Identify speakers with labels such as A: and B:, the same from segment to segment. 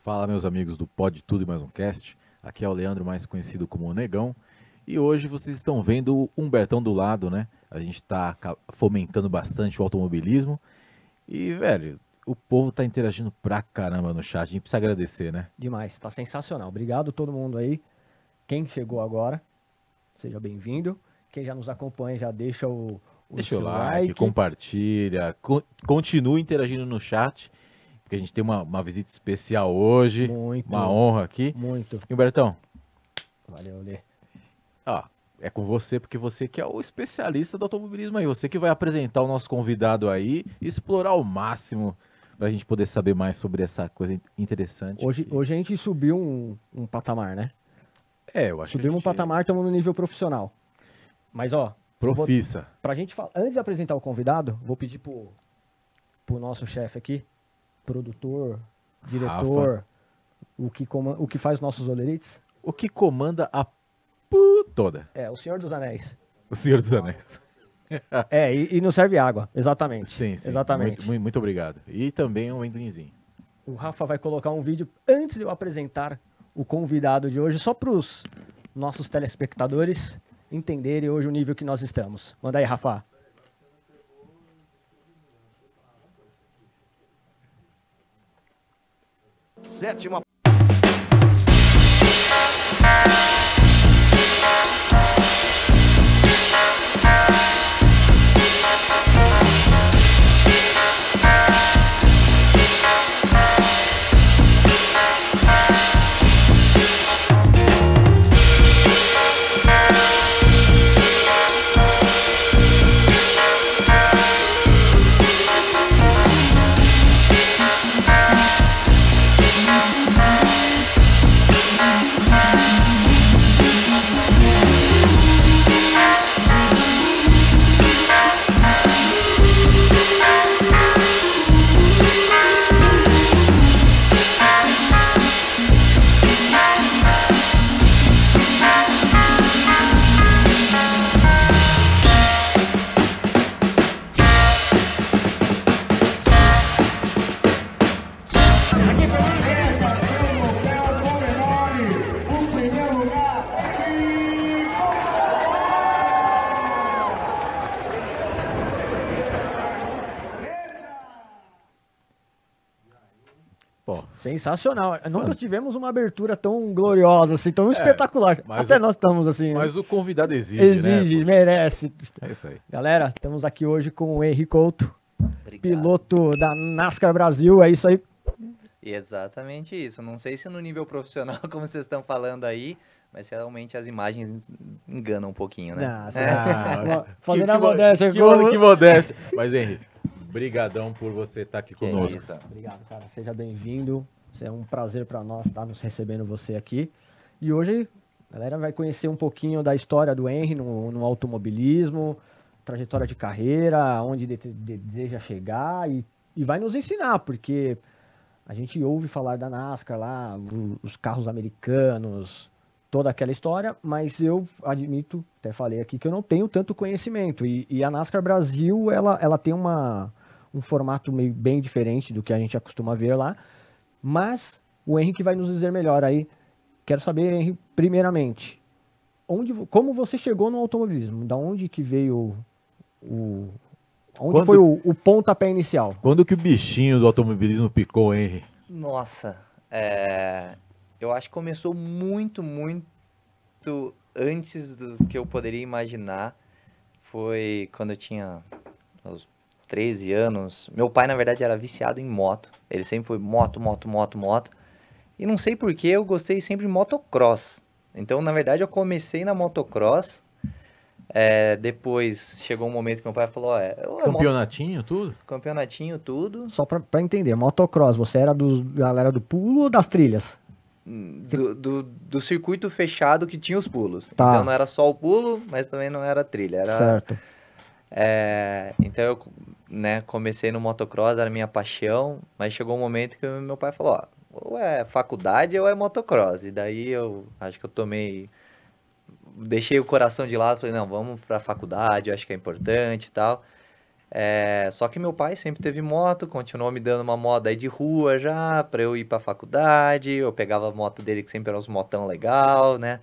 A: Fala, meus amigos do Pode Tudo e Mais Um Cast. Aqui é o Leandro, mais conhecido como o Negão. E hoje vocês estão vendo o Humbertão do lado, né? A gente tá fomentando bastante o automobilismo. E, velho, o povo tá interagindo pra caramba no chat. A gente precisa agradecer, né?
B: Demais, tá sensacional. Obrigado a todo mundo aí. Quem chegou agora, seja bem-vindo. Quem já nos acompanha, já deixa o
A: Deixa o
B: seu
A: like, compartilha, continue interagindo no chat, porque a gente tem uma visita especial hoje.
B: Muito.
A: Uma honra aqui.
B: Muito.
A: E, Humbertão,
B: Valeu, Lê.
A: ó, é com você, porque você que é o especialista do automobilismo aí. Você que vai apresentar o nosso convidado aí e explorar ao máximo pra gente poder saber mais sobre essa coisa interessante.
B: Hoje a gente subiu um patamar, né?
A: Eu acho que
B: Subimos um patamar, estamos no nível profissional. Mas, ó,
A: profissa.
B: Pra gente falar, antes de apresentar o convidado, vou pedir pro nosso chefe aqui, produtor, diretor, o que faz nossos olerites.
A: O que comanda a toda?
B: É, o Senhor dos Anéis.
A: O Senhor dos Anéis.
B: E não serve água, exatamente.
A: Sim.
B: Exatamente.
A: Muito obrigado. E também um amendoinzinho.
B: O Rafa vai colocar um vídeo antes de eu apresentar o convidado de hoje, só para os nossos telespectadores entenderem hoje o nível que nós estamos. Manda aí, Rafa.
C: Sétima.
B: Sensacional. Nunca tivemos uma abertura tão gloriosa, assim, tão espetacular. Até nós estamos assim.
A: Mas o convidado exige,
B: exige,
A: né?
B: merece.
A: É isso aí.
B: Galera, estamos aqui hoje com o Henry Couto, piloto da NASCAR Brasil. É isso aí.
D: Exatamente isso. Não sei se no nível profissional, como vocês estão falando aí, mas realmente as imagens enganam um pouquinho, né?
B: Fazendo a modéstia.
A: Que modéstia. Mas, Henry, brigadão por você estar aqui conosco.
B: Obrigado, cara. Seja bem-vindo. É um prazer para nós estar nos recebendo você aqui. E hoje a galera vai conhecer um pouquinho da história do Henry no automobilismo, trajetória de carreira, onde deseja chegar e vai nos ensinar, porque a gente ouve falar da NASCAR lá, os carros americanos, toda aquela história, mas eu admito, até falei aqui, que eu não tenho tanto conhecimento. E a NASCAR Brasil, ela tem um formato meio bem diferente do que a gente acostuma ver lá, mas o Henrique vai nos dizer melhor aí. Quero saber, Henrique, primeiramente, como você chegou no automobilismo? Da onde que veio foi o pontapé inicial?
A: Quando que o bichinho do automobilismo picou, Henry?
D: Nossa, eu acho que começou muito antes do que eu poderia imaginar. Foi quando eu tinha uns 13 anos. Meu pai, na verdade, era viciado em moto. Ele sempre foi moto. E não sei por que eu gostei sempre de motocross. Então, na verdade, eu comecei na motocross. Depois chegou um momento que meu pai falou...
A: Campeonatinho, tudo?
D: Campeonatinho, tudo.
B: Só pra entender, motocross, você era galera do pulo ou das trilhas?
D: Do circuito fechado que tinha os pulos.
B: Tá.
D: Então, não era só o pulo, mas também não era trilha.
B: Certo.
D: Então eu comecei no motocross, era minha paixão, mas chegou um momento que meu pai falou, ou é faculdade ou é motocross. E daí eu acho que eu deixei o coração de lado, falei, não, vamos pra faculdade, eu acho que é importante e tal. Só que meu pai sempre teve moto, continuou me dando uma moto aí de rua já, pra eu ir pra faculdade. Eu pegava a moto dele, que sempre era uns motão legal, né?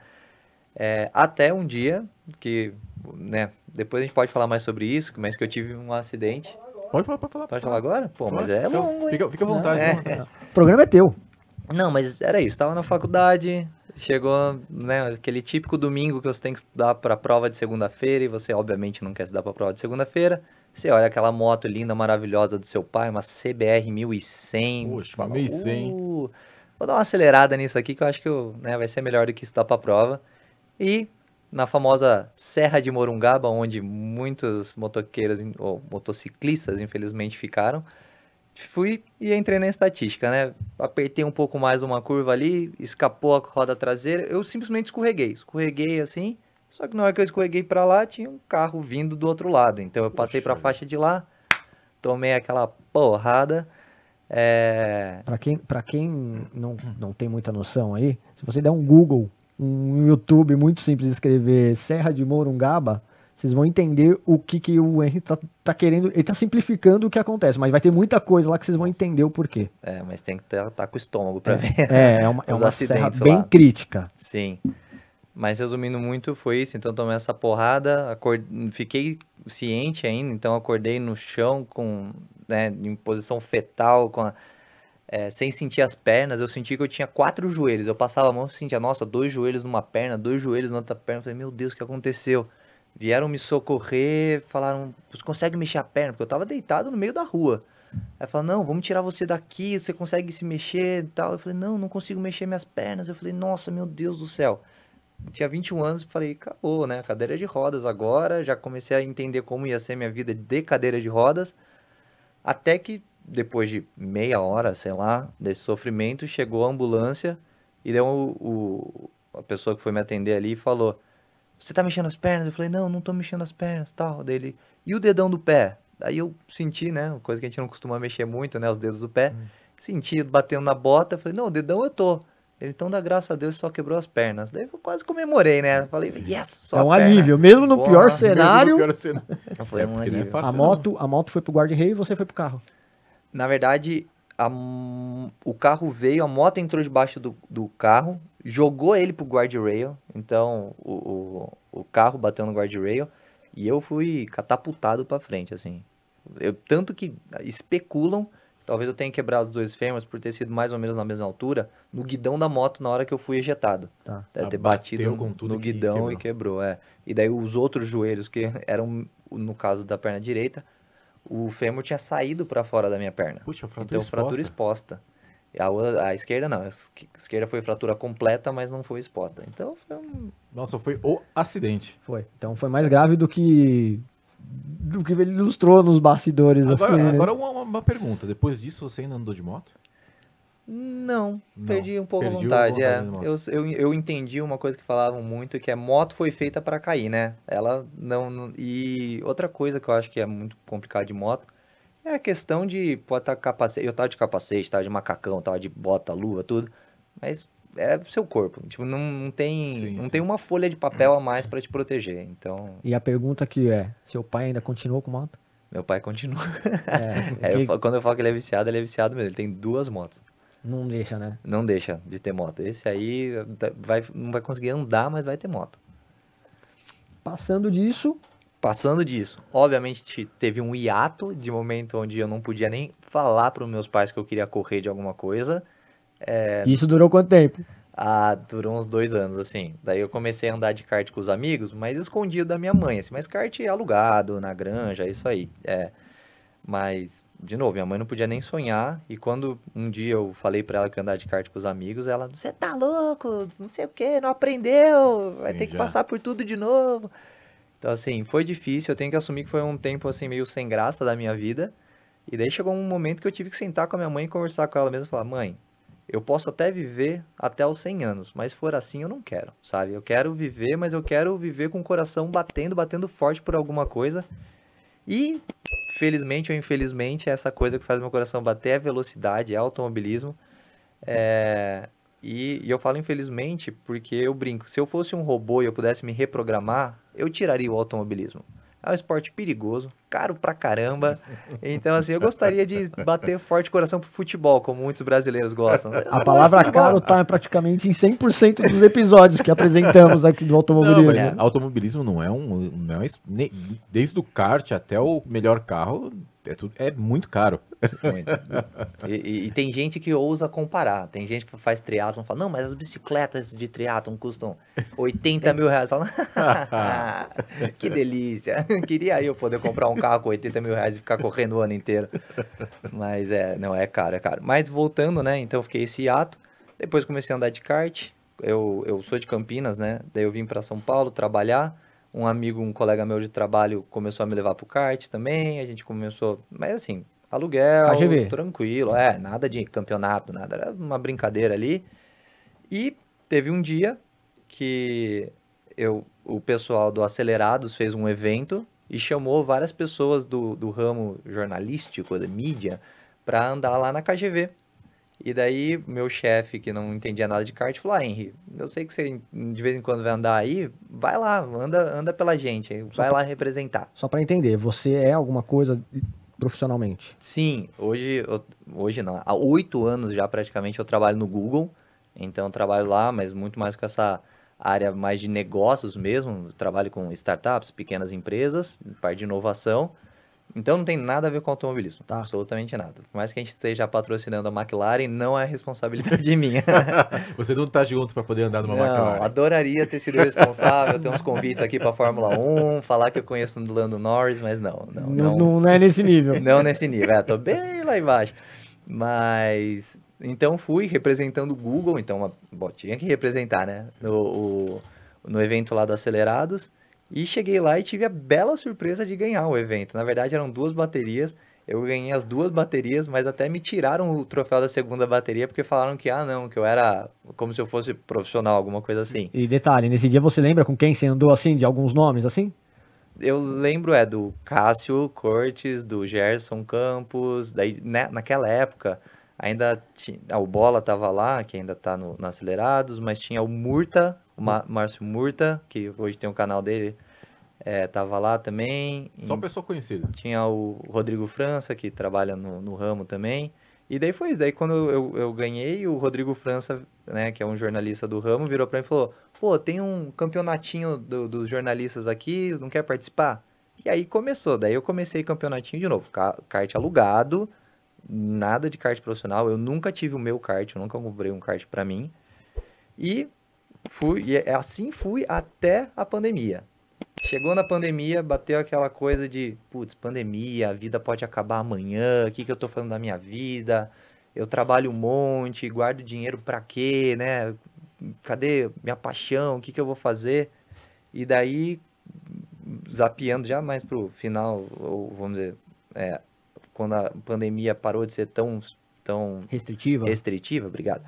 D: Até um dia que, né? Depois a gente pode falar mais sobre isso, mas que eu tive um acidente.
A: Pode falar.
D: Pode falar agora? Pô, mas
A: Pode,
D: é longo, hein?
A: fica à vontade.
B: Não,
A: fica à vontade.
B: O programa é teu.
D: Não, mas era isso. Tava na faculdade, chegou, né, aquele típico domingo que você tem que estudar pra prova de segunda-feira e você, obviamente, não quer estudar pra prova de segunda-feira. Você olha aquela moto linda, maravilhosa do seu pai, uma CBR 1100.
A: Poxa,
D: fala,
A: 1100.
D: Vou dar uma acelerada nisso aqui que eu acho que né, vai ser melhor do que estudar pra prova. E na famosa Serra de Morungaba, onde muitos motoqueiros ou motociclistas, infelizmente, ficaram, fui e entrei na estatística, né? Apertei um pouco mais uma curva ali, escapou a roda traseira, eu simplesmente escorreguei assim, só que na hora que eu escorreguei pra lá, tinha um carro vindo do outro lado, então eu passei pra
A: Poxa
D: faixa de lá, tomei aquela porrada,
B: Pra quem não tem muita noção aí, se você der um Google, um YouTube muito simples, escrever Serra de Morungaba, vocês vão entender o que o Henry tá querendo. Ele tá simplificando o que acontece, mas vai ter muita coisa lá que vocês vão entender o porquê.
D: mas tem que tá com o estômago pra ver
B: É uma
D: os
B: serra
D: acidentes
B: bem
D: lá.
B: crítica.
D: Sim. Mas resumindo muito, foi isso. Então tomei essa porrada, fiquei ciente ainda, então acordei no chão né, em posição fetal, sem sentir as pernas. Eu senti que eu tinha 4 joelhos. Eu passava a mão e sentia, nossa, 2 joelhos numa perna, 2 joelhos na outra perna. Eu falei, meu Deus, o que aconteceu? Vieram me socorrer, falaram, você consegue mexer a perna? Porque eu tava deitado no meio da rua. Aí falaram, não, vamos tirar você daqui, você consegue se mexer e tal. Eu falei, não consigo mexer minhas pernas. Eu falei, nossa, meu Deus do céu. Tinha 21 anos e falei, acabou, né? Cadeira de rodas agora. Já comecei a entender como ia ser minha vida de cadeira de rodas. Até que, depois de meia hora, sei lá, desse sofrimento, chegou a ambulância e deu a pessoa que foi me atender ali e falou, você tá mexendo as pernas? Eu falei, não tô mexendo as pernas, tal. Daí ele, e o dedão do pé? Daí eu senti, né? Coisa que a gente não costuma mexer muito, né? Os dedos do pé. Senti batendo na bota. Eu falei, não, o dedão eu tô. Ele, então dá graças a Deus, só quebrou as pernas. Daí eu quase comemorei, né? Falei, yes, só
B: É um
D: a perna.
B: alívio, mesmo no
D: Boa.
B: pior cenário.
D: Foi um
A: porque não é
D: alívio.
A: fácil.
B: A moto foi pro guarda-reio e você foi pro carro.
D: Na verdade, o carro veio, a moto entrou debaixo do carro, jogou ele pro guardrail. Então, o carro bateu no guardrail e eu fui catapultado pra frente, assim. Tanto que especulam, talvez eu tenha quebrado os 2 fêmurs por ter sido mais ou menos na mesma altura, no guidão da moto na hora que eu fui ejetado.
B: Tá.
D: Deve ter
A: Bateu
D: batido
A: com tudo
D: no
A: que
D: guidão e quebrou, E daí os outros joelhos, que eram, no caso da perna direita, o fêmur tinha saído pra fora da minha perna.
A: Puxa, fratura
D: Então,
A: exposta.
D: fratura exposta. A esquerda não. A esquerda foi fratura completa, mas não foi exposta. Então, foi
A: Nossa, foi o acidente.
B: Foi. Então foi mais grave do que ele ilustrou nos bastidores.
A: Agora,
B: assim, né?
A: agora uma pergunta. Depois disso, você ainda andou de moto?
D: Não,
A: Não,
D: perdi um pouco a
A: perdi a
D: vontade.
A: vontade de moto.
D: Eu entendi uma coisa que falavam muito, que moto foi feita para cair, né? Ela E outra coisa que eu acho que é muito complicado de moto é a questão de pode estar capacete. Eu tava de capacete, tava de macacão, tava de bota, luva, tudo. Mas é seu corpo. Tipo, não tem uma folha de papel a mais para te proteger. Então,
B: E a pergunta que é, seu pai ainda continuou com moto?
D: meu pai continua.
B: Que
D: Quando eu falo que ele é viciado mesmo. Ele tem 2 motos.
B: não deixa, né?
D: Não deixa de ter moto. Esse aí não vai conseguir andar, mas vai ter moto.
B: Passando disso,
D: Passando disso, obviamente teve um hiato de momento onde eu não podia nem falar para os meus pais que eu queria correr de alguma coisa.
B: isso durou quanto tempo?
D: Durou uns 2 anos, assim. Daí eu comecei a andar de kart com os amigos, mas escondido da minha mãe, assim. Mas kart alugado, na granja, isso aí. Mas, de novo, minha mãe não podia nem sonhar. E quando um dia eu falei pra ela que eu ia andar de kart com os amigos, ela, você tá louco, não sei o que, não aprendeu, vai
A: Sim,
D: ter que
A: já.
D: passar por tudo de novo. Então, assim, foi difícil. Eu tenho que assumir que foi um tempo, assim, meio sem graça da minha vida. E daí chegou um momento que eu tive que sentar com a minha mãe e conversar com ela mesmo e falar, mãe, eu posso até viver até os 100 anos, mas se for assim eu não quero, sabe? Eu quero viver, mas eu quero viver com o coração batendo forte por alguma coisa. E, felizmente ou infelizmente, essa coisa que faz meu coração bater é velocidade, é automobilismo. E eu falo infelizmente porque eu brinco. Se eu fosse um robô e eu pudesse me reprogramar, eu tiraria o automobilismo. É um esporte perigoso, caro pra caramba. Então, assim, eu gostaria de bater forte coração pro futebol, como muitos brasileiros gostam.
B: A palavra caro tá praticamente em 100% dos episódios que apresentamos aqui do
A: Não,
B: automobilismo.
A: mas automobilismo não é desde o kart até o melhor carro, é muito caro.
D: Muito. E tem gente que ousa comparar. Tem gente que faz triatlon e fala, não, mas as bicicletas de triatlon custam 80 mil reais. Fala, que delícia. Queria eu poder comprar um carro com 80 mil reais e ficar correndo o ano inteiro. Mas não, é caro, é caro. Mas voltando, né, então eu fiquei esse hiato. Depois comecei a andar de kart. Eu sou de Campinas, né, daí eu vim para São Paulo trabalhar. Um colega meu de trabalho começou a me levar pro kart também. A gente começou, mas assim, aluguel,
B: KGV.
D: tranquilo, nada de campeonato, nada, era uma brincadeira ali. E teve um dia que o pessoal do Acelerados fez um evento e chamou várias pessoas do ramo jornalístico, da mídia, para andar lá na KGV. E daí, meu chefe, que não entendia nada de kart, falou, Henry, eu sei que você de vez em quando vai andar aí, vai lá, anda pela gente, vai lá representar.
B: Só para entender, você é alguma coisa profissionalmente?
D: Sim, hoje não, há 8 anos já praticamente eu trabalho no Google, então eu trabalho lá, mas muito mais com essa área mais de negócios mesmo, eu trabalho com startups, pequenas empresas, parte de inovação. Então não tem nada a ver com automobilismo,
B: Tá.
D: Absolutamente nada. Por mais que a gente esteja patrocinando a McLaren, não é responsabilidade minha.
A: Você não tá junto para poder andar numa
D: Não,
A: McLaren.
D: adoraria ter sido responsável, ter uns convites aqui para Fórmula 1, falar que eu conheço o Lando Norris, mas não.
B: Não é nesse nível.
D: Não nesse nível, tô bem lá embaixo. Mas, então fui representando o Google, então tinha que representar, né, no evento lá do Acelerados. E cheguei lá e tive a bela surpresa de ganhar o evento. Na verdade, eram 2 baterias. Eu ganhei as 2 baterias, mas até me tiraram o troféu da segunda bateria, porque falaram que, não, que eu era como se eu fosse profissional, alguma coisa assim.
B: E detalhe, nesse dia você lembra com quem você andou assim, de alguns nomes assim?
D: Eu lembro, do Cássio Cortes, do Gerson Campos, daí, né, naquela época, ainda tinha, o Bola tava lá, que ainda tá no Acelerados, mas tinha o Murta, o Márcio Murta, que hoje tem um canal dele, tava lá também.
A: Só pessoa conhecida.
D: Tinha o Rodrigo França, que trabalha no ramo também. E daí foi isso. Daí quando eu ganhei, o Rodrigo França, né, que é um jornalista do ramo, virou pra mim e falou, pô, tem um campeonatinho dos jornalistas aqui, não quer participar? E aí começou. Daí eu comecei campeonatinho de novo. Kart alugado, nada de kart profissional. Eu nunca tive o meu kart, eu nunca comprei um kart pra mim. E assim fui até a pandemia. Chegou na pandemia, bateu aquela coisa de, putz, pandemia, a vida pode acabar amanhã, o que eu tô fazendo da minha vida? Eu trabalho um monte, guardo dinheiro pra quê, né? Cadê minha paixão? O que eu vou fazer? E daí, zapeando já mais pro final, ou vamos dizer, quando a pandemia parou de ser tão restritiva, obrigado.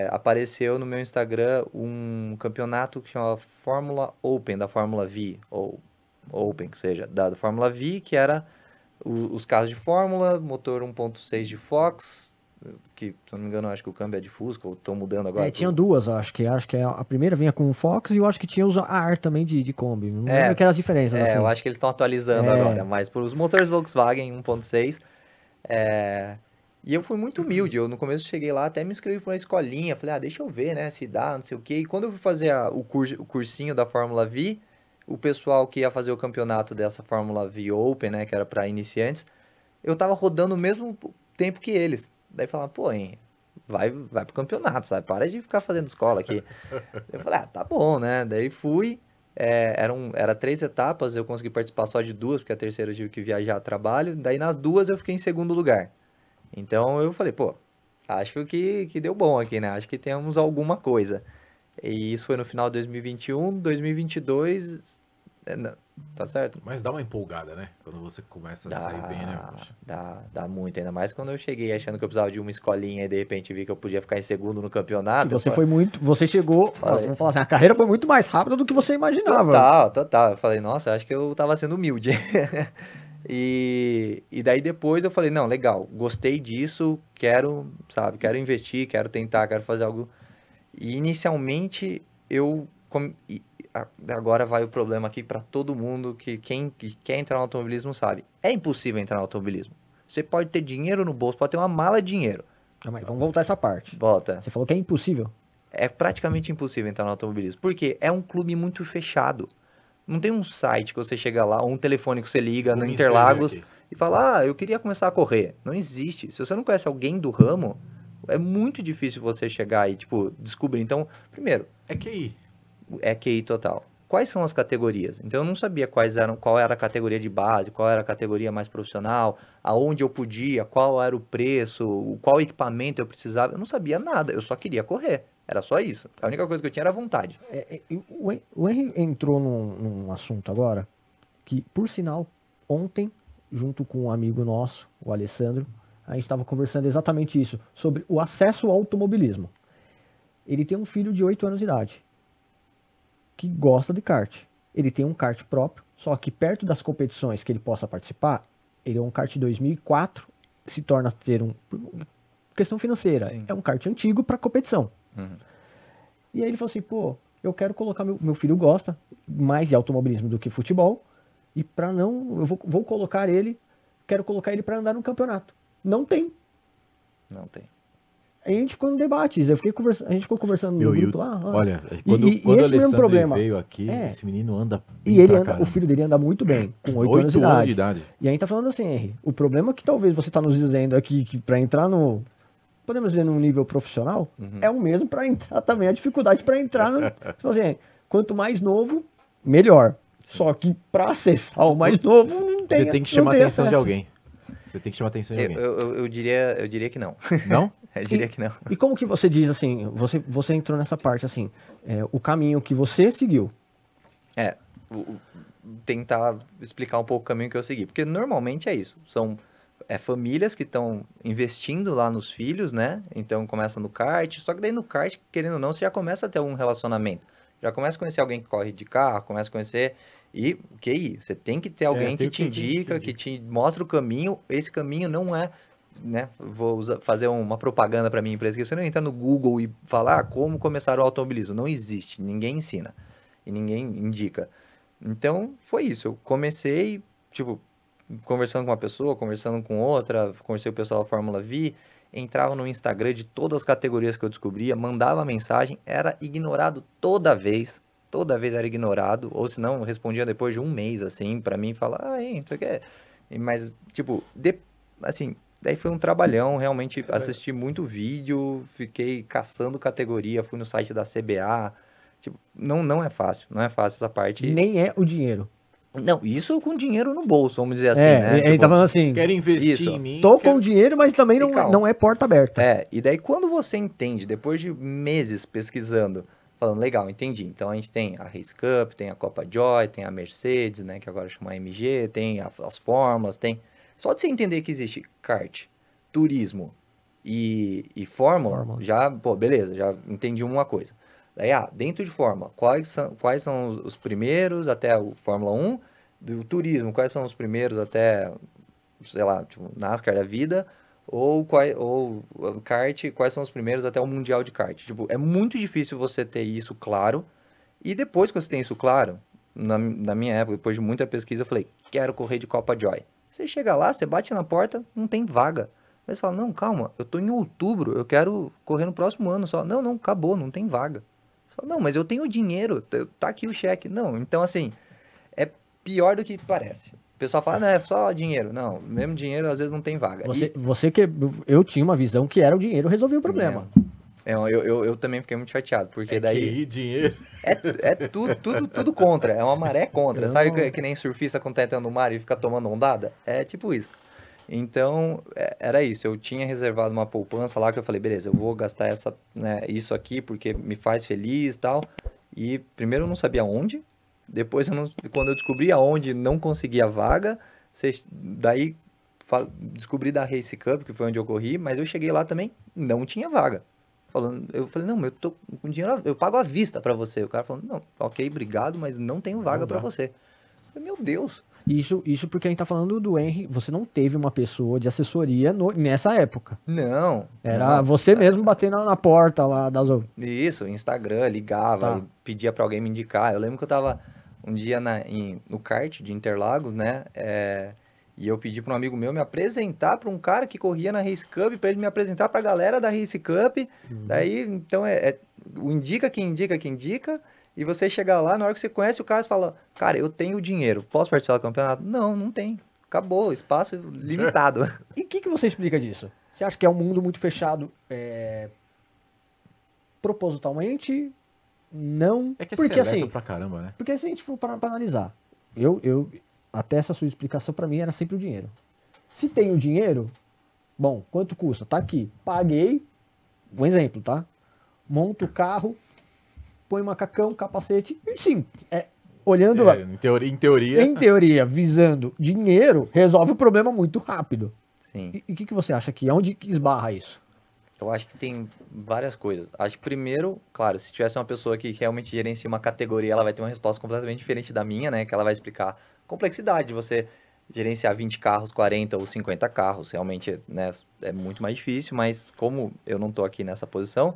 D: Apareceu no meu Instagram um campeonato que chama Fórmula Open, da Fórmula V, ou Open, que seja, da Fórmula V, que era os carros de Fórmula, motor 1.6 de Fox, que, se não me engano, acho que o câmbio é de Fusca, ou estão mudando agora.
B: Tinham 2, acho que a primeira vinha com o Fox e eu acho que tinha os AR também de Kombi, não lembro que eram as diferenças. Assim.
D: Eu acho que eles estão atualizando agora, mas para os motores Volkswagen 1.6, e eu fui muito humilde, eu no começo cheguei lá, até me inscrevi para uma escolinha, falei, deixa eu ver, né, se dá, não sei o quê. E quando eu fui fazer o cursinho da Fórmula V, o pessoal que ia fazer o campeonato dessa Fórmula V Open, né, que era para iniciantes, eu tava rodando o mesmo tempo que eles. Daí falaram, pô, hein, vai pro campeonato, sabe, para de ficar fazendo escola aqui. Eu falei, tá bom, né, daí fui, era 3 etapas, eu consegui participar só de 2, porque a terceira eu tive que viajar a trabalho, daí nas 2 eu fiquei em segundo lugar. Então eu falei, pô, acho que deu bom aqui, né? Acho que temos alguma coisa. E isso foi no final de 2021, 2022, tá certo?
A: Mas dá uma empolgada, né? Quando você começa a sair bem, né? Poxa.
D: Dá muito, ainda mais quando eu cheguei achando que eu precisava de uma escolinha e de repente vi que eu podia ficar em segundo no campeonato.
B: Você chegou, vamos falar assim, a carreira foi muito mais rápida do que você imaginava.
D: Total. Eu falei, nossa, acho que eu tava sendo humilde. E daí depois eu falei, não, legal, gostei disso, quero investir, quero tentar, quero fazer algo. E inicialmente agora vai o problema aqui para todo mundo, que quem quer entrar no automobilismo sabe. É impossível entrar no automobilismo. Você pode ter dinheiro no bolso, pode ter uma mala de dinheiro.
B: Mas vamos voltar essa parte.
D: Volta.
B: Você falou que é impossível.
D: É praticamente impossível entrar no automobilismo. Por quê? É um clube muito fechado. Não tem um site que você chega lá, ou um telefone que você liga no Interlagos e fala, eu queria começar a correr. Não existe. Se você não conhece alguém do ramo, é muito difícil você chegar e, tipo, descobrir. Então, primeiro...
A: É QI.
D: É QI total. Quais são as categorias? Então, eu não sabia qual era a categoria de base, qual era a categoria mais profissional, aonde eu podia, qual era o preço, qual equipamento eu precisava. Eu não sabia nada, eu só queria correr. Era só isso. A única coisa que eu tinha era vontade.
B: O Henry entrou num assunto agora que, por sinal, ontem, junto com um amigo nosso, o Alessandro, a gente estava conversando exatamente isso, sobre o acesso ao automobilismo. Ele tem um filho de 8 anos de idade, que gosta de kart. Ele tem um kart próprio, só que perto das competições que ele possa participar, ele é um kart 2004, se torna ter questão financeira.
D: Sim.
B: É um kart antigo para competição.
D: Uhum.
B: E aí ele falou assim, eu quero colocar, meu filho gosta mais de automobilismo do que futebol, e eu vou colocar ele, quero colocar ele para andar no campeonato. Não tem.
D: Não tem.
B: Aí a gente ficou no debate, a gente ficou conversando no grupo lá.
A: Olha, quando
B: esse
A: o
B: mesmo
A: Alessandro
B: problema
A: veio aqui, esse menino anda bem
B: e ele
A: pra
B: anda,
A: caramba.
B: o filho dele anda muito bem, com 8 anos de idade. E a gente tá falando assim, Henry, o problema que talvez você tá nos dizendo aqui, que para entrar podemos dizer, num nível profissional, é o mesmo para entrar também, a dificuldade para entrar tipo assim, quanto mais novo, melhor. Sim. Só que para acessar o mais novo, não tem.
A: Você tem que chamar a atenção de alguém. Você tem que chamar a atenção de alguém.
D: Eu diria que não.
A: Não?
D: Eu diria que não.
B: E como que você diz assim, você entrou nessa parte assim, o caminho que você seguiu?
D: Tentar explicar um pouco o caminho que eu segui. Porque normalmente é isso, são famílias que estão investindo lá nos filhos, né? Então começa no kart, só que daí no kart, querendo ou não, você já começa a ter um relacionamento. Já começa a conhecer alguém que corre de carro, começa a conhecer... E QI, você tem que ter alguém que te indica, que te mostra o caminho. Esse caminho não é, né? Vou fazer uma propaganda para minha empresa, que você não entra no Google e falar como começar o automobilismo. Não existe, ninguém ensina e ninguém indica. Então, foi isso. Eu comecei, tipo, conversando com uma pessoa, conversando com outra, conversei com o pessoal da Fórmula V, entrava no Instagram de todas as categorias que eu descobria, mandava mensagem, era ignorado toda vez era ignorado, ou se não, respondia depois de um mês, assim, pra mim, falar, isso aqui é... Mas, tipo, assim, daí foi um trabalhão, realmente assisti muito vídeo, fiquei caçando categoria, fui no site da CBA, tipo, não é fácil essa parte.
B: Nem é o dinheiro.
D: Não, isso com dinheiro no bolso, vamos dizer assim, né?
B: Ele tá falando assim,
A: quero investir em mim.
B: Tô com dinheiro, mas também não é porta aberta.
D: E daí quando você entende, depois de meses pesquisando, falando, legal, entendi. Então a gente tem a Race Cup, tem a Copa Joy, tem a Mercedes, né, que agora chama AMG, tem as fórmulas, tem... Só de você entender que existe kart, turismo e fórmula, já, beleza, já entendi uma coisa. Daí, dentro de fórmula, quais são os primeiros até o Fórmula 1? Do turismo, quais são os primeiros até, sei lá, tipo, NASCAR da vida? Ou o kart, quais são os primeiros até o Mundial de Kart. Tipo, é muito difícil você ter isso claro. E depois que você tem isso claro, na minha época, depois de muita pesquisa, eu falei, quero correr de Copa Joy. Você chega lá, você bate na porta, não tem vaga. Aí você fala, não, calma, eu tô em outubro, eu quero correr no próximo ano só. Não, acabou, não tem vaga. Você fala, não, mas eu tenho dinheiro, tá aqui o cheque. Não, então assim, é pior do que parece. O pessoal fala, não, é só dinheiro. Não, mesmo dinheiro às vezes não tem vaga.
B: Eu tinha uma visão que era o dinheiro resolvia o problema.
D: Eu também fiquei muito chateado, porque daí...
A: dinheiro.
D: Tudo contra, é uma maré contra. Sabe que nem surfista quando tá entrando no mar e fica tomando ondada? É tipo isso. Então, era isso. Eu tinha reservado uma poupança lá que eu falei, beleza, eu vou gastar isso aqui porque me faz feliz e tal. E primeiro eu não sabia onde. Depois, quando eu descobri aonde não conseguia vaga, daí descobri da Race Cup, que foi onde eu corri, mas eu cheguei lá também, não tinha vaga. Eu falei, não, eu tô com dinheiro, eu pago à vista pra você. O cara falou, não, ok, obrigado, mas não tenho vaga pra você. Eu falei, meu Deus.
B: Isso porque a gente tá falando do Henry, você não teve uma pessoa de assessoria nessa época.
D: Não.
B: Era
D: não.
B: você mesmo batendo na porta lá das...
D: Isso, Instagram, ligava,
B: Tá.
D: pedia pra alguém me indicar. Eu lembro que eu tava um dia no kart de Interlagos, né? E eu pedi pra um amigo meu me apresentar pra um cara que corria na Race Cup, pra ele me apresentar pra galera da Race Cup. Daí, então, o indica quem indica quem indica. E você chega lá, na hora que você conhece o cara, você fala, cara, eu tenho dinheiro, posso participar do campeonato? Não, não tem. Acabou, espaço limitado.
B: E o que você explica disso? Você acha que é um mundo muito fechado propositalmente? Não.
A: É que é
B: porque
A: seleto
B: assim,
A: pra caramba, né?
B: porque se a gente for para analisar, até essa sua explicação para mim era sempre o dinheiro. Se tem o dinheiro, bom, quanto custa? Tá aqui, paguei, um exemplo, tá? Monto o carro, põe macacão, capacete, e sim, olhando lá,
A: Em teoria.
B: em teoria, visando dinheiro, resolve o problema muito rápido.
D: Sim.
B: E o que você acha aqui? Onde que esbarra isso?
D: Eu acho que tem várias coisas. Acho que primeiro, claro, se tivesse uma pessoa que realmente gerencia uma categoria, ela vai ter uma resposta completamente diferente da minha, né? Que ela vai explicar a complexidade de você gerenciar 20 carros, 40 ou 50 carros. Realmente, né, é muito mais difícil, mas como eu não tô aqui nessa posição,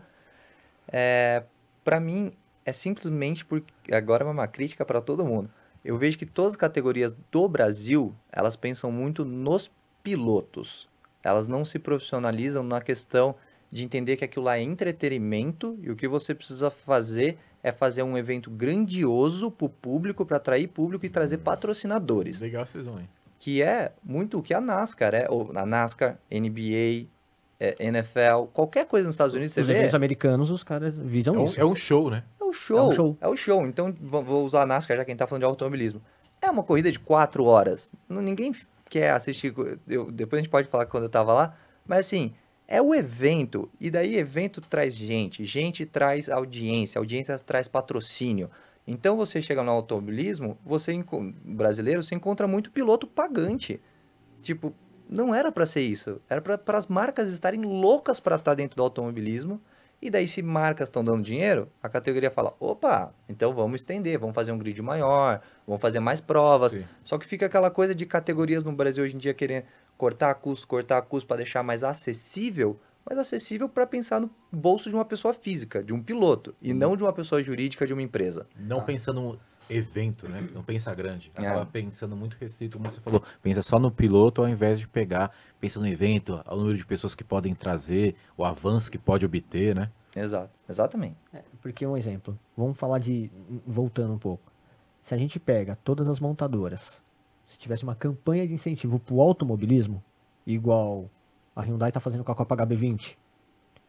D: para mim é simplesmente porque agora é uma crítica para todo mundo. Eu vejo que todas as categorias do Brasil, elas pensam muito nos pilotos. Elas não se profissionalizam na questão de entender que aquilo lá é entretenimento e o que você precisa fazer é fazer um evento grandioso para o público, para atrair público e trazer patrocinadores.
A: Legal vocês vão, hein?
D: Que é muito o que a NASCAR é. Ou a NASCAR, NBA, NFL, qualquer coisa nos Estados Unidos, você
B: Os
D: vê,
B: eventos americanos, os caras visam isso.
A: É um show, né?
D: é o
B: É
D: show.
B: um show.
D: É o show. Então, vou usar a NASCAR, já que a gente tá falando de automobilismo. É uma corrida de 4 horas. Ninguém quer assistir. Depois a gente pode falar quando eu tava lá. Mas assim, é o evento. E daí, evento traz gente. Gente traz audiência. Audiência traz patrocínio. Então, você chega no automobilismo, brasileiro, você encontra muito piloto pagante. Tipo, não era pra ser isso. Era para as marcas estarem loucas pra estar dentro do automobilismo. E daí, se marcas estão dando dinheiro, a categoria fala, opa, então vamos estender, vamos fazer um grid maior, vamos fazer mais provas.
A: Sim.
D: Só que fica aquela coisa de categorias no Brasil hoje em dia querendo cortar custo para deixar mais acessível para pensar no bolso de uma pessoa física, de um piloto, e não de uma pessoa jurídica de uma empresa.
A: Não pensando no evento, né? Não pensa grande. Acaba
D: É.
A: pensando muito restrito, como você falou. Pensa só no piloto ao invés de pensa no evento, o número de pessoas que podem trazer, o avanço que pode obter, né?
D: Exato, exatamente.
B: Porque um exemplo, vamos falar voltando um pouco. Se a gente pega todas as montadoras, se tivesse uma campanha de incentivo para o automobilismo, igual a Hyundai está fazendo com a Copa HB20,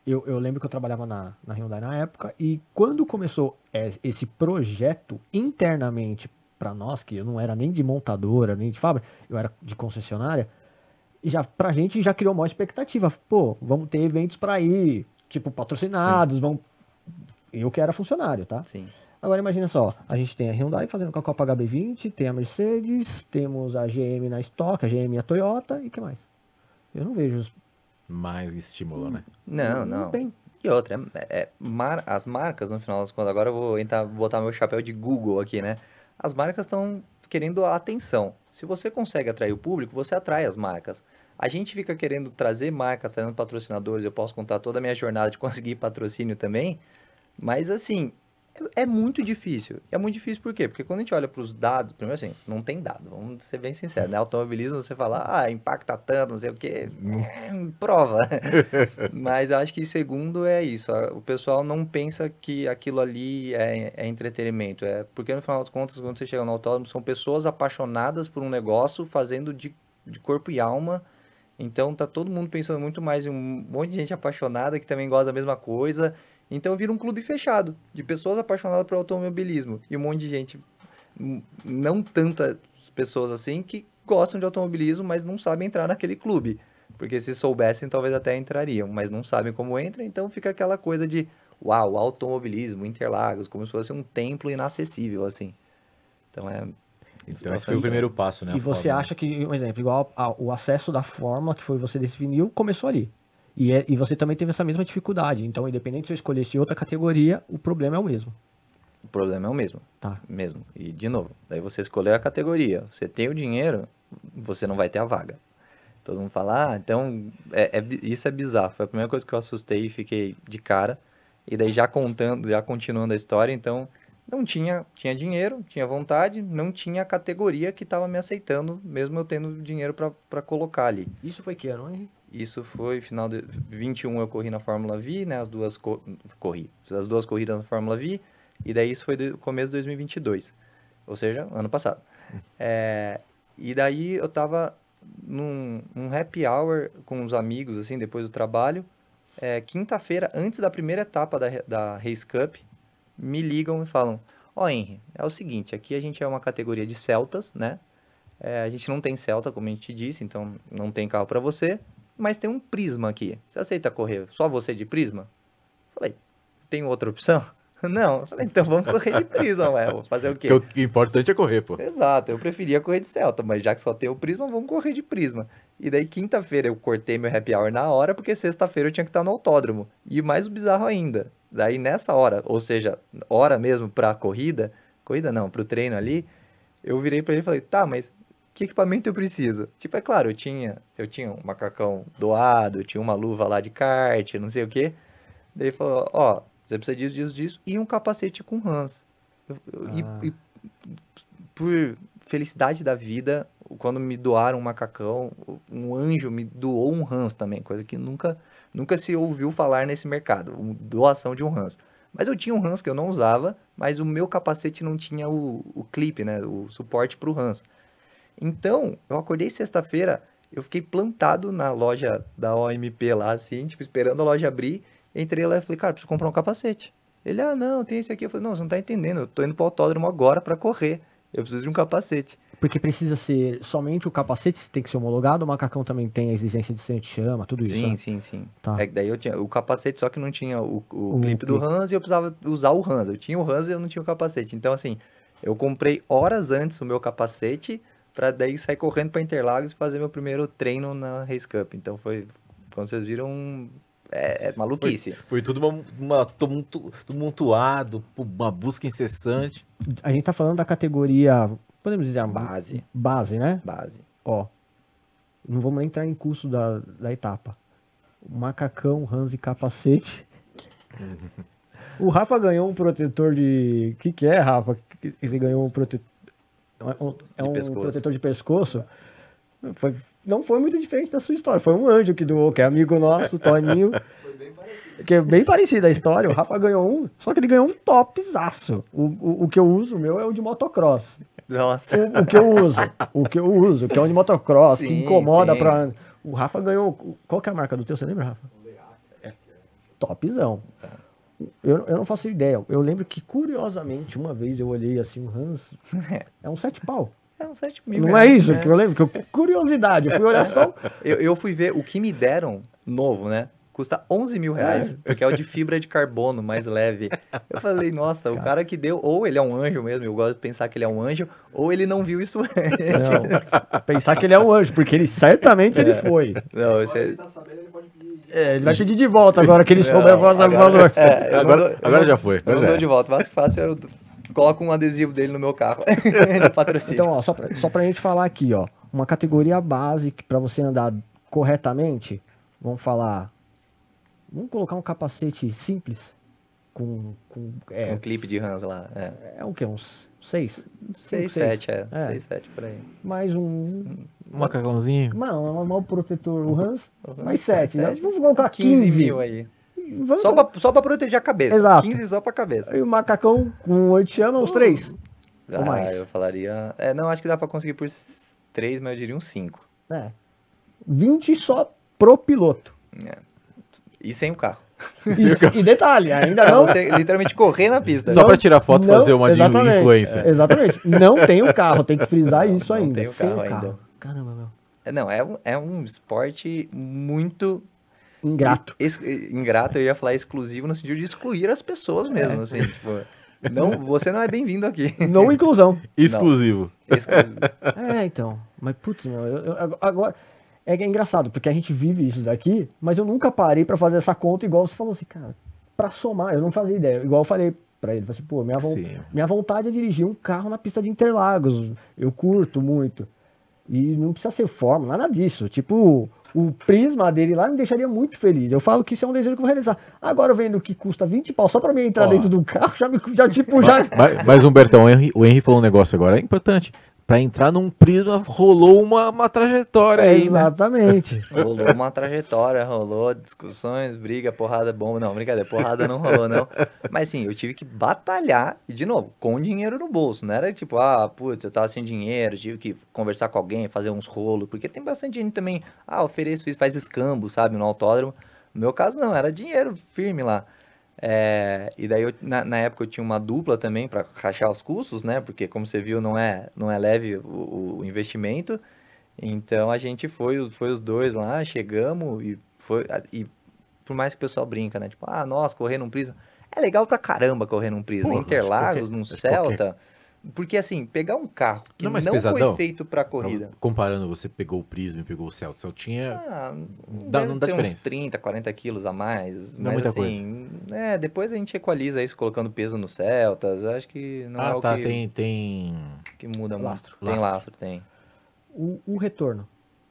B: eu lembro que eu trabalhava na Hyundai na época, e quando começou esse projeto internamente para nós, que eu não era nem de montadora, nem de fábrica, eu era de concessionária, e já pra gente já criou uma expectativa. Pô, vamos ter eventos para ir, tipo, patrocinados, eu que era funcionário, tá?
D: Sim.
B: Agora imagina só, a gente tem a Hyundai fazendo com a Copa HB20, tem a Mercedes, temos a GM na Stock, a GM e a Toyota, e o que mais? Eu não vejo.
A: Mais estímulo, né?
D: Não.
B: tem.
D: E outra, as marcas, no final das contas, agora eu vou botar meu chapéu de Google aqui, né? As marcas estão querendo a atenção. Se você consegue atrair o público, você atrai as marcas. A gente fica querendo trazer marcas, trazendo patrocinadores, eu posso contar toda a minha jornada de conseguir patrocínio também, mas assim, é muito difícil. É muito difícil por quê? Porque quando a gente olha para os dados, primeiro assim, não tem dado, vamos ser bem sinceros, né? Automobilismo, você fala, impacta tanto, não sei o quê, prova. Mas eu acho que segundo é isso, o pessoal não pensa que aquilo ali é entretenimento, porque no final das contas, quando você chega no autódromo, são pessoas apaixonadas por um negócio, fazendo de corpo e alma. Então tá todo mundo pensando muito mais em um monte de gente apaixonada que também gosta da mesma coisa. Então vira um clube fechado, de pessoas apaixonadas por automobilismo. E um monte de gente, não tantas pessoas assim, que gostam de automobilismo, mas não sabem entrar naquele clube. Porque se soubessem, talvez até entrariam, mas não sabem como entra, então fica aquela coisa de, uau, automobilismo, Interlagos, como se fosse um templo inacessível, assim. Então
A: Então esse foi o primeiro passo, né?
B: E você acha que, um exemplo, igual o acesso da fórmula que foi você definiu, começou ali. E você também teve essa mesma dificuldade. Então, independente se eu escolhesse outra categoria, o problema é o mesmo.
D: O problema é o mesmo.
B: Tá.
D: Mesmo. E, de novo, daí você escolheu a categoria. Você tem o dinheiro, você não vai ter a vaga. Todo mundo fala, então, isso é bizarro. Foi a primeira coisa que eu assustei e fiquei de cara. E daí já continuando a história, então, não tinha dinheiro, tinha vontade, não tinha a categoria que estava me aceitando, mesmo eu tendo dinheiro para colocar ali.
B: Isso foi que ano, hein?
D: Isso foi final de 21, eu corri na Fórmula V, né? As duas corridas na Fórmula V, e daí isso foi do começo de 2022, ou seja, ano passado. E daí eu tava num happy hour com uns amigos, assim, depois do trabalho. Quinta-feira, antes da primeira etapa da Race Cup, me ligam e falam: Ó, Henry, é o seguinte, aqui a gente é uma categoria de Celtas, né? A gente não tem Celta, como a gente disse, então não tem carro para você, mas tem um Prisma aqui. Você aceita correr só você de Prisma? Falei, tem outra opção? Não. Eu falei, então vamos correr de Prisma, ué. Vou fazer o quê?
A: Porque o importante é correr, pô.
D: Exato, eu preferia correr de Celta, mas já que só tem o Prisma, vamos correr de Prisma. E daí, quinta-feira, eu cortei meu happy hour na hora, porque sexta-feira eu tinha que estar no autódromo. E mais bizarro ainda, daí nessa hora, ou seja, hora mesmo pra corrida não, pro treino ali, eu virei pra ele e falei, tá, mas que equipamento eu preciso? Tipo, é claro, eu tinha um macacão doado, eu tinha uma luva lá de kart, não sei o quê. Daí ele falou, ó, você precisa disso, e um capacete com Hans. E por felicidade da vida, quando me doaram um macacão, um anjo me doou um Hans também, coisa que nunca se ouviu falar nesse mercado, doação de um Hans. Mas eu tinha um Hans que eu não usava, mas o meu capacete não tinha o clipe, né, o suporte para o Hans. Então, eu acordei sexta-feira, eu fiquei plantado na loja da OMP lá, assim, tipo, esperando a loja abrir. Entrei lá e falei, cara, preciso comprar um capacete. Ele, não, tem esse aqui. Eu falei, não, você não tá entendendo, eu tô indo pro autódromo agora pra correr. Eu preciso de um capacete.
B: Porque precisa ser somente o capacete, tem que ser homologado, o macacão também tem a exigência de ser anti-chama, tudo isso, né?
D: Sim.
B: Tá.
D: Daí eu tinha o capacete, só que não tinha o clipe do Hans e eu precisava usar o Hans. Eu tinha o Hans e eu não tinha o capacete. Então, assim, eu comprei horas antes o meu capacete pra daí sair correndo pra Interlagos e fazer meu primeiro treino na Race Cup. Então, foi, quando vocês viram... maluquice.
A: Foi tudo tumultuado, uma busca incessante.
B: A gente tá falando da categoria, podemos dizer,
D: Base.
B: Base, né?
D: Base.
B: Ó, não vamos nem entrar em custo da etapa. Macacão, Hans e capacete. O Rafa ganhou um protetor de... O que é, Rafa? Você ganhou um protetor... protetor de pescoço. Não foi muito diferente da sua história. Foi um anjo que doou, que é amigo nosso, Toninho. Que é bem parecida a história. O Rafa ganhou um, só que ele ganhou um topzaço. O que eu uso, o meu é o de motocross.
D: Nossa.
B: O que eu uso, que é um de motocross, que incomoda pra... O Rafa ganhou... Qual que é a marca do teu? Você lembra, Rafa? Topzão.
D: Tá.
B: Eu não faço ideia. Eu lembro que, curiosamente, uma vez eu olhei assim, um Hans... É um 7 pau.
D: É uns 7 mil.
B: Não é isso que eu lembro? Curiosidade. Eu fui olhar só...
D: Eu fui ver o que me deram novo, né? Custa 11 mil reais, porque é o de fibra de carbono, mais leve. Eu falei, nossa, o cara que deu, ou ele é um anjo mesmo, eu gosto de pensar que ele é um anjo, ou ele não viu isso antes.
B: Não, pensar que ele é um anjo, porque ele certamente ele foi.
D: Não, esse
C: Ele tá sabendo, ele pode pedir.
B: Ele vai pedir de volta agora que ele souber o valor.
A: Agora já foi.
D: Eu não dou de volta, mais fácil eu coloco um adesivo dele no meu carro, no patrocínio.
B: Então, ó, só pra gente falar aqui, ó, uma categoria base que pra você andar corretamente, vamos colocar um capacete simples, com
D: Um clipe de Hans lá.
B: o quê? Uns 6?
D: 6, 7, 6, 7 por aí.
B: Mais um...
A: Um macacãozinho.
B: Não, é um mau protetor, o Hans, mais 7. Vamos colocar
D: 15
B: 15
D: mil aí.
B: Vamos
D: Só pra proteger a cabeça.
B: Exato.
D: 15 só pra cabeça.
B: E o macacão com 8 chama, uns 3. Ou mais.
D: Eu falaria... não, acho que dá pra conseguir por 3, mas eu diria uns 5.
B: 20 só pro piloto.
D: E sem o carro.
B: E detalhe, ainda
D: Pra
B: não...
D: você literalmente correr na pista.
A: Só pra tirar foto e
B: não,
A: fazer uma de
B: exatamente,
A: influência.
B: Exatamente. Não tem o carro, tem que frisar isso
D: Não
B: ainda.
D: tem o
B: sem
D: carro
B: o carro.
D: ainda.
B: Caramba, meu.
D: Não, é um esporte muito...
B: Ingrato.
D: Ingrato, eu ia falar exclusivo no sentido de excluir as pessoas mesmo, assim, tipo... você não é bem-vindo aqui.
B: Não inclusão.
A: Exclusivo.
D: Exclusivo.
B: Então. Mas, putz, meu, agora... É engraçado, porque a gente vive isso daqui, mas eu nunca parei pra fazer essa conta igual você falou assim, cara, pra somar, eu não fazia ideia. Igual eu falei pra ele. Falei assim, pô,
A: Sim.
B: minha vontade é dirigir um carro na pista de Interlagos. Eu curto muito. E não precisa ser Fórmula, nada disso. Tipo, o Prisma dele lá me deixaria muito feliz. Eu falo que isso é um desejo que eu vou realizar. Agora, vendo que custa 20 pau só pra mim entrar
A: Ó.
B: dentro do carro, já.
A: Mas Humbertão, o Henry falou um negócio agora, é importante. Pra entrar num Prisma rolou uma trajetória aí, né?
B: Exatamente.
D: Rolou uma trajetória, rolou discussões, briga, porrada, bomba. Não, brincadeira, porrada não rolou, não. Mas sim, eu tive que batalhar, e de novo, com dinheiro no bolso. Não era tipo, putz, eu tava sem dinheiro, tive que conversar com alguém, fazer uns rolos. Porque tem bastante gente também, ofereço isso, faz escambo, sabe, no autódromo. No meu caso, não, era dinheiro firme lá. E daí, na época, eu tinha uma dupla também para rachar os custos, né? Porque, como você viu, não é leve o investimento. Então, a gente foi os dois lá, chegamos e por mais que o pessoal brinca, né? Tipo, nossa, correr num Prisma. É legal pra caramba correr num Prisma.
A: Pô,
D: Interlagos, num Celta. Porque, assim, pegar um carro que
A: Não, mas
D: não
A: pesadão?
D: foi feito pra corrida.
A: Comparando, você pegou o Prisma e pegou o Celta. O Celta tinha... não dá
D: Deve ter
A: diferença.
D: uns 30, 40 quilos a mais.
A: Não é
D: Mas
A: muita
D: assim, depois a gente equaliza isso colocando peso no Celtas. Eu acho que não é o
A: tá,
D: que,
A: tem...
D: que muda
B: Lastro.
D: muito. Tem lastro, tem.
B: O retorno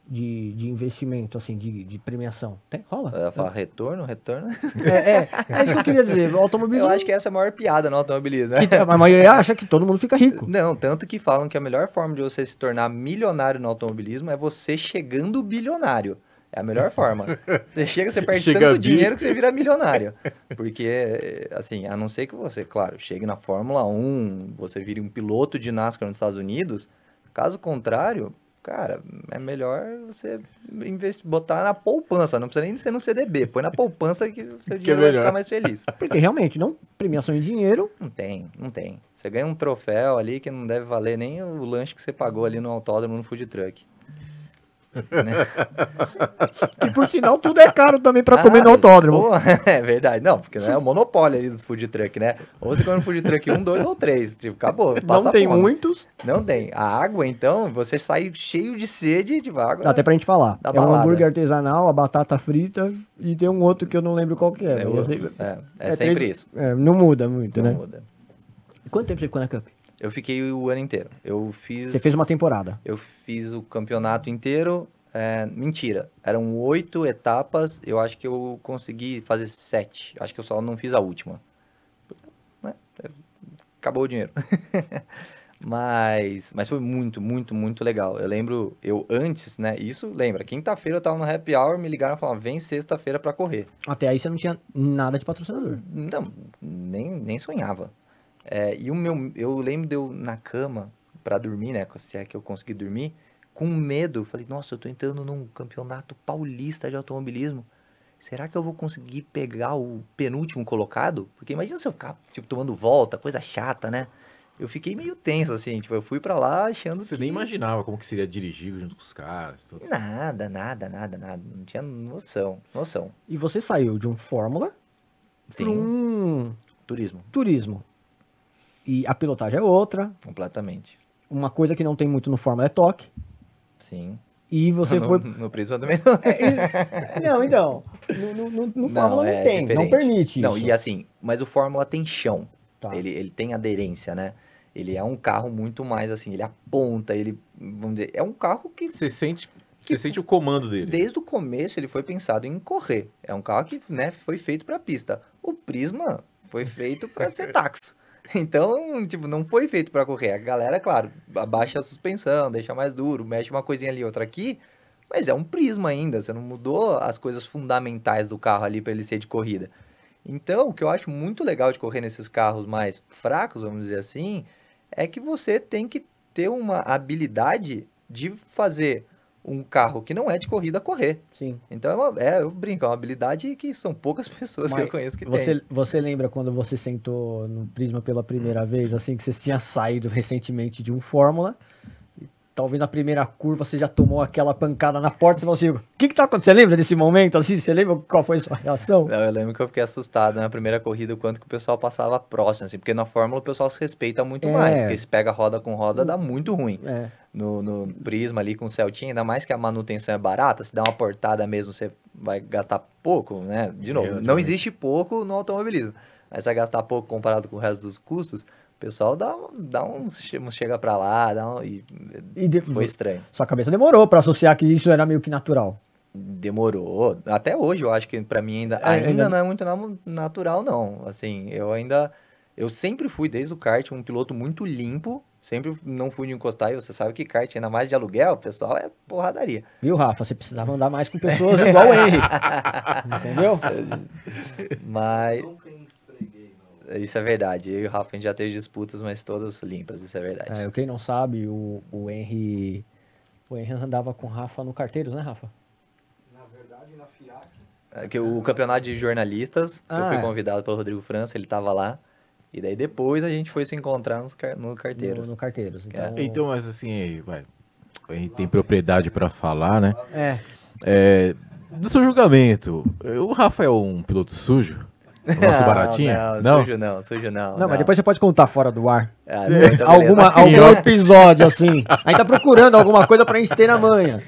B: de investimento, assim, de premiação, tem? Rola?
D: Eu ia falar retorno.
B: É isso que eu queria dizer. O automobilismo.
D: Eu acho que essa é a maior piada no automobilismo, né?
B: A maioria acha que todo mundo fica rico.
D: Não, tanto que falam que a melhor forma de você se tornar milionário no automobilismo é você chegando bilionário. É a melhor forma. Você chega, você perde
A: Chega
D: tanto dinheiro que você vira milionário. Porque, assim, a não ser que você, claro, chegue na Fórmula 1, você vire um piloto de NASCAR nos Estados Unidos. Caso contrário, cara, é melhor você botar na poupança. Não precisa nem ser no CDB. Põe na poupança que o seu dinheiro vai
A: melhor.
D: ficar mais feliz.
B: Porque realmente, não premiação em dinheiro.
D: Não tem. Você ganha um troféu ali que não deve valer nem o lanche que você pagou ali no autódromo, no food truck.
B: E por sinal, tudo é caro também pra comer no autódromo.
D: Pô, é verdade. Não, porque não é o monopólio ali dos food truck, né? Ou você come no food truck 1, 2 ou 3. Tipo, acabou. Passa
B: Não tem
D: fome.
B: muitos.
D: Não tem. A água, então, você sai cheio de sede, tipo, a água.
B: Dá até pra gente falar.
D: Da
B: É um
D: balada.
B: hambúrguer artesanal, a batata frita e tem um outro que eu não lembro qual que é.
D: É,
B: mas eu sei-
D: é sempre isso.
B: Não muda muito,
D: Não
B: né?
D: muda.
B: E quanto tempo você ficou na Cup?
D: Eu fiquei o ano inteiro.
B: Você fez uma temporada.
D: Eu fiz o campeonato inteiro. Mentira, eram 8 etapas, eu acho que eu consegui fazer 7, acho que eu só não fiz a última. Né? Acabou o dinheiro. Mas foi muito, muito, muito legal. Eu lembro, antes, né, isso, lembra, quinta-feira eu tava no happy hour, me ligaram e falaram, vem sexta-feira pra correr.
B: Até aí você não tinha nada de patrocinador.
D: Não, nem sonhava. Eu lembro de eu na cama pra dormir, né, se é que eu consegui dormir, com medo, falei, nossa, eu tô entrando num campeonato paulista de automobilismo. Será que eu vou conseguir pegar o penúltimo colocado? Porque imagina se eu ficar, tipo, tomando volta, coisa chata, né? Eu fiquei meio tenso, assim, tipo, eu fui pra lá achando
A: Você
D: que...
A: nem imaginava como que seria dirigir junto com os caras. Tudo.
D: Nada. Não tinha noção.
B: E você saiu de um Fórmula
D: Sim,
B: para um
D: turismo,
B: turismo. E a pilotagem é outra.
D: completamente.
B: Uma coisa que não tem muito no Fórmula é toque.
D: Sim.
B: E você
D: no,
B: foi...
D: no Prisma também não.
B: Não, então. No Fórmula não tem.
D: diferente.
B: Não permite
D: Não,
B: isso.
D: e assim, mas o Fórmula tem chão.
B: Tá.
D: Ele tem aderência, né? Ele é um carro muito mais assim, ele aponta, vamos dizer, é um carro que
A: Você sente o comando dele.
D: desde o começo ele foi pensado em correr. É um carro que, né, foi feito para pista. O Prisma foi feito para ser táxi. Então, tipo, não foi feito para correr. A galera, claro, abaixa a suspensão, deixa mais duro, mexe uma coisinha ali, outra aqui, mas é um Prisma ainda. Você não mudou as coisas fundamentais do carro ali para ele ser de corrida. Então, o que eu acho muito legal de correr nesses carros mais fracos, vamos dizer assim, é que você tem que ter uma habilidade de fazer um carro que não é de corrida correr.
B: Sim.
D: Então, eu brinco, é uma habilidade que são poucas pessoas que eu conheço que tem.
B: Você lembra quando você sentou no Prisma pela primeira vez, assim, que você tinha saído recentemente de um Fórmula, talvez na primeira curva você já tomou aquela pancada na porta, você falou assim, o que tá acontecendo? Você lembra desse momento, assim? Você lembra qual foi a sua reação?
D: Não, eu lembro que eu fiquei assustado na primeira corrida, o quanto que o pessoal passava próximo, assim, porque na Fórmula o pessoal se respeita muito mais, porque se pega roda com roda dá muito ruim. No Prisma ali com o Celtinha, ainda mais que a manutenção é barata, se dá uma portada mesmo, você vai gastar pouco, né? De novo, não existe pouco no automobilismo, mas você vai gastar pouco comparado com o resto dos custos, o pessoal dá um chega pra lá, foi estranho.
B: Sua cabeça demorou pra associar que isso era meio que natural.
D: Demorou. Até hoje eu acho que pra mim ainda não é muito natural, não. Assim, eu sempre fui, desde o kart, um piloto muito limpo, sempre não fui de encostar, e você sabe que kart, ainda mais de aluguel, o pessoal é porradaria.
B: Viu, Rafa? Você precisava andar mais com pessoas igual o Henry. Entendeu?
D: Mas... Isso é verdade. Eu e o Rafa, a gente já teve disputas, mas todas limpas, isso é verdade.
B: Quem não sabe, o Henry andava com o Rafa no Carteiros, né, Rafa?
C: Na verdade, na FIAC.
D: Que o campeonato de jornalistas, eu fui convidado pelo Rodrigo França, ele tava lá. E daí depois a gente foi se encontrar no Carteiros.
B: No Carteiros.
A: Então, mas assim, a gente tem propriedade para falar, né? No seu julgamento, o Rafa é um piloto sujo? O nosso baratinha?
D: Não, sujo não.
B: Não, mas depois você pode contar fora do ar.
D: Então
B: algum episódio, assim. A gente tá procurando alguma coisa pra gente ter na manga,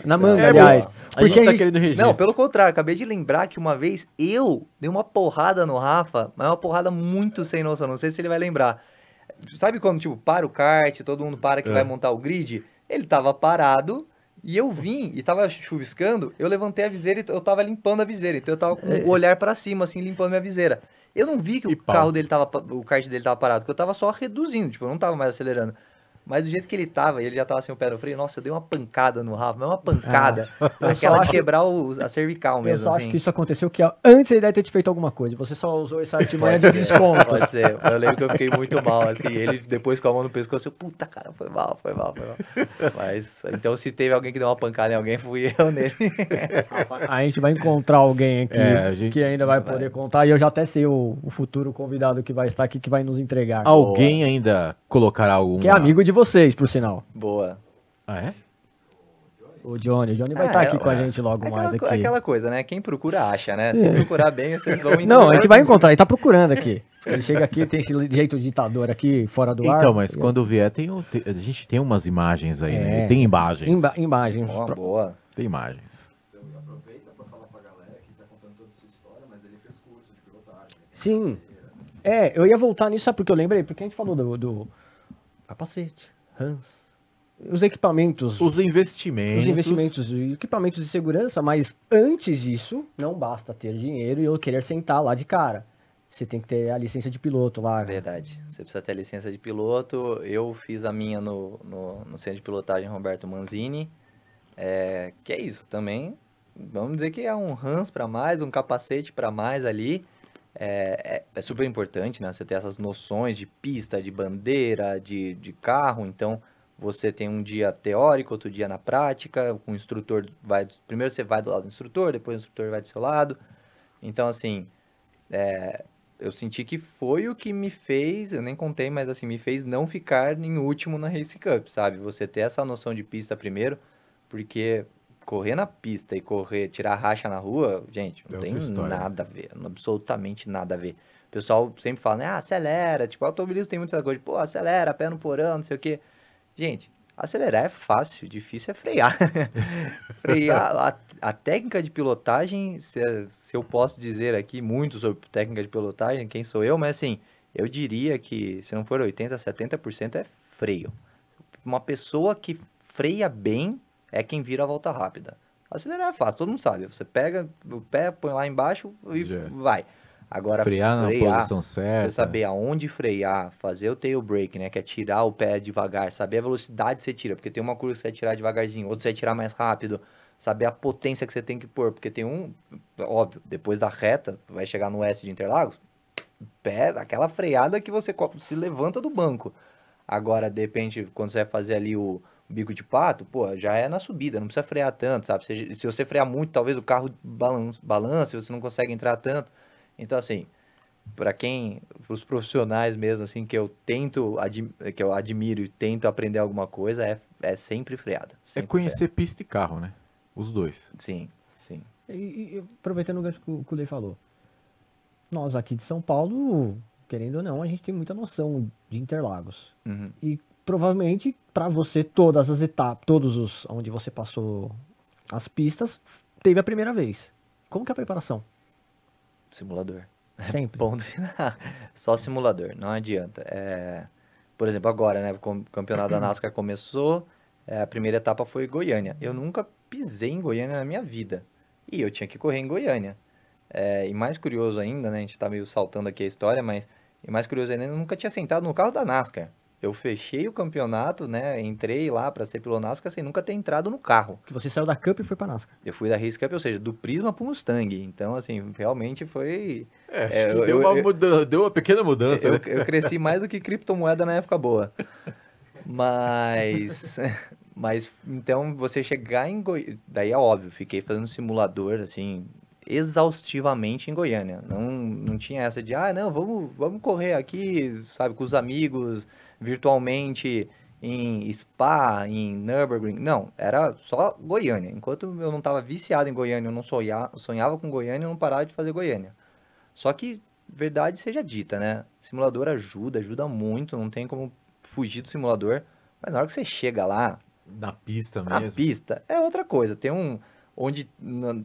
B: aliás.
A: Porque a gente tá querendo registro.
D: Não, pelo contrário, acabei de lembrar que uma vez eu dei uma porrada no Rafa, mas uma porrada muito sem noção, não sei se ele vai lembrar. Sabe quando, tipo, para o kart, todo mundo para que vai montar o grid? Ele tava parado... E eu vim, e tava chuviscando, eu levantei a viseira e eu tava limpando a viseira. Então eu tava com o olhar pra cima, assim, limpando minha viseira. Eu não vi que o kart dele tava parado, porque eu tava só reduzindo, tipo, eu não tava mais acelerando. Mas do jeito que ele tava, e ele já tava sem o pé no freio, nossa, eu dei uma pancada no Rafa, mas uma pancada. Aquela de quebrar a cervical mesmo.
B: Eu só acho que isso aconteceu que antes ele deve ter te feito alguma coisa. Você só usou essa artimanha de desconto.
D: Pode ser. Eu lembro que eu fiquei muito mal, assim. Ele depois com a mão no pescoço, puta, cara, foi mal. Mas, então se teve alguém que deu uma pancada em alguém, fui eu nele.
B: A gente vai encontrar alguém aqui que ainda vai poder contar. E eu já até sei o futuro convidado que vai estar aqui, que vai nos entregar.
A: Alguém ainda colocará algum...
B: Que é amigo de vocês, por sinal.
D: Boa.
A: Ah, é?
B: O Johnny vai estar aqui com a gente logo mais aqui.
D: Aquela coisa, né? Quem procura, acha, né? Se procurar bem, vocês vão entender.
B: Não, a gente vai encontrar, ele tá procurando aqui. Ele chega aqui, tem esse jeito ditador aqui, fora do ar.
A: Então, mas quando vier, a gente tem umas imagens aí, né? Tem imagens.
B: Imagens.
D: Boa.
A: Tem imagens.
C: Então, aproveita para falar pra galera que tá contando toda essa história, mas ele fez curso de pilotagem.
B: Sim. Eu ia voltar nisso, sabe porque eu lembrei? Porque a gente falou do capacete, Hans, os equipamentos.
A: Os investimentos.
B: E equipamentos de segurança, mas antes disso, não basta ter dinheiro e eu querer sentar lá de cara. Você tem que ter a licença de piloto lá.
D: Verdade. Você precisa ter a licença de piloto. Eu fiz a minha no centro de pilotagem Roberto Manzini. Que é isso também. Vamos dizer que é um Hans para mais, um capacete para mais ali. É super importante, né? Você ter essas noções de pista, de bandeira, de carro. Então, você tem um dia teórico, outro dia na prática. O instrutor primeiro você vai do lado do instrutor, depois o instrutor vai do seu lado. Então, assim, eu senti que foi o que me fez, eu nem contei, mas assim, me fez não ficar em último na Race Cup, sabe? Você ter essa noção de pista primeiro, porque correr na pista e tirar racha na rua, gente, não tem nada a ver, absolutamente nada a ver. O pessoal sempre fala, né, acelera, tipo, automobilismo tem muita coisa, pô, acelera, pé no porão, não sei o quê. Gente, acelerar é fácil, difícil é frear. Frear, a técnica de pilotagem, se eu posso dizer aqui muito sobre técnica de pilotagem, quem sou eu, mas assim, eu diria que se não for 80%, 70% é freio. Uma pessoa que freia bem é quem vira a volta rápida. Acelerar é fácil, todo mundo sabe. Você pega o pé, põe lá embaixo e vai. Agora,
A: frear na posição certa.
D: Você saber aonde frear, fazer o tail brake, né? Que é tirar o pé devagar, saber a velocidade que você tira, porque tem uma curva que você vai tirar devagarzinho, outra você vai tirar mais rápido, saber a potência que você tem que pôr, porque tem óbvio, depois da reta, vai chegar no S de Interlagos, pé, aquela freada que você se levanta do banco. Agora, de repente, quando você vai fazer ali o bico de pato, pô, já é na subida, não precisa frear tanto, sabe? Se você frear muito, talvez o carro balance, você não consegue entrar tanto. Então, assim, Para os profissionais mesmo, assim, que eu que eu admiro e tento aprender alguma coisa, é sempre freada.
A: É
D: Sempre
A: conhecer pista e carro, né? Os dois.
D: freada. Sim, sim.
B: E aproveitando o gancho que o Lei falou, nós aqui de São Paulo, querendo ou não, a gente tem muita noção de Interlagos.
D: Uhum.
B: E provavelmente, para você, todas as etapas, onde você passou as pistas, teve a primeira vez. Como que é a preparação?
D: Simulador.
B: Sempre.
D: Ponto final. Só simulador, não adianta. Por exemplo, agora, né? O campeonato da NASCAR começou, a primeira etapa foi Goiânia. Eu nunca pisei em Goiânia na minha vida. E eu tinha que correr em Goiânia. E mais curioso ainda, né? A gente tá meio saltando aqui a história, mas e mais curioso ainda, eu nunca tinha sentado no carro da NASCAR. Eu fechei o campeonato, né? Entrei lá para ser piloto NASCAR sem nunca ter entrado no carro.
B: Que você saiu da Cup e foi pra NASCAR.
D: Eu fui da Race Cup, ou seja, do Prisma pro Mustang. Então, assim, realmente foi...
A: Acho que deu uma pequena mudança, né?
D: Eu cresci mais do que criptomoeda na época boa. Mas então, você chegar em Goiânia... Daí é óbvio, fiquei fazendo simulador, assim, exaustivamente em Goiânia. Não tinha essa de, não, vamos correr aqui, sabe, com os amigos, virtualmente, em Spa, em Nürburgring. Não, era só Goiânia. Enquanto eu não estava viciado em Goiânia, eu não sonhava com Goiânia, eu não parava de fazer Goiânia. Só que, verdade seja dita, né? Simulador ajuda muito, não tem como fugir do simulador. Mas na hora que você chega lá...
A: Na pista
D: Na
A: mesmo.
D: pista é outra coisa. Onde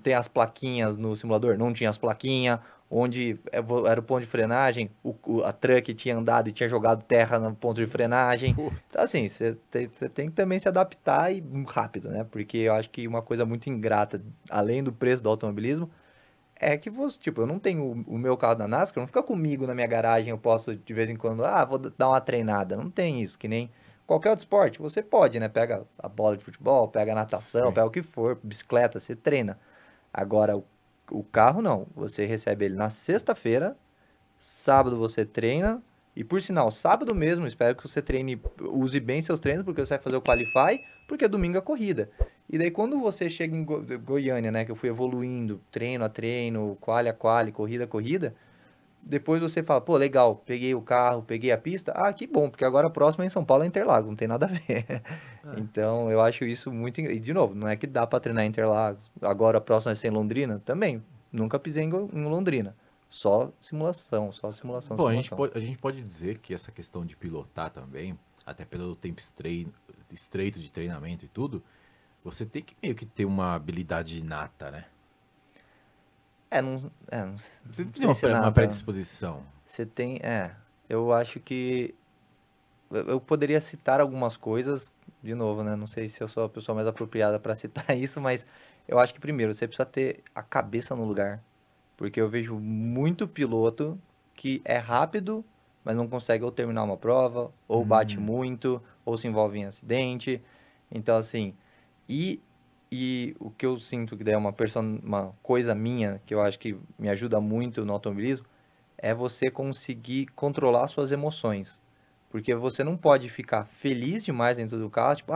D: tem as plaquinhas no simulador, não tinha as plaquinhas. Onde era o ponto de frenagem, a truck tinha andado e tinha jogado terra no ponto de frenagem. Então, assim, você tem que também se adaptar e rápido, né? Porque eu acho que uma coisa muito ingrata, além do preço do automobilismo, é que você, tipo, eu não tenho o meu carro da NASCAR, não fica comigo na minha garagem, eu posso de vez em quando, vou dar uma treinada. Não tem isso, que nem qualquer outro esporte. Você pode, né? Pega a bola de futebol, pega a natação,
A: Sim.
D: pega o que for, bicicleta, você treina. Agora, o carro não. Você recebe ele na sexta-feira, sábado você treina, e por sinal, sábado mesmo, espero que você use bem seus treinos, porque você vai fazer o Qualify, porque domingo é corrida. E daí quando você chega em Goiânia, né, que eu fui evoluindo, treino a treino, quali a quali, corrida a corrida, depois você fala, pô, legal, peguei o carro, peguei a pista, que bom, porque agora a próxima é em São Paulo é Interlagos, não tem nada a ver. Então, eu acho isso muito... E, de novo, não é que dá pra treinar em Interlagos, agora a próxima vai ser em Londrina, também, nunca pisei em Londrina, só simulação.
A: Bom, a gente pode dizer que essa questão de pilotar também, até pelo tempo estreito de treinamento e tudo, você tem que meio que ter uma habilidade inata, né?
D: Você
A: Você tem uma predisposição.
D: Você tem, eu acho que eu poderia citar algumas coisas, de novo, né? Não sei se eu sou a pessoa mais apropriada para citar isso, mas eu acho que primeiro você precisa ter a cabeça no lugar, porque eu vejo muito piloto que é rápido, mas não consegue ou terminar uma prova, ou bate muito, ou se envolve em acidente. Então, assim, e o que eu sinto que daí é uma coisa minha, que eu acho que me ajuda muito no automobilismo, é você conseguir controlar suas emoções. Porque você não pode ficar feliz demais dentro do carro, tipo,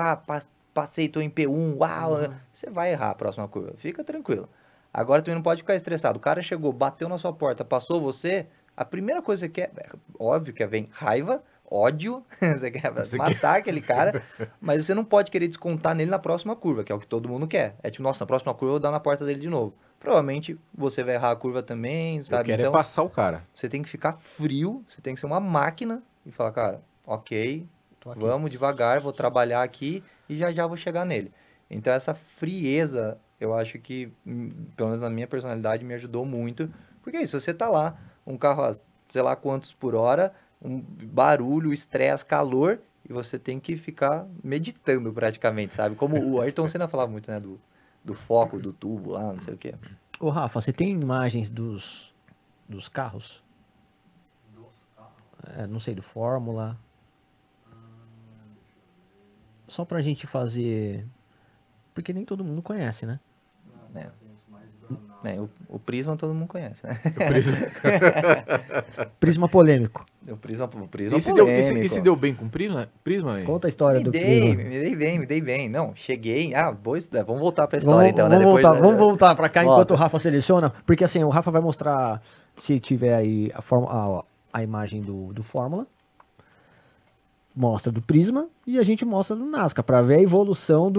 D: passei, tô em P1, uau, você vai errar a próxima curva, fica tranquilo. Agora também não pode ficar estressado, o cara chegou, bateu na sua porta, passou você, a primeira coisa que você quer, óbvio que vem raiva, ódio, você quer matar aquele cara, mas você não pode querer descontar nele na próxima curva, que é o que todo mundo quer. É tipo, nossa, na próxima curva eu vou dar na porta dele de novo. Provavelmente você vai errar a curva também, sabe?
A: Eu quero então, passar o cara.
D: Você tem que ficar frio, você tem que ser uma máquina e falar, cara, ok, vamos devagar, vou trabalhar aqui e já vou chegar nele. Então essa frieza, eu acho que, pelo menos na minha personalidade, me ajudou muito, porque é isso, você tá lá, um carro a sei lá quantos por hora, um barulho, estresse, calor, e você tem que ficar meditando praticamente, sabe? Como o Ayrton Senna falava muito, né? Do foco, do tubo lá, não sei o quê.
B: Ô, Rafa, você tem imagens dos carros? Não sei, do Fórmula. Só pra gente fazer... Porque nem todo mundo conhece, né?
D: O Prisma todo mundo conhece, né?
B: Prisma polêmico.
D: O Prisma
A: e se deu bem com o Prisma?
B: Conta a história do Prisma.
D: Me dei bem. Não, cheguei... vamos voltar pra história então, né?
B: Vamos voltar pra cá enquanto o Rafa seleciona. Porque assim, o Rafa vai mostrar se tiver aí a imagem do Fórmula, mostra do Prisma e a gente mostra do NASCAR, para ver a evolução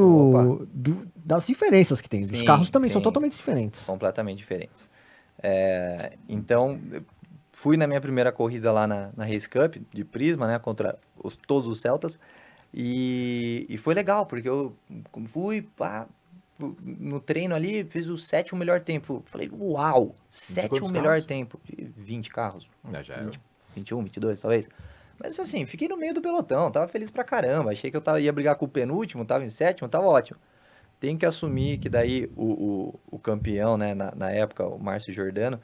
B: das diferenças que tem. Os
D: Sim,
B: carros também são
D: sim.
B: totalmente diferentes.
D: Completamente diferentes. Então, fui na minha primeira corrida lá na Race Cup, de Prisma, né, contra todos os Celtas, e foi legal, porque eu fui no treino ali, fiz o 7º melhor tempo. Falei, uau, 7º melhor tempo. De 20 carros.
A: Já
D: 20, 21, 22, talvez. Mas assim, fiquei no meio do pelotão, tava feliz pra caramba. Achei que eu ia brigar com o penúltimo, tava em 7º, tava ótimo. Tem que assumir que daí o campeão, né, na época, o Márcio Giordano,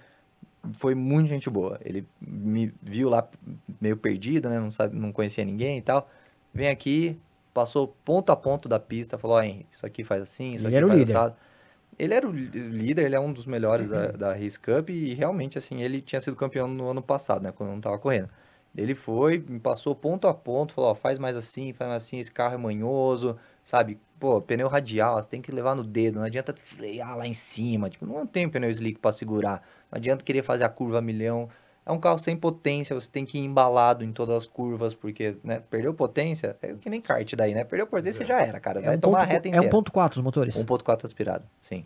D: foi muito gente boa. Ele me viu lá meio perdido, né, não conhecia ninguém e tal. Vem aqui, passou ponto a ponto da pista, falou, ó, Henry, isso aqui faz assim, isso
B: Ele
D: aqui
B: era o
D: faz
B: líder.
D: assado. Ele era o líder, ele é um dos melhores da Race Cup e realmente, assim, ele tinha sido campeão no ano passado, né, quando eu não tava correndo. Ele foi, me passou ponto a ponto, falou, ó, faz mais assim, esse carro é manhoso, sabe? Pô, pneu radial, você tem que levar no dedo, não adianta frear lá em cima, tipo, não tem pneu slick pra segurar, não adianta querer fazer a curva a milhão. É um carro sem potência, você tem que ir embalado em todas as curvas, porque, né, perdeu potência, é que nem kart daí, né? Perdeu potência já era, cara, vai tomar a reta inteira.
B: 1.4 os motores.
D: 1.4 aspirado, sim.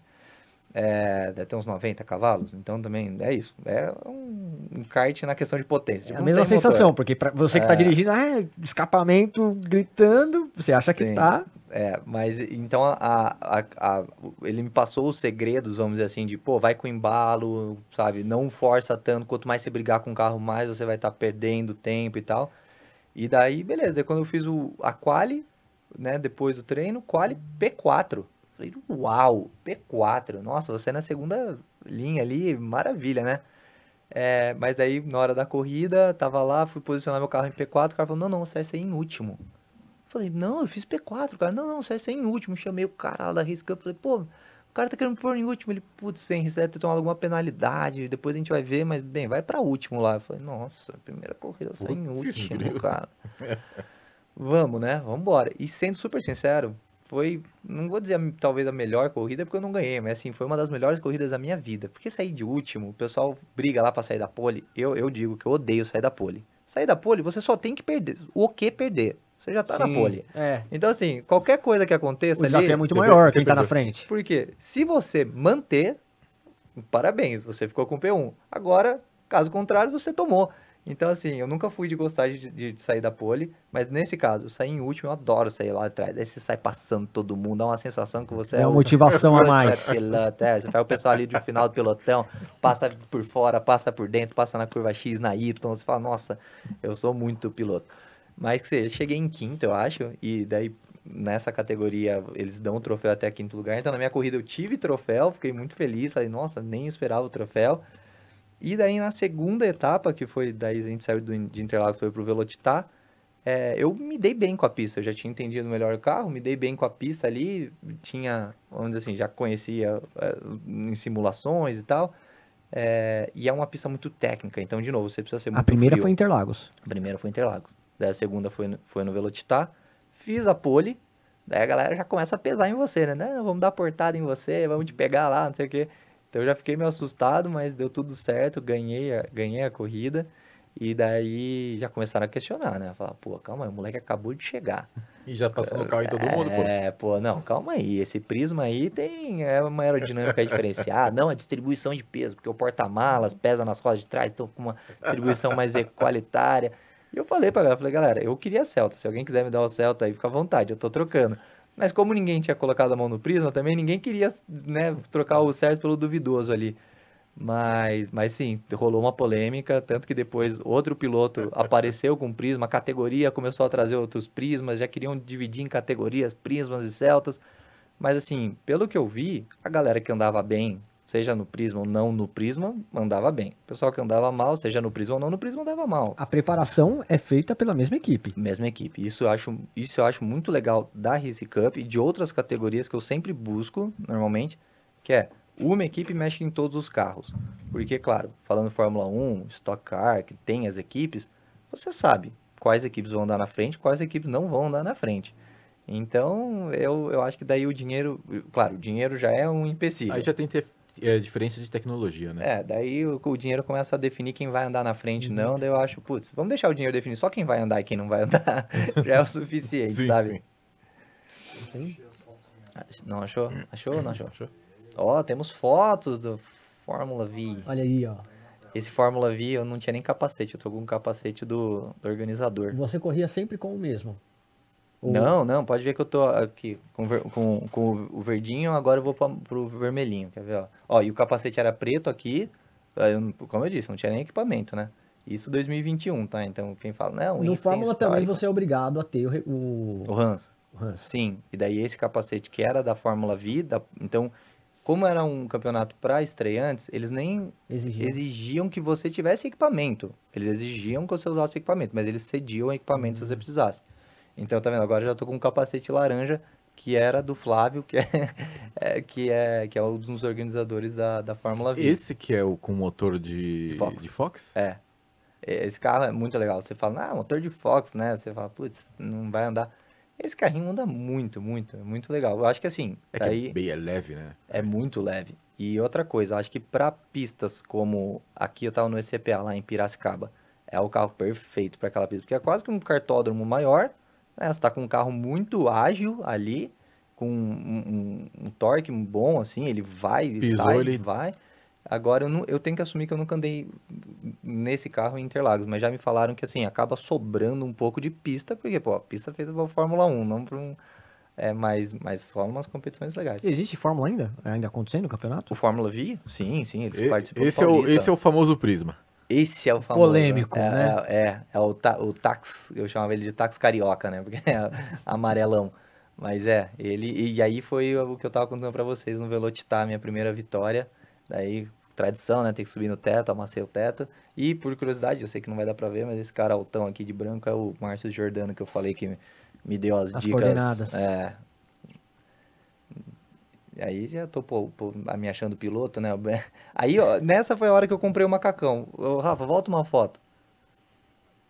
D: Deve ter uns 90 cavalos, então também é isso. É um kart na questão de potência.
B: É
D: Tipo,
B: a
D: não
B: mesma
D: tem motor.
B: sensação, porque pra você que tá dirigindo, escapamento gritando, você acha que
D: Sim.
B: tá...
D: Mas então ele me passou os segredos, vamos dizer assim, de pô, vai com embalo, sabe? Não força tanto, quanto mais você brigar com o carro, mais você vai estar perdendo tempo e tal. E daí, beleza, daí quando eu fiz a quali, né, depois do treino, quali P4. Falei, uau, P4, nossa, você na segunda linha ali, maravilha, né? Mas aí, na hora da corrida, tava lá, fui posicionar meu carro em P4, o cara falou, não, você vai sair em último. Falei, não, eu fiz P4, cara. Não, você vai ser em último. Chamei o cara lá da Race Cup. Falei, pô, o cara tá querendo pôr em último. Ele, putz, você deve ter tomado alguma penalidade. Depois a gente vai ver, mas bem, vai pra último lá. Eu falei, nossa, primeira corrida eu saí em último, cara. Vamos, né? Vambora. E sendo super sincero, foi, não vou dizer talvez a melhor corrida, porque eu não ganhei, mas assim, foi uma das melhores corridas da minha vida. Porque sair de último, o pessoal briga lá pra sair da pole. Eu digo que eu odeio sair da pole. Sair da pole, você só tem que perder. O que perder? Você já tá na pole. Então, assim, qualquer coisa que aconteça
B: O desafio
D: ali...
B: é muito maior, quem tá na frente.
D: Porque se você manter, parabéns, você ficou com P1. Agora, caso contrário, você tomou. Então, assim, eu nunca fui de gostar de sair da pole, mas nesse caso, eu saí em último, eu adoro sair lá atrás. Aí você sai passando todo mundo, dá uma sensação que você
B: É uma motivação a mais.
D: Você faz o pessoal ali do final do pelotão, passa por fora, passa por dentro, passa na curva X, na Y, você fala, nossa, eu sou muito piloto. Mas que seja, cheguei em quinto, eu acho, e daí nessa categoria eles dão o troféu até quinto lugar. Então na minha corrida eu tive troféu, fiquei muito feliz, falei, nossa, nem esperava o troféu. E daí na segunda etapa, que foi, daí a gente saiu de Interlagos, foi pro Velocitar, eu me dei bem com a pista, eu já tinha entendido melhor o carro, me dei bem com a pista ali, vamos dizer assim, já conhecia em simulações e tal. E é uma pista muito técnica, então de novo, você precisa ser muito
B: A primeira
D: frio.
B: foi Interlagos.
D: A primeira foi Interlagos. Daí a segunda foi no Velocitar. Fiz a pole. Daí a galera já começa a pesar em você, né? Não, vamos dar portada em você, vamos te pegar lá, não sei o quê. Então eu já fiquei meio assustado, mas deu tudo certo. Ganhei a corrida. E daí já começaram a questionar, né? Falar, pô, calma aí, o moleque acabou de chegar.
A: E já passando o carro em todo mundo, pô.
D: Pô, não, calma aí. Esse Prisma aí tem uma aerodinâmica diferenciada. Não, a distribuição de peso, porque o porta-malas pesa nas rodas de trás, então com uma distribuição mais equalitária. E eu falei pra galera, galera, eu queria Celta. Se alguém quiser me dar o Celta aí, fica à vontade, eu tô trocando. Mas como ninguém tinha colocado a mão no Prisma, também ninguém queria, né, trocar o certo pelo duvidoso ali. Mas sim, rolou uma polêmica, tanto que depois outro piloto apareceu com Prisma, a categoria começou a trazer outros Prismas, já queriam dividir em categorias, Prismas e Celtas. Mas assim, pelo que eu vi, a galera que andava bem, seja no Prisma ou não no Prisma, andava bem. O pessoal que andava mal, seja no Prisma ou não no Prisma, andava mal.
B: A preparação é feita pela mesma equipe.
D: Mesma equipe. Isso eu acho muito legal da Race Cup e de outras categorias que eu sempre busco, normalmente, que é uma equipe mexe em todos os carros. Porque, claro, falando Fórmula 1, Stock Car, que tem as equipes, você sabe quais equipes vão andar na frente, quais equipes não vão andar na frente. Então, eu acho que daí o dinheiro... Claro, o dinheiro já é um empecilho.
A: Aí já tem diferença de tecnologia, né?
D: Daí o dinheiro começa a definir quem vai andar na frente, não. Daí eu acho, putz, vamos deixar o dinheiro definir só quem vai andar e quem não vai andar. Já é o suficiente,
A: Sim,
D: sabe?
A: sim.
B: Tem?
D: Não achou? Achou ou não achou? Ó, temos fotos do Fórmula V.
B: Olha aí, ó.
D: Esse Fórmula V eu não tinha nem capacete, eu tô com um capacete do organizador.
B: Você corria sempre com o mesmo? Ou-
D: Não, pode ver que eu tô aqui com o verdinho, agora eu vou pro vermelhinho, quer ver, ó? Ó, e o capacete era preto aqui, como eu disse, não tinha nem equipamento, né? Isso 2021, tá? Então quem fala, não,
B: No
D: isso tem
B: Fórmula também
D: histórico.
B: você é obrigado a ter
D: O Hans,
B: o Hans.
D: sim. E daí esse capacete que era da Fórmula V, então, como era um campeonato para estreantes, eles nem
B: Exigido.
D: exigiam que você tivesse equipamento. Eles exigiam que você usasse equipamento, mas eles cediam equipamento se você precisasse. Então, tá vendo? Agora eu já tô com um capacete laranja, que era do Flávio, que é um dos organizadores da Fórmula V.
A: Esse que é o com motor
D: Fox.
A: de Fox?
D: É. Esse carro é muito legal. Você fala, motor de Fox, né? Você fala, putz, não vai andar. Esse carrinho anda muito, muito, é muito legal. Eu acho que assim,
A: É
D: daí
A: que é leve, né?
D: é muito leve. E outra coisa, eu acho que para pistas como aqui eu tava no ECPA lá em Piracicaba, é o carro perfeito para aquela pista, porque é quase que um kartódromo maior, né? Você tá com um carro muito ágil ali, com um torque bom, assim, ele vai, ele
A: Pisou,
D: sai,
A: ele-
D: vai. Agora, eu tenho que assumir que eu nunca andei nesse carro em Interlagos, mas já me falaram que, assim, acaba sobrando um pouco de pista, porque, pô, a pista fez pra Fórmula 1, não para um... mas rolam umas competições legais.
B: Existe Fórmula ainda? É ainda acontecendo no campeonato?
D: O Fórmula V? Sim, eles participam do
A: Esse é
D: Paulista.
A: o famoso Prisma.
D: Esse é o famoso.
B: Polêmico, né?
D: É o Tax, eu chamava ele de Tax Carioca, né? Porque é amarelão. Mas e aí foi o que eu tava contando pra vocês no Velocitar, minha primeira vitória. Daí, tradição, né? Tem que subir no teto, amassei o teto. E, por curiosidade, eu sei que não vai dar pra ver, mas esse cara altão aqui de branco é o Márcio Giordano, que eu falei que me deu as dicas.
B: coordenadas.
D: E aí já tô me achando piloto, né? Aí, ó, nessa foi a hora que eu comprei o macacão. Ô, Rafa, volta uma foto.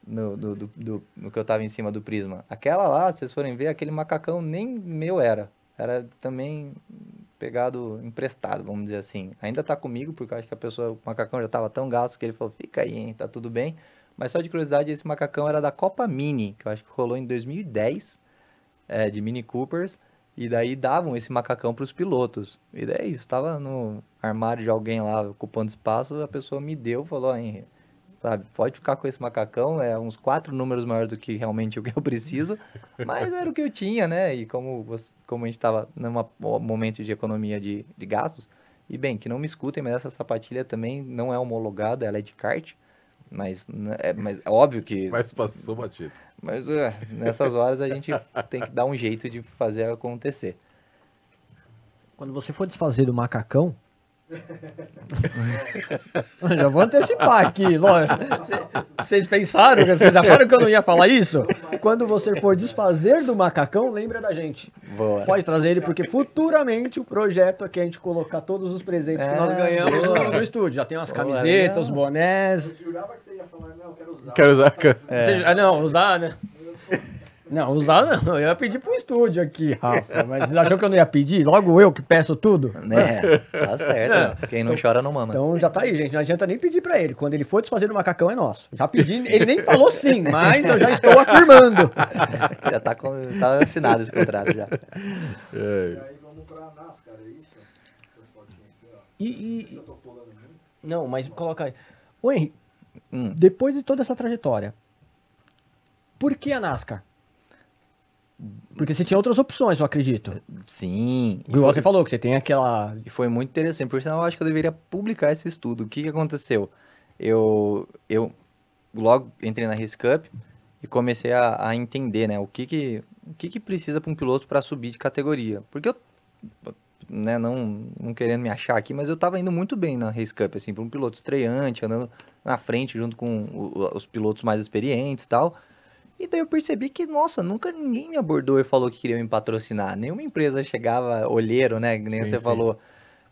D: No que eu tava em cima do Prisma. Aquela lá, se vocês forem ver, aquele macacão nem meu era. Era também pegado emprestado, vamos dizer assim. Ainda tá comigo, porque eu acho que o macacão já tava tão gasto que ele falou, fica aí, hein, tá tudo bem. Mas só de curiosidade, esse macacão era da Copa Mini, que eu acho que rolou em 2010, de Mini Coopers. E daí davam esse macacão para os pilotos. E daí isso, estava no armário de alguém lá, ocupando espaço, a pessoa me deu, falou, Henry, sabe, pode ficar com esse macacão, é uns 4 números maior do que realmente o que eu preciso, mas era o que eu tinha, né? E como a gente estava num momento de economia de gastos, e bem, que não me escutem, mas essa sapatilha também não é homologada, ela é de kart, mas é óbvio que...
A: Mas passou batido.
D: Mas nessas horas a gente tem que dar um jeito de fazer acontecer.
B: Quando você for desfazer do macacão... Já vou antecipar aqui, lógico. Vocês pensaram, vocês acharam que eu não ia falar isso? Quando você for desfazer do macacão, lembra da gente.
D: Boa.
B: Pode trazer ele, porque futuramente o projeto aqui é a gente colocar todos os presentes que nós ganhamos no estúdio. Já tem umas
D: Boa,
B: camisetas, os
D: legal.
B: bonés.
C: Eu jurava que você ia falar, não, eu quero usar.
A: Quero usar.
B: Não, usar, né? Não, usar não. Eu ia pedir pro estúdio aqui, Rafa. Mas vocês achou que eu não ia pedir? Logo eu que peço tudo?
D: Né? Tá certo. Quem não chora não mama.
B: Então já tá aí, gente. Não adianta nem pedir pra ele. Quando ele for desfazer do macacão, é nosso. Já pedi, ele nem falou sim, mas eu já estou afirmando.
D: Já tá assinado esse contrato já.
C: E aí vamos pra NASCAR, é isso? Essas fotinhas aqui, ó.
B: E
C: Eu tô pulando muito.
B: não, mas coloca aí. Ô Henry,
D: Hum.
B: depois de toda essa trajetória, por que a NASCAR? Porque você tinha outras opções, eu acredito.
D: Sim.
B: Igual você falou, que você tem aquela...
D: E foi muito interessante. Por sinal, eu acho que eu deveria publicar esse estudo. O que aconteceu? Eu logo entrei na Race Cup e comecei a entender, né? O que precisa para um piloto para subir de categoria. Porque eu, né, não querendo me achar aqui, mas eu tava indo muito bem na Race Cup, assim, para um piloto estreante, andando na frente junto com os pilotos mais experientes e tal. E daí eu percebi que, nossa, nunca ninguém me abordou e falou que queria me patrocinar. Nenhuma empresa chegava, olheiro, né? Que nem
A: Sim,
D: você
A: sim.
D: falou.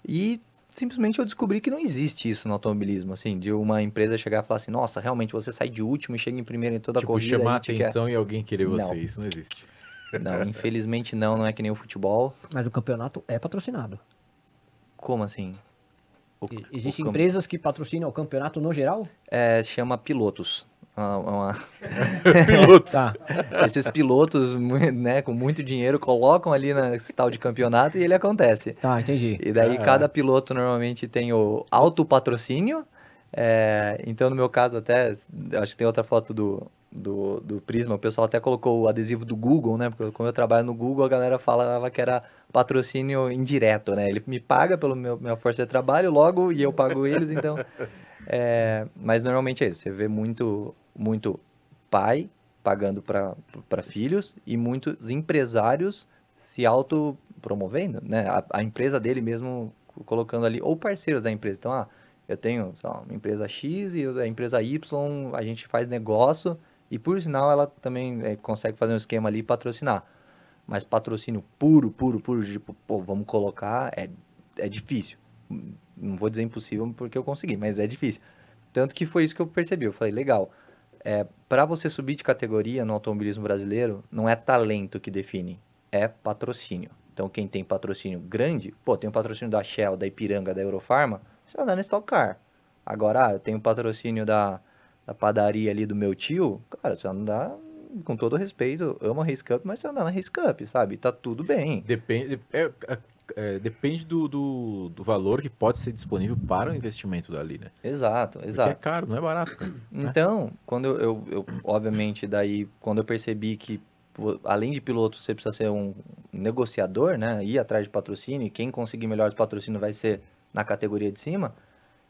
D: E simplesmente eu descobri que não existe isso no automobilismo, assim, de uma empresa chegar e falar assim, nossa, realmente você sai de último e chega em primeiro em toda a
A: Tipo,
D: corrida.
A: chamar a
D: gente quer...
A: atenção e alguém querer você.
D: Não.
A: Isso não existe.
D: Não, infelizmente não é que nem o futebol.
B: Mas o campeonato é patrocinado.
D: Como assim?
B: Existem empresas que patrocinam o campeonato no geral?
D: Chama pilotos.
A: Pilotos.
B: Tá.
D: Esses pilotos, né, com muito dinheiro, colocam ali nesse tal de campeonato e ele acontece.
B: Tá, entendi.
D: E daí cada piloto normalmente tem o autopatrocínio. Então, no meu caso, até, acho que tem outra foto do Prisma, o pessoal até colocou o adesivo do Google, né? Porque como eu trabalho no Google, a galera falava que era patrocínio indireto, né? Ele me paga pela minha força de trabalho, logo, e eu pago eles, então... mas normalmente é isso, você vê muito pai pagando para filhos e muitos empresários se autopromovendo, né? A empresa dele mesmo colocando ali, ou parceiros da empresa. Então, eu tenho, sei lá, uma empresa X e a empresa Y, a gente faz negócio e, por sinal, ela também consegue fazer um esquema ali e patrocinar. Mas patrocínio puro, tipo, pô, vamos colocar, é difícil. Não vou dizer impossível porque eu consegui, mas é difícil. Tanto que foi isso que eu percebi. Eu falei, legal, para você subir de categoria no automobilismo brasileiro, não é talento que define, é patrocínio. Então, quem tem patrocínio grande, pô, tem o patrocínio da Shell, da Ipiranga, da Eurofarma, você vai andar no Stock Car. Agora, eu tenho o patrocínio da padaria ali do meu tio, cara, você vai andar, com todo respeito, eu amo a Race Cup, mas você vai andar na Race Cup, sabe? Tá tudo bem.
A: Depende do valor que pode ser disponível para o investimento dali, né?
D: Exato.
A: Porque é caro, não é barato, cara.
D: Então, quando eu obviamente, daí, quando eu percebi que, além de piloto, você precisa ser um negociador, né? Ir atrás de patrocínio, e quem conseguir melhores patrocínios vai ser na categoria de cima,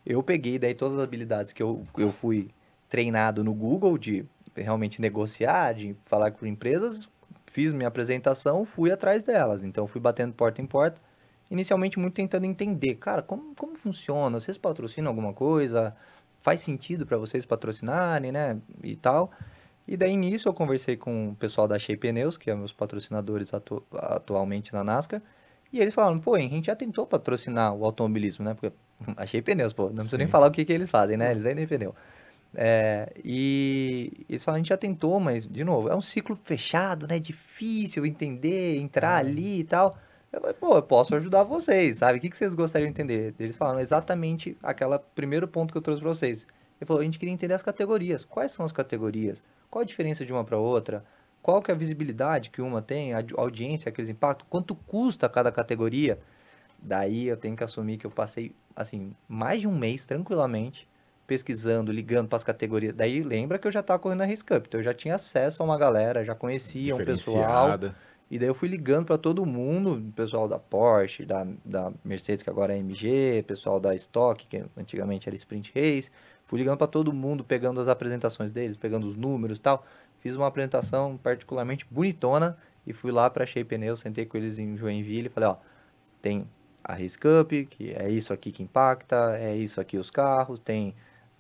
D: eu peguei daí todas as habilidades que eu fui treinado no Google, de realmente negociar, de falar com empresas, fiz minha apresentação, fui atrás delas. Então, fui batendo porta em porta, inicialmente muito tentando entender, cara, como funciona? Vocês patrocinam alguma coisa? Faz sentido para vocês patrocinarem, né? E tal. E daí, nisso, eu conversei com o pessoal da Shea Pneus, que é meus patrocinadores atualmente na NASCAR, e eles falaram, pô, a gente já tentou patrocinar o automobilismo, né? Porque a Shea Pneus, pô, não preciso nem falar o que eles fazem, né? Eles vendem pneu. E eles falaram, a gente já tentou, mas, de novo, é um ciclo fechado, né? Difícil entender, entrar ali e tal. Eu falei, pô, eu posso ajudar vocês, sabe? O que vocês gostariam de entender? Eles falaram exatamente aquele primeiro ponto que eu trouxe pra vocês. Ele falou, a gente queria entender as categorias. Quais são as categorias? Qual a diferença de uma para outra? Qual que é a visibilidade que uma tem? A audiência, aqueles impactos? Quanto custa cada categoria? Daí eu tenho que assumir que eu passei, assim, mais de um mês tranquilamente pesquisando, ligando para as categorias. Daí lembra que eu já estava correndo na Race Cup, então eu já tinha acesso a uma galera, já conhecia um pessoal. E daí eu fui ligando para todo mundo, pessoal da Porsche, da Mercedes, que agora é MG, pessoal da Stock, que antigamente era Sprint Race. Fui ligando para todo mundo, pegando as apresentações deles, pegando os números e tal. Fiz uma apresentação particularmente bonitona e fui lá para a Shea Pneus, sentei com eles em Joinville e falei, ó, tem a Race Cup, que é isso aqui que impacta, é isso aqui os carros, tem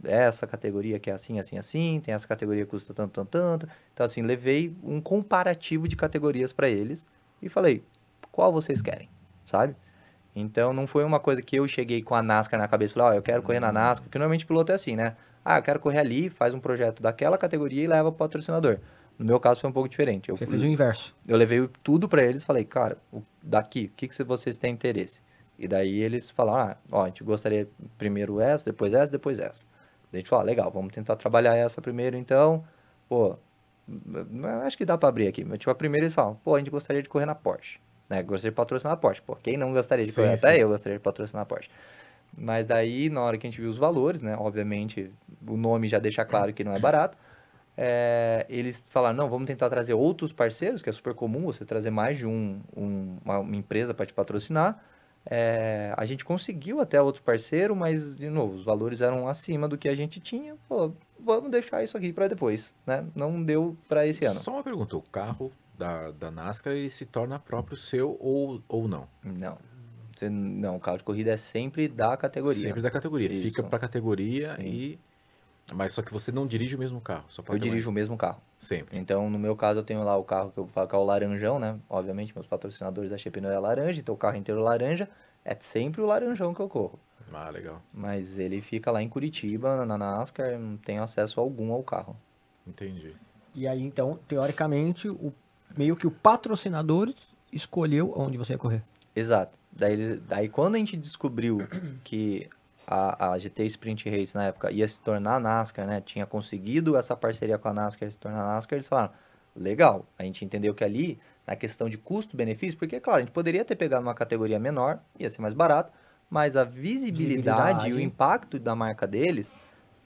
D: essa categoria que é assim, assim, assim, tem essa categoria que custa tanto, tanto, tanto. Então, assim, levei um comparativo de categorias para eles e falei, qual vocês querem, sabe? Então, não foi uma coisa que eu cheguei com a NASCAR na cabeça e falei, ó, eu quero correr na NASCAR, porque normalmente piloto é assim, né? Ah, eu quero correr ali, faz um projeto daquela categoria e leva pro patrocinador. No meu caso, foi um pouco diferente.
B: Você fez o inverso.
D: Eu levei tudo para eles e falei, cara, daqui, o que vocês têm interesse? E daí eles falaram, ó, a gente gostaria primeiro essa, depois essa, depois essa. Daí a gente falou, legal, vamos tentar trabalhar essa primeiro, então, pô, acho que dá pra abrir aqui. Mas, tipo, a primeira eles falam, pô, a gente gostaria de correr na Porsche, né? Gostaria de patrocinar a Porsche. Pô, quem não gostaria de correr? Até eu gostaria de patrocinar a Porsche. Mas daí, na hora que a gente viu os valores, né? Obviamente, o nome já deixa claro que não é barato. Eles falaram, não, vamos tentar trazer outros parceiros, que é super comum você trazer mais de uma empresa para te patrocinar. A gente conseguiu até outro parceiro, mas, de novo, os valores eram acima do que a gente tinha. Falou, vamos deixar isso aqui para depois, né? Não deu para esse ano.
A: Só uma pergunta, o carro da NASCAR ele se torna próprio seu ou não?
D: Não, o carro de corrida é sempre da categoria.
A: Sempre da categoria,
D: Isso.
A: fica para a categoria.
D: Sim.
A: Mas só que você não dirige o mesmo carro.
D: Eu dirijo o mesmo carro.
A: Sempre.
D: Então, no meu caso, eu tenho lá o carro que eu falo que é o laranjão, né? Obviamente, meus patrocinadores da Shea Pneus é laranja, então o carro inteiro laranja. É sempre o laranjão que eu corro.
A: Ah, legal.
D: Mas ele fica lá em Curitiba, na NASCAR, não tem acesso algum ao carro.
A: Entendi.
B: E aí, então, teoricamente, meio que o patrocinador escolheu onde você ia correr.
D: Exato. Daí quando a gente descobriu que a GT Sprint Race na época ia se tornar a NASCAR, né? Tinha conseguido essa parceria com a NASCAR se tornar a NASCAR, eles falaram, legal, a gente entendeu que ali, na questão de custo-benefício, porque, claro, a gente poderia ter pegado uma categoria menor, ia ser mais barato, mas a visibilidade e o impacto da marca deles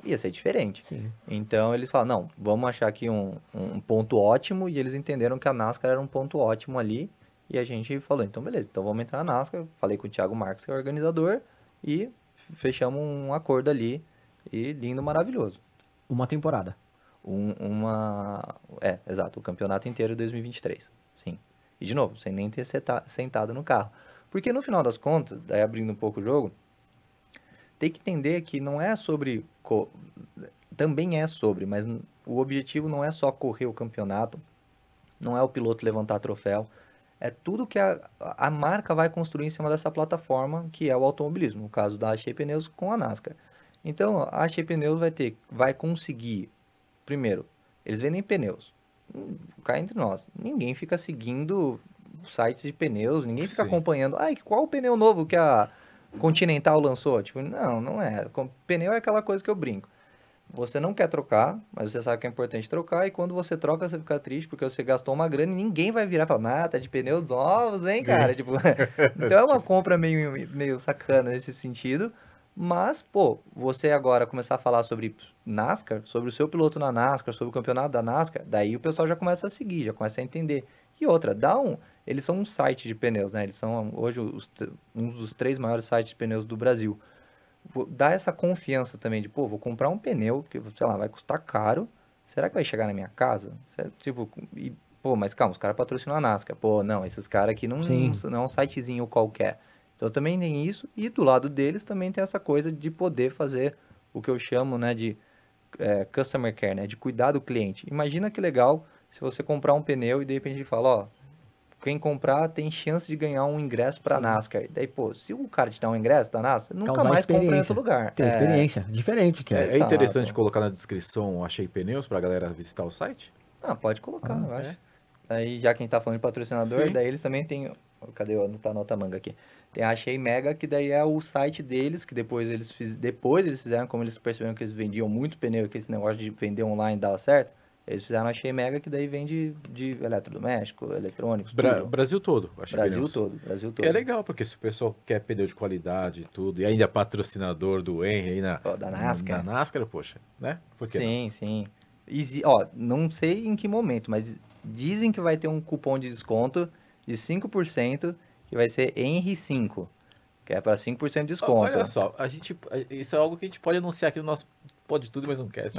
D: ia ser diferente.
B: Sim.
D: Então eles falaram, não, vamos achar aqui um ponto ótimo, e eles entenderam que a NASCAR era um ponto ótimo ali, e a gente falou, então beleza, então vamos entrar na NASCAR, falei com o Thiago Marques, que é o organizador, e fechamos um acordo ali, e lindo, maravilhoso.
B: Uma temporada.
D: Exato, o campeonato inteiro de 2023, sim. E de novo, sem nem ter sentado no carro. Porque no final das contas, daí abrindo um pouco o jogo, tem que entender que não é sobre... Também é sobre, mas o objetivo não é só correr o campeonato, não é o piloto levantar troféu, é tudo que a marca vai construir em cima dessa plataforma, que é o automobilismo, no caso da Shea Pneus com a NASCAR. Então, a Shea Pneus vai conseguir, primeiro, eles vendem pneus. Cá entre nós, ninguém fica seguindo sites de pneus, ninguém fica acompanhando, qual o pneu novo que a Continental lançou? Tipo, não é. Pneu é aquela coisa que eu brinco. Você não quer trocar, mas você sabe que é importante trocar, e quando você troca, você fica triste porque você gastou uma grana e ninguém vai virar e falar, tá de pneus novos, hein, cara? Tipo, então é uma compra meio sacana nesse sentido, mas, pô, você agora começar a falar sobre NASCAR, sobre o seu piloto na NASCAR, sobre o campeonato da NASCAR, daí o pessoal já começa a seguir, já começa a entender. E outra, eles são um site de pneus, né? Eles são hoje um dos 3 maiores sites de pneus do Brasil. Dá essa confiança também de, pô, vou comprar um pneu que, sei lá, vai custar caro. Será que vai chegar na minha casa? Tipo, mas calma, os caras patrocinam a NASCAR. Pô, não, esses caras aqui não é um sitezinho qualquer. Então também tem isso, e do lado deles também tem essa coisa de poder fazer o que eu chamo, né, de customer care, né, de cuidar do cliente. Imagina que legal se você comprar um pneu e de repente ele fala, ó, quem comprar tem chance de ganhar um ingresso para NASCAR. E daí, pô, se o cara te dá um ingresso da NASCAR, nunca mais compra em outro lugar.
B: Tem experiência, diferente.
A: É interessante colocar na descrição, achei pneus pra galera visitar o site?
D: Pode colocar, eu acho. Aí, já que a gente tá falando de patrocinador, daí eles também tem... Cadê? Tá a nota manga aqui. Tem a Shea Mega, que daí é o site deles, que depois eles fizeram, como eles perceberam que eles vendiam muito pneu e que esse negócio de vender online dava certo, eles fizeram a Shea Mega, que daí vende de eletrodoméstico, eletrônicos, tudo.
A: Brasil todo,
D: Brasil todo.
A: É legal, porque se o pessoal quer pneu de qualidade e tudo, e ainda é patrocinador do Henry aí
D: da NASCAR.
A: Na NASCAR, poxa, né? Por que
D: sim, sim. Não sei em que momento, mas dizem que vai ter um cupom de desconto de 5%, que vai ser Henry5, que é para 5% de desconto.
A: Olha só, isso é algo que a gente pode anunciar aqui no nosso Pode Tudo Mais Um Cast.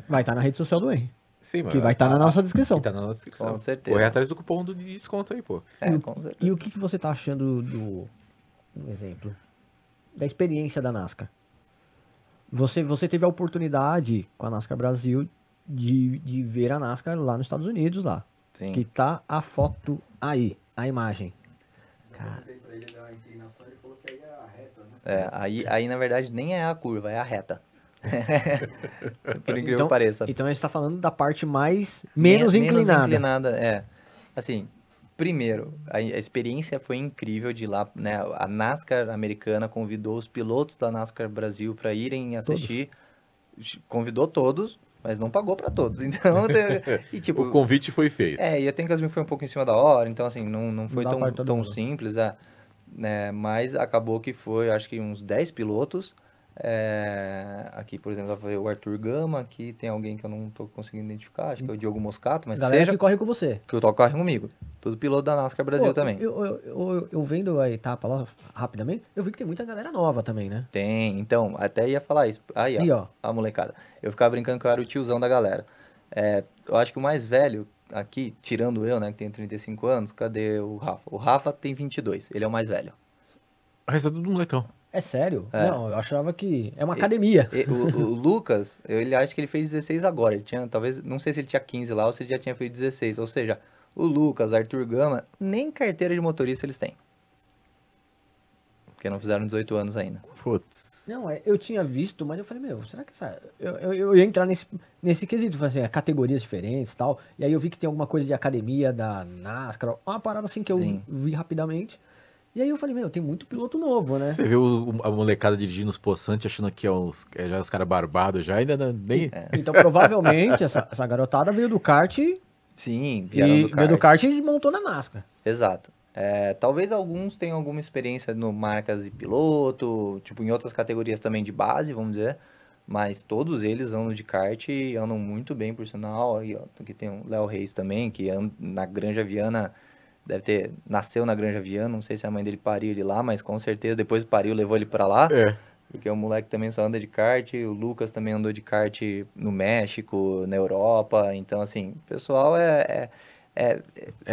B: Vai estar na rede social do Henry.
A: Sim,
B: que vai estar na nossa descrição.
A: Que tá na nossa descrição.
D: Com certeza.
A: Corre atrás do cupom de desconto aí, pô.
D: Com certeza.
B: E o que você tá achando um exemplo, da experiência da NASCAR? Você teve a oportunidade com a NASCAR Brasil de ver a NASCAR lá nos Estados Unidos, lá.
D: Sim.
B: Que tá a foto aí, a imagem.
C: Cara, eu pra ele dar uma inclinação, ele falou que aí é a reta, né?
D: Aí na verdade nem é a curva, é a reta. Por incrível que pareça.
B: Então a gente tá falando da parte menos inclinada.
D: Menos inclinada, Assim, primeiro, a experiência foi incrível de ir lá, né? A NASCAR americana convidou os pilotos da NASCAR Brasil para irem assistir. Convidou todos, mas não pagou para todos. Então,
A: o convite foi feito.
D: E a Tem foi um pouco em cima da hora, então assim, não foi tão simples, né? Mas acabou que foi, acho que uns 10 pilotos. Aqui, por exemplo, foi o Arthur Gama, aqui tem alguém que eu não tô conseguindo identificar, acho que é o Diogo Moscato, mas
B: galera que corre com você.
D: Que eu toco corre comigo. Tudo piloto da NASCAR Brasil também.
B: Eu vendo a etapa lá rapidamente, eu vi que tem muita galera nova também, né?
D: Tem, então, até ia falar isso. Aí, ó, a molecada. Eu ficava brincando que eu era o tiozão da galera. Eu acho que o mais velho aqui, tirando eu, né, que tenho 35 anos, cadê o Rafa? O Rafa tem 22, ele é o mais velho.
A: O resto é tudo molecão.
B: É sério? Não, eu achava que é uma academia.
D: O Lucas, ele acha que ele fez 16 agora. Ele tinha, talvez, não sei se ele tinha 15 lá ou se ele já tinha feito 16. Ou seja, o Lucas, Arthur Gama, nem carteira de motorista eles têm. Porque não fizeram 18 anos ainda.
A: Putz.
B: Não, eu tinha visto, mas eu falei, será que eu ia entrar nesse quesito, assim, categorias diferentes e tal. E aí eu vi que tem alguma coisa de academia da NASCAR, uma parada assim que eu vi rapidamente. E aí eu falei, meu, tem muito piloto novo, né?
A: Você vê a molecada dirigindo os poçantes achando que já os caras barbados já, ainda nem...
B: Então provavelmente essa garotada veio do kart
D: Sim, vieram do
B: veio do
D: kart.
B: kart e montou na NASCAR.
D: Exato. Talvez alguns tenham alguma experiência no marcas de piloto, tipo em outras categorias também de base, vamos dizer, mas todos eles andam de kart e andam muito bem, por sinal. Aí, ó, aqui tem o Léo Reis também, que na Granja Viana, nasceu na Granja Viana, não sei se a mãe dele pariu ele lá, mas com certeza depois pariu, levou ele pra lá. Porque o moleque também só anda de kart, o Lucas também andou de kart no México, na Europa, então assim, o pessoal é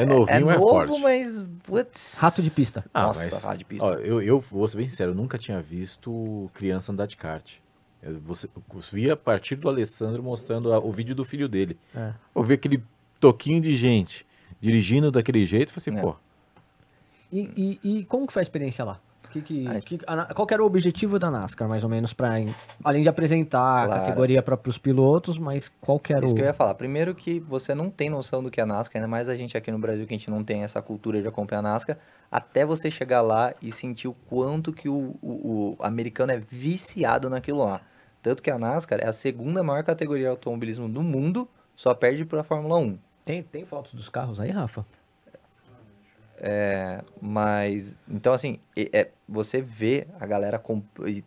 A: novinho, é
D: novo,
A: forte.
D: mas putz.
B: Rato de pista.
D: Nossa,
A: mas,
D: rato de pista.
A: ó, eu vou ser bem sincero, eu nunca tinha visto criança andar de kart. Eu vi a partir do Alessandro mostrando o vídeo do filho dele. Eu vi aquele toquinho de gente dirigindo daquele jeito, eu falei assim, pô.
B: E como que foi a experiência lá? Qual que era o objetivo da NASCAR, mais ou menos, além de apresentar a categoria para os pilotos, mas qual que era
D: Isso que eu ia falar. Primeiro que você não tem noção do que é a NASCAR, ainda mais a gente aqui no Brasil, que a gente não tem essa cultura de acompanhar a NASCAR, até você chegar lá e sentir o quanto que o americano é viciado naquilo lá. Tanto que a NASCAR é a segunda maior categoria de automobilismo do mundo, só perde para a Fórmula 1.
B: Tem fotos dos carros aí, Rafa?
D: Mas, então assim, você vê a galera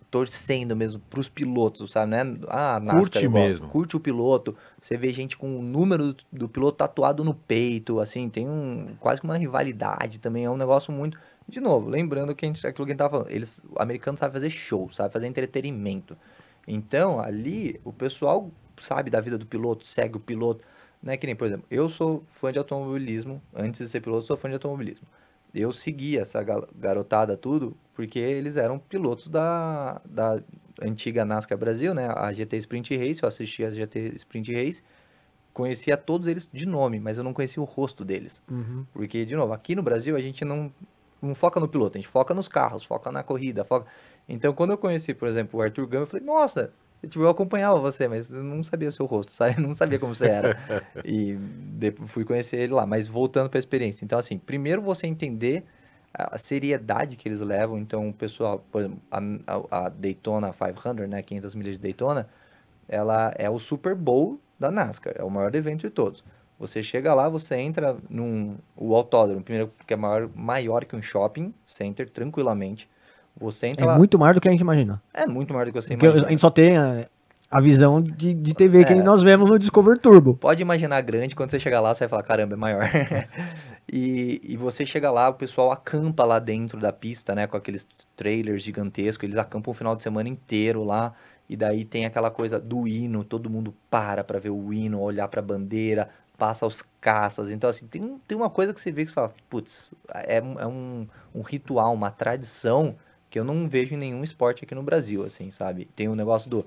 D: torcendo mesmo pros pilotos, sabe, né? NASCAR,
A: Curte mesmo.
D: Curte o piloto, você vê gente com o número do piloto tatuado no peito, assim, tem quase que uma rivalidade também, é um negócio muito... De novo, lembrando que aquilo que a gente tava falando, o americano sabe fazer show, sabe fazer entretenimento. Então, ali, o pessoal sabe da vida do piloto, segue o piloto. Não é que nem, por exemplo, eu sou fã de automobilismo, antes de ser piloto, sou fã de automobilismo. Eu seguia essa garotada tudo, porque eles eram pilotos da antiga NASCAR Brasil, né? A GT Sprint Race, eu assistia a GT Sprint Race, conhecia todos eles de nome, mas eu não conhecia o rosto deles. Porque, de novo, aqui no Brasil a gente não foca no piloto, a gente foca nos carros, foca na corrida, foca... Então, quando eu conheci, por exemplo, o Arthur Gama, eu falei, nossa... Tipo, eu acompanhava você, mas eu não sabia o seu rosto, sabe? Eu não sabia como você era. E fui conhecer ele lá. Mas voltando para a experiência. Então, assim, primeiro você entender a seriedade que eles levam. Então, o pessoal, por exemplo, a Daytona 500, né? 500 milhas de Daytona, ela é o Super Bowl da NASCAR. É o maior evento de todos. Você chega lá, você entra o autódromo, primeiro que é maior que um shopping center, tranquilamente. Você entra lá...
B: muito maior do que a gente imagina.
D: É muito maior do que você
B: Porque
D: imagina.
B: a gente só tem a visão de TV que nós vemos no Discover Turbo.
D: Pode imaginar grande, quando você chegar lá, você vai falar, caramba, é maior. E você chega lá, o pessoal acampa lá dentro da pista, né, com aqueles trailers gigantescos, eles acampam o final de semana inteiro lá, e daí tem aquela coisa do hino, todo mundo para ver o hino, olhar pra bandeira, passa os caças, então assim, tem uma coisa que você vê que você fala, putz, é um ritual, uma tradição que eu não vejo em nenhum esporte aqui no Brasil, assim, sabe? Tem um negócio do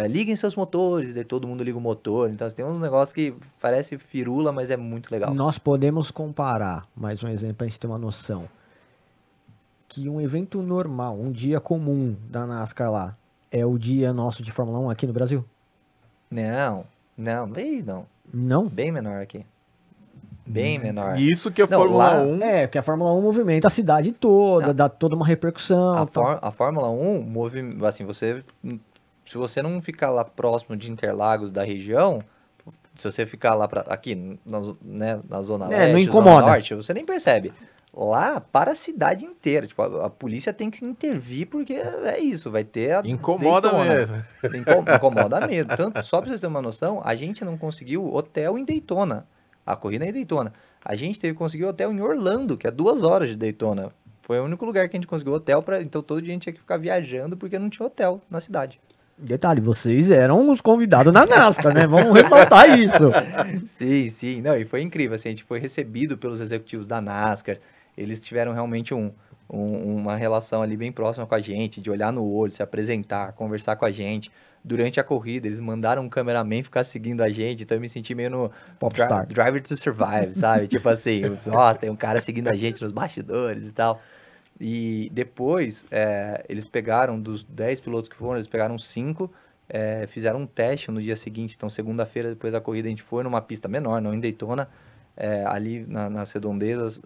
D: liguem seus motores, daí todo mundo liga o motor, então assim, tem uns negócios que parece firula, mas é muito legal.
B: Nós podemos comparar, mais um exemplo pra gente ter uma noção, que um evento normal, um dia comum da NASCAR lá, é o dia nosso de Fórmula 1 aqui no Brasil?
D: Não,
B: Não?
D: bem menor aqui. Bem menor.
A: Isso que a
D: Não,
A: Fórmula
D: lá-
A: 1...
B: Porque a Fórmula 1 movimenta a cidade toda, dá toda uma repercussão.
D: A Fórmula 1 assim, se você não ficar lá próximo de Interlagos da região, se você ficar lá aqui na Zona Leste,
B: não
D: Zona
B: incomoda.
D: Norte, você nem percebe. Lá, para a cidade inteira, tipo, a polícia tem que intervir porque é isso, vai ter a
A: Incomoda
D: Daytona.
A: mesmo.
D: Incomoda mesmo. Tanto, só pra vocês terem uma noção, a gente não conseguiu hotel em Daytona. A corrida é em Daytona. A gente teve que conseguir hotel em Orlando, que é 2 horas de Daytona. Foi o único lugar que a gente conseguiu hotel, então todo dia a gente tinha que ficar viajando porque não tinha hotel na cidade.
B: Detalhe, vocês eram os convidados na NASCAR, né? Vamos ressaltar isso.
D: Sim. Não, e foi incrível, assim, a gente foi recebido pelos executivos da NASCAR. Eles tiveram realmente uma relação ali bem próxima com a gente, de olhar no olho, se apresentar, conversar com a gente. Durante a corrida, eles mandaram um cameraman ficar seguindo a gente, então eu me senti meio no
B: Popstar.
D: Driver to Survive, sabe? Tipo assim, nossa, tem um cara seguindo a gente nos bastidores e tal. E depois, eles pegaram, dos 10 pilotos que foram, eles pegaram 5, fizeram um teste no dia seguinte. Então, segunda-feira, depois da corrida, a gente foi numa pista menor, não em Daytona. ali nas redondezas,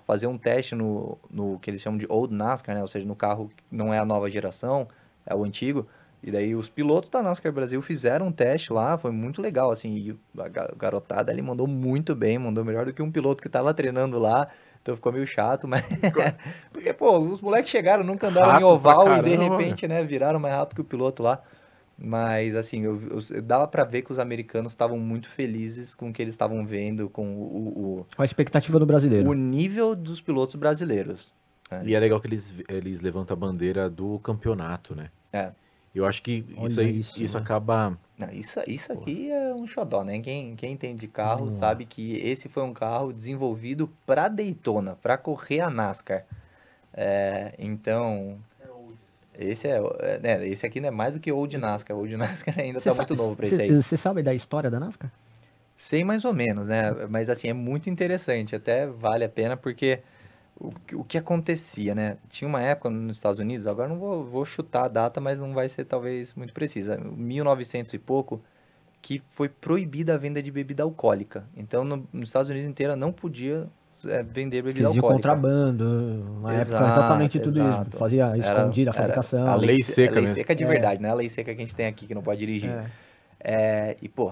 D: fazer um teste no que eles chamam de Old NASCAR, né? Ou seja, no carro que não é a nova geração, é o antigo. E daí os pilotos da NASCAR Brasil fizeram um teste lá, foi muito legal, assim, e a garotada ali mandou muito bem, mandou melhor do que um piloto que tava treinando lá, então ficou meio chato, mas... Porque, pô, os moleques chegaram, nunca andaram em
A: Rato pra
D: oval e de
A: caramba,
D: repente, né, viraram mais rápido que o piloto lá. Mas, assim, eu dava pra ver que os americanos estavam muito felizes com o que eles estavam vendo, com
B: Com a expectativa do brasileiro.
D: o nível dos pilotos brasileiros.
A: E é legal que eles levantam a bandeira do campeonato, né?
D: É.
A: Eu acho que
B: Olha isso, né?
A: acaba...
D: Não, isso aqui é um xodó, né? Quem entende de carro sabe que esse foi um carro desenvolvido para Daytona, para correr a NASCAR. Então, esse aqui não é mais do que Old NASCAR. Old NASCAR ainda tá muito novo para isso aí.
B: Você sabe da história da NASCAR?
D: Sei mais ou menos, né? Mas assim, é muito interessante, até vale a pena porque o que acontecia, né? Tinha uma época nos Estados Unidos, agora não vou chutar a data, mas não vai ser talvez muito precisa, 1900 e pouco, que foi proibida a venda de bebida alcoólica. Então, nos Estados Unidos inteira não podia vender bebida
B: Eles de
D: alcoólica.
B: contrabando, uma época
D: Exato,
B: exatamente tudo
D: exato.
B: isso. Fazia escondida a
D: Era
B: fabricação.
A: a lei seca
D: a lei
A: mesmo.
D: seca de verdade, né? A lei seca que a gente tem aqui, que não pode dirigir.
B: É.
D: E, pô,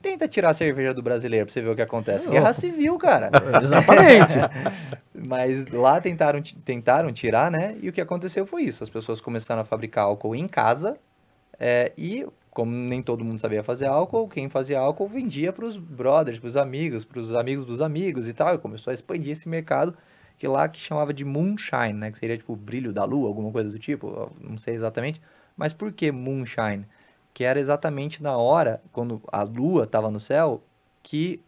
D: tenta tirar a cerveja do brasileiro pra você ver o que acontece.
B: É
D: Guerra
B: louco.
D: civil, cara.
B: Exatamente.
D: Mas lá tentaram tirar, né? E o que aconteceu foi isso. As pessoas começaram a fabricar álcool em casa. E, como nem todo mundo sabia fazer álcool, quem fazia álcool vendia pros brothers, pros amigos dos amigos e tal. E começou a expandir esse mercado que chamava de moonshine, né? Que seria tipo o brilho da lua, alguma coisa do tipo. Eu não sei exatamente. Mas por que moonshine? Que era exatamente na hora, quando a lua estava no céu, que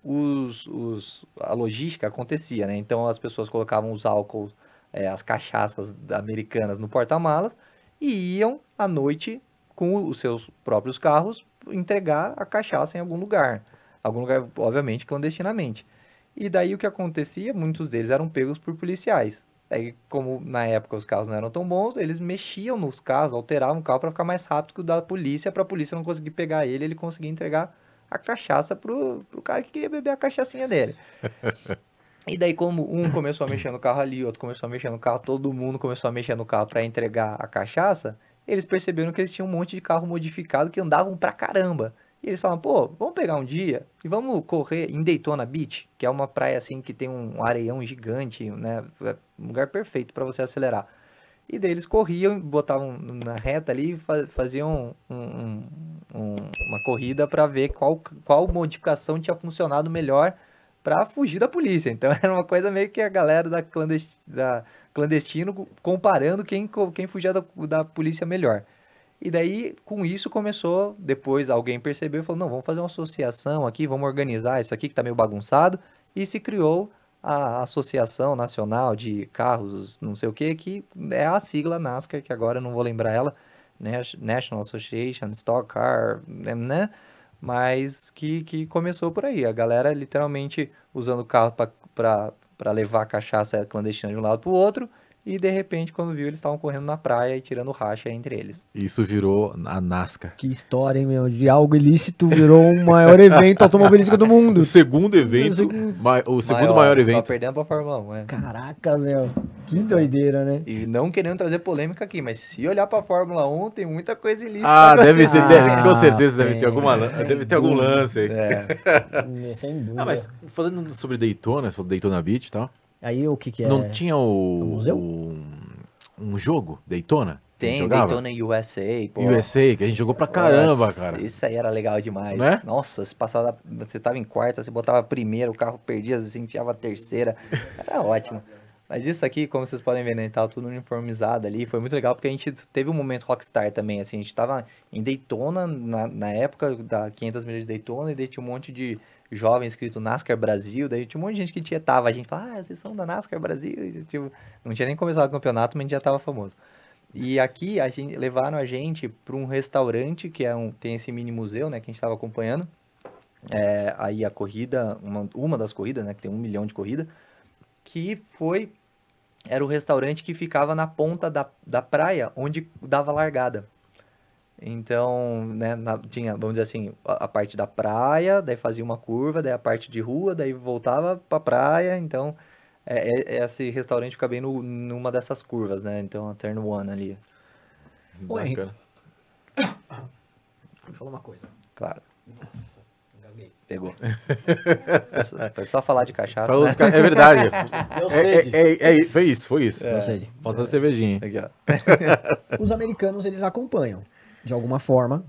D: a logística acontecia, né? Então as pessoas colocavam os álcools, as cachaças americanas no porta-malas e iam à noite com os seus próprios carros entregar a cachaça em algum lugar, obviamente, clandestinamente. E daí o que acontecia? Muitos deles eram pegos por policiais. Aí, como na época os carros não eram tão bons, eles mexiam nos carros, alteravam o carro para ficar mais rápido que o da polícia, para a polícia não conseguir pegar ele conseguia entregar a cachaça pro cara que queria beber a cachaçinha dele. E daí, como um começou a mexer no carro ali, outro começou a mexer no carro, todo mundo começou a mexer no carro para entregar a cachaça, eles perceberam que eles tinham um monte de carro modificado que andavam pra caramba. E eles falaram, pô, vamos pegar um dia e vamos correr em Daytona Beach, que é uma praia assim que tem um areião gigante, né? É um lugar perfeito para você acelerar. E daí eles corriam, botavam na reta ali e faziam uma corrida para ver qual modificação tinha funcionado melhor para fugir da polícia. Então era uma coisa meio que a galera da clandestino comparando quem fugia da polícia melhor. E daí, com isso, começou, depois alguém percebeu e falou, não, vamos fazer uma associação aqui, vamos organizar isso aqui que tá meio bagunçado, e se criou a Associação Nacional de Carros, não sei o que é a sigla NASCAR, que agora eu não vou lembrar ela, né? National Association, Stock Car, né? Mas que começou por aí, a galera literalmente usando o carro para levar a cachaça clandestina de um lado pro outro, e de repente, quando viu, eles estavam correndo na praia e tirando racha entre eles.
A: Isso virou a NASCAR.
B: Que história, hein, meu? De algo ilícito virou o maior evento automobilístico do mundo.
A: O segundo evento, o segundo maior
D: Só
A: evento.
D: perdendo pra Fórmula 1, né?
B: Caraca, Léo. Que doideira, né?
D: E não querendo trazer polêmica aqui, mas se olhar pra Fórmula 1, tem muita coisa ilícita.
A: Ah, deve ter,
B: Ah,
A: com certeza deve
B: tem.
A: ter deve ter algum lance aí.
B: Sem dúvida.
A: Ah, mas falando sobre Daytona, você falou Daytona Beach e tal,
B: Aí o que é?
A: não tinha
B: o museu?
A: um jogo, Daytona? que a gente
D: Tem
A: jogava?
D: Daytona USA, pô.
A: USA, que a gente jogou pra caramba,
D: Nossa,
A: cara.
D: Isso aí era legal demais.
A: Né?
D: Nossa, você tava em quarta, você botava a primeira, o carro perdia, você enfiava a terceira. Era ótimo. Mas isso aqui, como vocês podem ver, né, tava tudo uniformizado ali. Foi muito legal porque a gente teve um momento rockstar também, assim. A gente tava em Daytona, na época da 500 milhas de Daytona, e daí tinha um monte de jovem escrito NASCAR Brasil. Daí tinha um monte de gente que tietava. A gente falava, vocês são da NASCAR Brasil. E, tipo, não tinha nem começado o campeonato, mas a gente já tava famoso. E aqui, levaram a gente para um restaurante, que tem esse mini museu, né, que a gente estava acompanhando. Aí a corrida, uma das corridas, né, que tem 1 milhão de corridas, era o restaurante que ficava na ponta da praia, onde dava largada. Então, né, tinha, vamos dizer assim, a parte da praia, daí fazia uma curva, daí a parte de rua, daí voltava pra praia. Então, esse restaurante fica bem numa dessas curvas, né? Então, a Turn One ali,
B: Ô, Henrique,
A: Bacana.
B: me fala uma coisa.
D: claro,
B: Nossa, engasguei.
D: pegou. Foi só falar de cachaça,
A: Falou
D: né?
A: dos É verdade.
B: Deu sede.
A: Foi isso.
B: Deu sede.
A: Faltando cervejinha.
D: Aqui, ó.
B: Os americanos, eles acompanham, de alguma forma,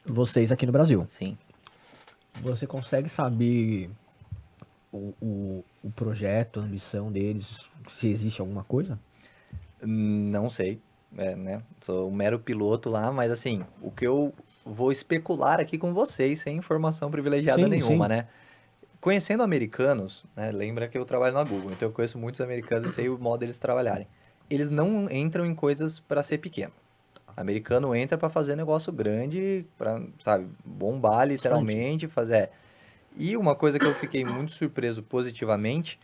B: vocês aqui no Brasil.
D: Sim.
B: Você consegue saber o projeto, a ambição deles, se existe alguma coisa?
D: Não sei, né? Sou um mero piloto lá, mas assim, o que eu vou especular aqui com vocês, sem informação privilegiada
B: Sim,
D: nenhuma,
B: sim.
D: né? Conhecendo americanos, né? Lembra que eu trabalho na Google, então eu conheço muitos americanos e sei o modo deles trabalharem. Eles não entram em coisas para ser pequeno. Americano entra para fazer negócio grande, para, sabe, bombar literalmente, fazer. E uma coisa que eu fiquei muito surpreso positivamente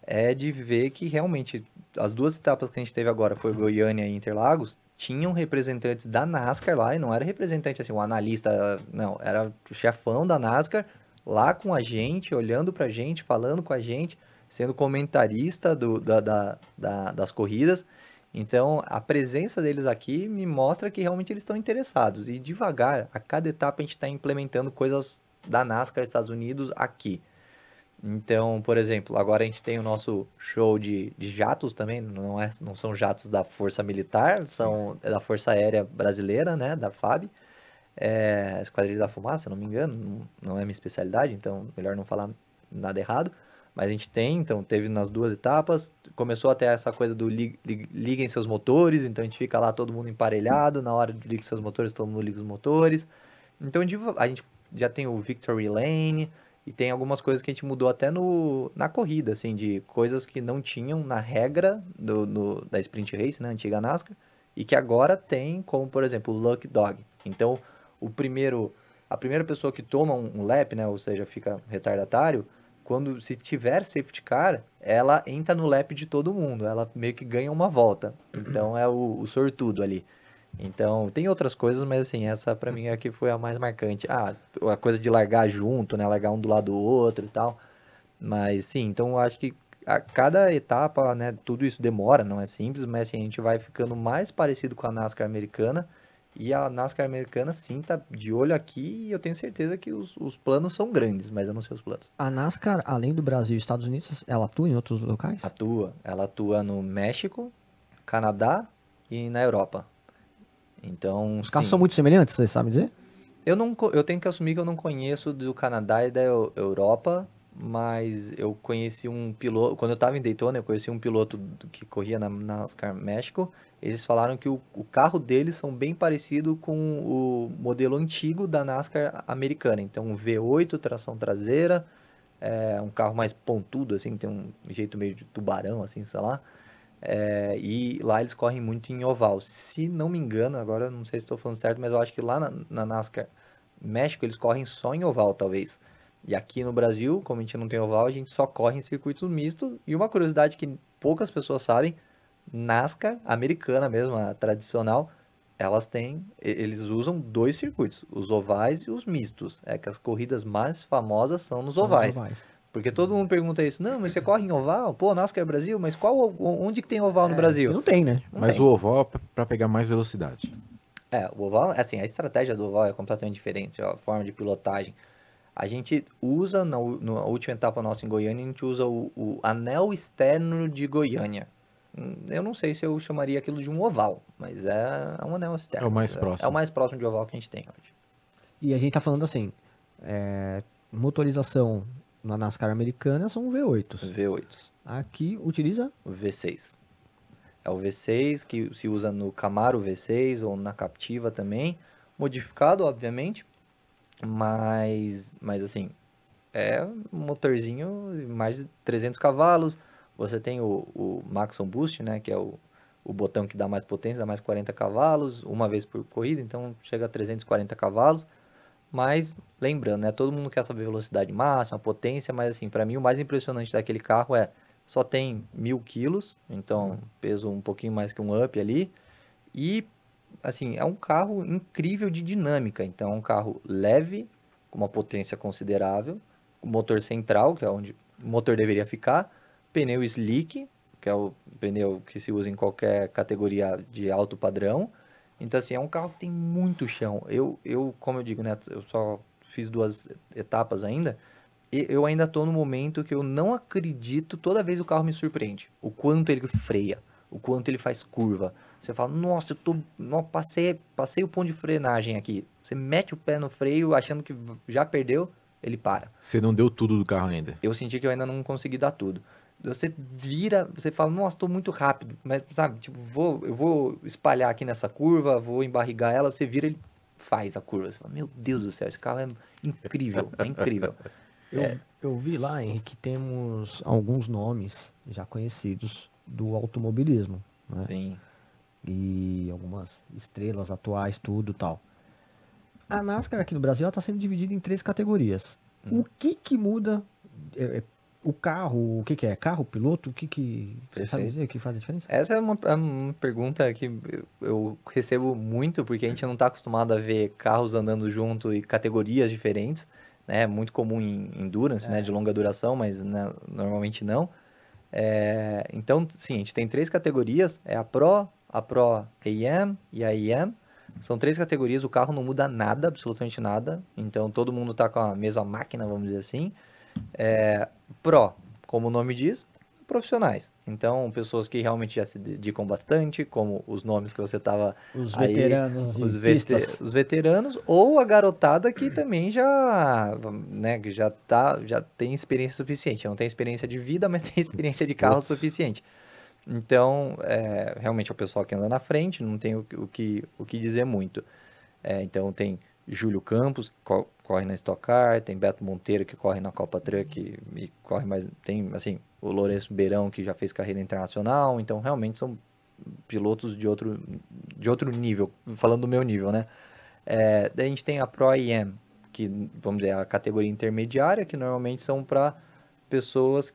D: é de ver que realmente as duas etapas que a gente teve agora, foi Goiânia e Interlagos, tinham representantes da NASCAR lá, e não era representante assim, um analista, não, era o chefão da NASCAR lá com a gente, olhando pra gente, falando com a gente, sendo comentarista das corridas. Então, a presença deles aqui me mostra que realmente eles estão interessados. E devagar, a cada etapa a gente está implementando coisas da NASCAR Estados Unidos aqui. Então, por exemplo, agora a gente tem o nosso show de jatos também, não são jatos da Força Militar, é da Força Aérea Brasileira, né, da FAB, Esquadrilha da Fumaça, se eu não me engano, não é minha especialidade, então melhor não falar nada errado, mas a gente tem, então teve nas duas etapas, começou até essa coisa do liguem seus motores, então a gente fica lá todo mundo emparelhado, na hora de ligar seus motores, todo mundo liga os motores, então a gente já tem o Victory Lane, e tem algumas coisas que a gente mudou até na corrida, assim, de coisas que não tinham na regra da Sprint Race, né, antiga NASCAR, e que agora tem, como, por exemplo, o Lucky Dog. Então, a primeira pessoa que toma um lap, né, ou seja, fica retardatário, se tiver safety car, ela entra no lap de todo mundo, ela meio que ganha uma volta. Então, é o sortudo ali. Então, tem outras coisas, mas assim, essa pra mim aqui foi a mais marcante. Ah, a coisa de largar junto, né? Largar um do lado do outro e tal. Mas sim, então eu acho que a cada etapa, né? Tudo isso demora, não é simples, mas assim, a gente vai ficando mais parecido com a NASCAR americana. E a NASCAR americana, sim, tá de olho aqui e eu tenho certeza que os planos são grandes, mas eu não sei os planos.
B: A NASCAR, além do Brasil e Estados Unidos, ela atua em outros locais?
D: Ela atua no México, Canadá e na Europa. Então,
B: Os carros
D: sim.
B: são muito semelhantes, você sabe dizer?
D: Eu tenho que assumir que eu não conheço do Canadá e da Europa, mas eu conheci um piloto, quando eu estava em Daytona, eu conheci um piloto que corria na NASCAR México. Eles falaram que o carro deles são bem parecido com o modelo antigo da NASCAR americana. Então, um V8, tração traseira, um carro mais pontudo, assim, tem um jeito meio de tubarão, assim, sei lá. E lá eles correm muito em oval. Se não me engano, agora eu não sei se estou falando certo, mas eu acho que lá na NASCAR México eles correm só em oval, talvez. E aqui no Brasil, como a gente não tem oval, a gente só corre em circuitos mistos. E uma curiosidade que poucas pessoas sabem, NASCAR americana mesmo, a tradicional, eles usam dois circuitos, os ovais e os mistos. É que as corridas mais famosas são nos ovais. Porque todo mundo pergunta isso. Não, mas você corre em oval? Pô, NASCAR Brasil, mas onde que tem oval no Brasil?
B: Não tem, né?
D: Não
A: Mas
D: tem.
A: o oval é pra pegar mais velocidade.
D: O oval, assim, a estratégia do oval é completamente diferente, a forma de pilotagem. A gente usa, na última etapa nossa em Goiânia, a gente usa o anel externo de Goiânia. Eu não sei se eu chamaria aquilo de um oval, mas é um anel externo.
A: É o mais próximo.
D: É o mais próximo de oval que a gente tem hoje.
B: E a gente tá falando assim, motorização na NASCAR americana são V8s.
D: V8.
B: Aqui utiliza
D: O V6. É o V6 que se usa no Camaro V6 ou na Captiva também. Modificado, obviamente. Mas assim, é um motorzinho de mais de 300 cavalos. Você tem o Maxon Boost, né? Que é o botão que dá mais potência, dá mais 40 cavalos, uma vez por corrida. Então chega a 340 cavalos. Mas, lembrando, né? Todo mundo quer saber velocidade máxima, potência. Mas assim, para mim o mais impressionante daquele carro só tem 1.000 quilos, então peso um pouquinho mais que um Up ali, e assim, é um carro incrível de dinâmica. Então, é um carro leve, com uma potência considerável, o motor central, que é onde o motor deveria ficar, pneu slick, que é o pneu que se usa em qualquer categoria de alto padrão. Então, assim, é um carro que tem muito chão. Como eu digo, né, eu só fiz 2 etapas ainda, e eu ainda tô no momento que eu não acredito, toda vez o carro me surpreende. O quanto ele freia, o quanto ele faz curva. Você fala, nossa, passei o ponto de frenagem aqui. Você mete o pé no freio achando que já perdeu, ele para.
A: Você não deu tudo do carro ainda.
D: Eu senti que eu ainda não consegui dar tudo. Você vira, você fala, nossa, tô muito rápido, mas sabe, tipo, eu vou espalhar aqui nessa curva, vou embarrigar ela, você vira, ele faz a curva. Você fala, meu Deus do céu, esse carro é incrível, é incrível.
B: Eu vi lá, Henrique, que temos alguns nomes já conhecidos do automobilismo, né?
D: Sim.
B: E algumas estrelas atuais, tudo tal. A NASCAR aqui no Brasil está sendo dividida em 3 categorias. O que muda o carro? O que é? Carro, piloto? Você sabe
D: Perfeito.
B: dizer que faz a diferença?
D: Essa é uma pergunta que eu recebo muito, porque a gente não está acostumado a ver carros andando junto e categorias diferentes, né? É muito comum em endurance, né? De longa duração, mas né, normalmente não. Então, sim, a gente tem 3 categorias, é a Pro AM e a IM. São 3 categorias, o carro não muda nada, absolutamente nada. Então, todo mundo está com a mesma máquina, vamos dizer assim. Pro, como o nome diz, profissionais. Então, pessoas que realmente já se dedicam bastante, como os nomes que você estava
B: Os
D: aí,
B: veteranos de pistas.
D: os veteranos, ou a garotada que também já, né, que já tem experiência suficiente. Não tem experiência de vida, mas tem experiência de carro
A: Putz.
D: suficiente. Então, realmente é o pessoal que anda na frente, não tem o que dizer muito. Então, tem Júlio Campos, que corre na Stock Car, tem Beto Monteiro, que corre na Copa Truck e corre mais... Tem, assim, o Lourenço Beirão, que já fez carreira internacional. Então, realmente são pilotos de outro nível, falando do meu nível, né? Daí a gente tem a Pro IM, que, vamos dizer, é a categoria intermediária, que normalmente são para pessoas,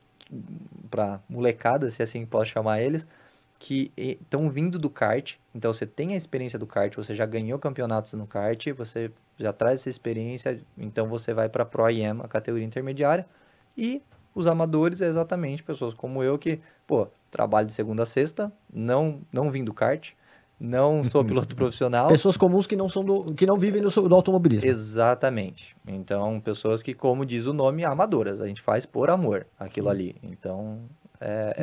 D: para molecada, se assim posso chamar eles, que estão vindo do kart. Então você tem a experiência do kart, você já ganhou campeonatos no kart, você já traz essa experiência, então você vai para Pro IM, a categoria intermediária. E os amadores é exatamente pessoas como eu que, pô, trabalho de segunda a sexta, não vim do kart, não sou piloto profissional.
B: Pessoas comuns que não vivem do automobilismo.
D: Exatamente. Então, pessoas que, como diz o nome, amadoras. A gente faz por amor aquilo ali. Então,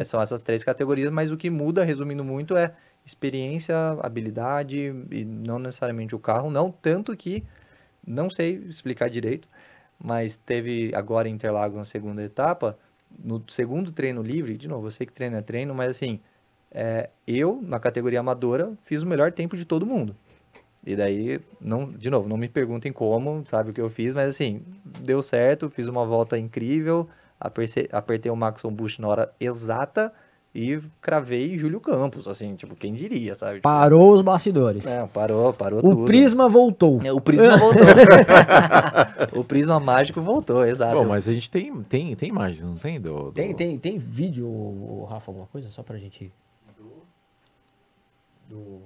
D: são essas 3 categorias, mas o que muda, resumindo muito, é experiência, habilidade e não necessariamente o carro. Não tanto que, não sei explicar direito, mas teve agora em Interlagos na segunda etapa, no segundo treino livre, de novo, eu sei que treino é treino, mas assim, eu, na categoria amadora, fiz o melhor tempo de todo mundo. E daí, de novo, não me perguntem como, sabe o que eu fiz, mas assim, deu certo, fiz uma volta incrível, apertei o Maxon Busch na hora exata e cravei Júlio Campos, assim, tipo, quem diria, sabe? Tipo,
B: Parou os bastidores.
D: parou
B: O
D: tudo.
B: Prisma voltou.
D: O Prisma voltou. O Prisma mágico voltou, exato.
A: Bom, mas a gente tem imagens, não tem?
B: Tem vídeo, Rafa, alguma coisa só pra gente... Do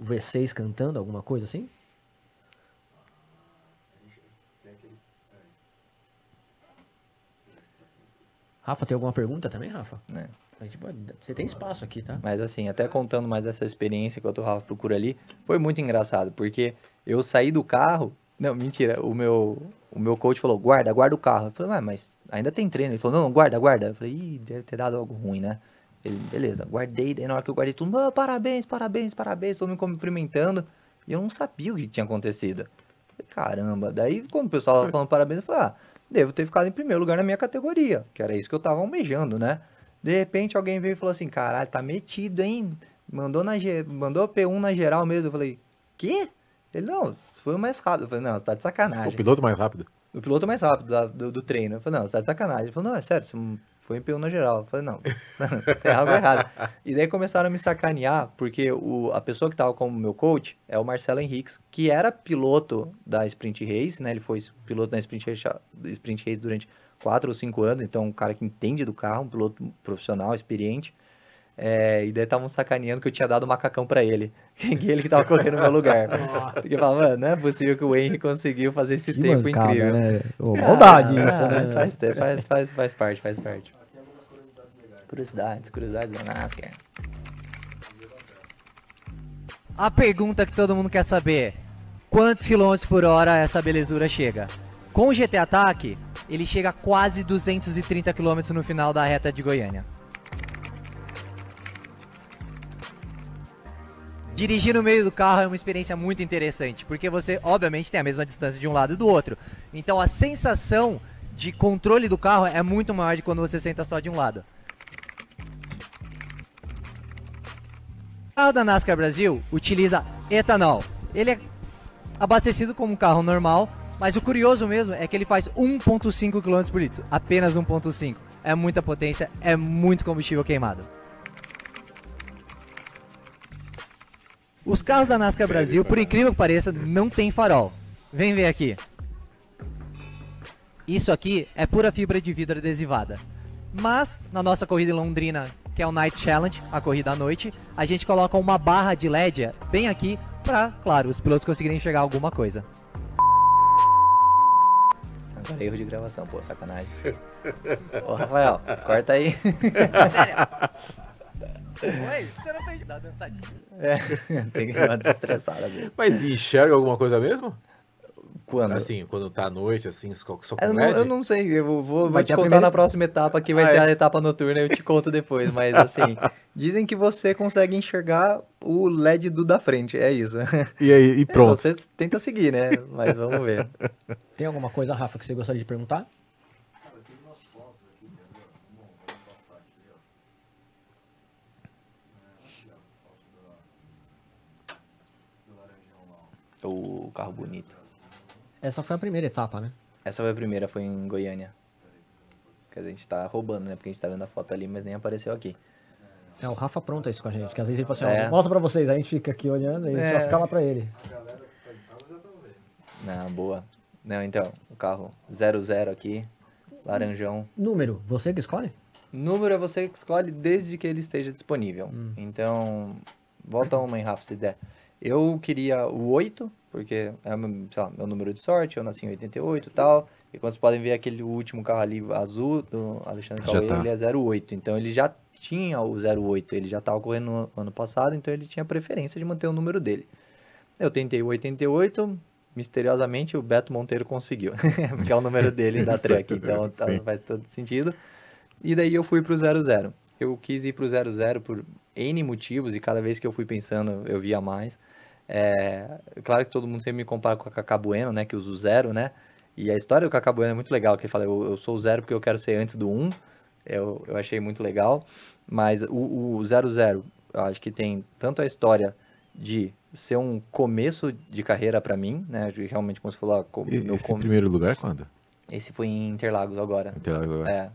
B: V6 cantando, alguma coisa assim? Rafa, tem alguma pergunta também, Rafa? Você tem espaço aqui, tá?
D: Mas assim, até contando mais essa experiência que o Rafa procura ali, foi muito engraçado, porque eu saí do carro... Não, mentira, o meu coach falou, guarda o carro. Eu falei, mas ainda tem treino. Ele falou, não, guarda. Eu falei, deve ter dado algo ruim, né? Ele, beleza, guardei, daí na hora que eu guardei tudo, parabéns, todo me cumprimentando, e eu não sabia o que tinha acontecido. Eu falei, caramba, daí quando o pessoal tava falando parabéns, eu falei, devo ter ficado em primeiro lugar na minha categoria, que era isso que eu tava almejando, né? De repente alguém veio e falou assim, caralho, tá metido, hein? Mandou P1 na geral mesmo. Eu falei, quê? Ele, não, foi o mais rápido. Eu falei, não, você tá de sacanagem.
A: O piloto mais rápido.
D: O piloto mais rápido do treino. Eu falei, não, você tá de sacanagem. Ele falou, não, é sério, você foi em P1 na geral. Eu falei, não, tem algo errado. E daí começaram a me sacanear, porque a pessoa que tava como meu coach é o Marcelo Henriques, que era piloto da Sprint Race, né? Ele foi piloto da Sprint Race durante 4 ou 5 anos, então um cara que entende do carro, um piloto profissional, experiente. E daí estavam sacaneando que eu tinha dado o macacão pra ele. Que ele que tava correndo no meu lugar. Porque eu falava, mano, não é possível que o Henry conseguiu fazer esse
B: Que
D: tempo
B: mancada,
D: incrível.
B: né? Ô, maldade isso,
D: Mas
B: né?
D: faz parte. Curiosidades da NASCAR.
E: A pergunta que todo mundo quer saber: quantos quilômetros por hora essa belezura chega? Com o GT Ataque, ele chega a quase 230 km no final da reta de Goiânia. Dirigir no meio do carro é uma experiência muito interessante, porque você, obviamente, tem a mesma distância de um lado e do outro. Então a sensação de controle do carro é muito maior de quando você senta só de um lado. O carro da NASCAR Brasil utiliza etanol. Ele é abastecido como um carro normal, mas o curioso mesmo é que ele faz 1.5 km por litro, apenas 1.5. É muita potência, é muito combustível queimado. Os carros da NASCAR Brasil, por incrível que pareça, não tem farol. Vem ver aqui. Isso aqui é pura fibra de vidro adesivada. Mas, na nossa corrida em Londrina, que é o Night Challenge, a corrida à noite, a gente coloca uma barra de LED bem aqui para, claro, os pilotos conseguirem enxergar alguma coisa.
D: Agora erro de gravação, pô, sacanagem. Ô, Rafael, corta aí.
E: Oi, você não fez nada, dançadinho.
D: Tem que dar uma desestressada às vezes.
A: Mas enxerga alguma coisa mesmo?
D: Quando?
A: Assim, quando tá à noite, assim, só com
D: Eu
A: LED?
D: não sei, vou
B: Vai
D: te
B: ter a
D: contar
B: primeira-
D: na próxima etapa, que vai ser a etapa noturna, eu te conto depois, mas assim, dizem que você consegue enxergar o LED do da frente, é isso.
A: E aí, e pronto.
D: Você tenta seguir, né? Mas vamos ver.
B: Tem alguma coisa, Rafa, que você gostaria de perguntar?
C: Cara, tem umas fotos aqui, entendeu? Vamos passar aqui, ó. Aqui, ó, foto do laranjão lá, ó.
D: O carro bonito.
B: Essa foi a primeira etapa, né?
D: Essa foi a primeira, foi em Goiânia. Quer dizer, a gente tá roubando, né? Porque a gente tá vendo a foto ali, mas nem apareceu aqui.
B: É, o Rafa apronta isso com a gente, que às vezes ele fala assim,
D: É.
B: ó, mostra pra vocês, aí a gente fica aqui olhando e só fica lá pra ele.
C: A galera que tá em casa já tá vendo.
D: Não, boa. Não, então, o carro 00 aqui, laranjão.
B: Número, você que escolhe?
D: Número é você que escolhe desde que ele esteja disponível. Então, volta uma em Rafa, se der. Eu queria o 8, porque é sei lá, meu número de sorte, eu nasci em 88 e tal. E como vocês podem ver, aquele último carro ali azul do Alexandre
A: Já
D: Cauê,
A: tá.
D: ele é 08. Então, ele já tinha o 08, ele já estava correndo no ano passado, então ele tinha preferência de manter o número dele. Eu tentei o 88, misteriosamente o Beto Monteiro conseguiu, porque é o número dele da Trek, então
A: Sim.
D: faz todo sentido. E daí eu fui pro 00. Eu quis ir pro 00 por N motivos, e cada vez que eu fui pensando, eu via mais. Claro que todo mundo sempre me compara com a Cacá Bueno, né, que usa o 0, né? E a história do Cacá Bueno é muito legal, que ele fala, eu sou o 0 porque eu quero ser antes do 1. Eu achei muito legal. Mas o 00, eu acho que tem tanto a história de ser um começo de carreira pra mim, né? Realmente, como você falou,
A: Esse primeiro lugar quando?
D: esse foi em Interlagos agora.
A: Interlagos agora.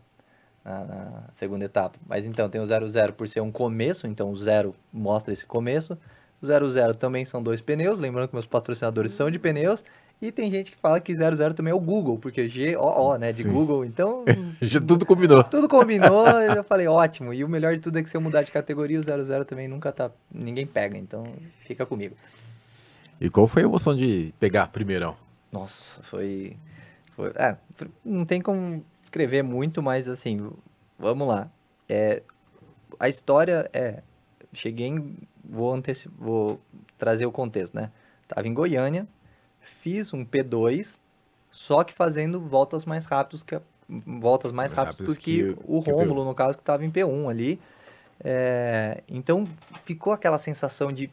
D: Na segunda etapa. Mas então, tem o 00 por ser um começo, então o 0 mostra esse começo. O 00 também são 2 pneus, lembrando que meus patrocinadores são de pneus. E tem gente que fala que 00 também é o Google, porque GOO, né, de
A: Sim.
D: Google. Então,
A: Já tudo combinou.
D: tudo combinou, eu já falei, ótimo. E o melhor de tudo é que se eu mudar de categoria, o 00 também nunca tá, ninguém pega, então fica comigo.
A: E qual foi a emoção de pegar primeirão?
D: Nossa, não tem como escrever muito, mas assim, vamos lá. A história vou trazer o contexto, né? Tava em Goiânia, fiz um P2, só que fazendo voltas mais rápidas
A: rápidas
D: do que o
A: que o
D: Rômulo,
A: P1.
D: no caso, que estava em P1 ali. Então, ficou aquela sensação de,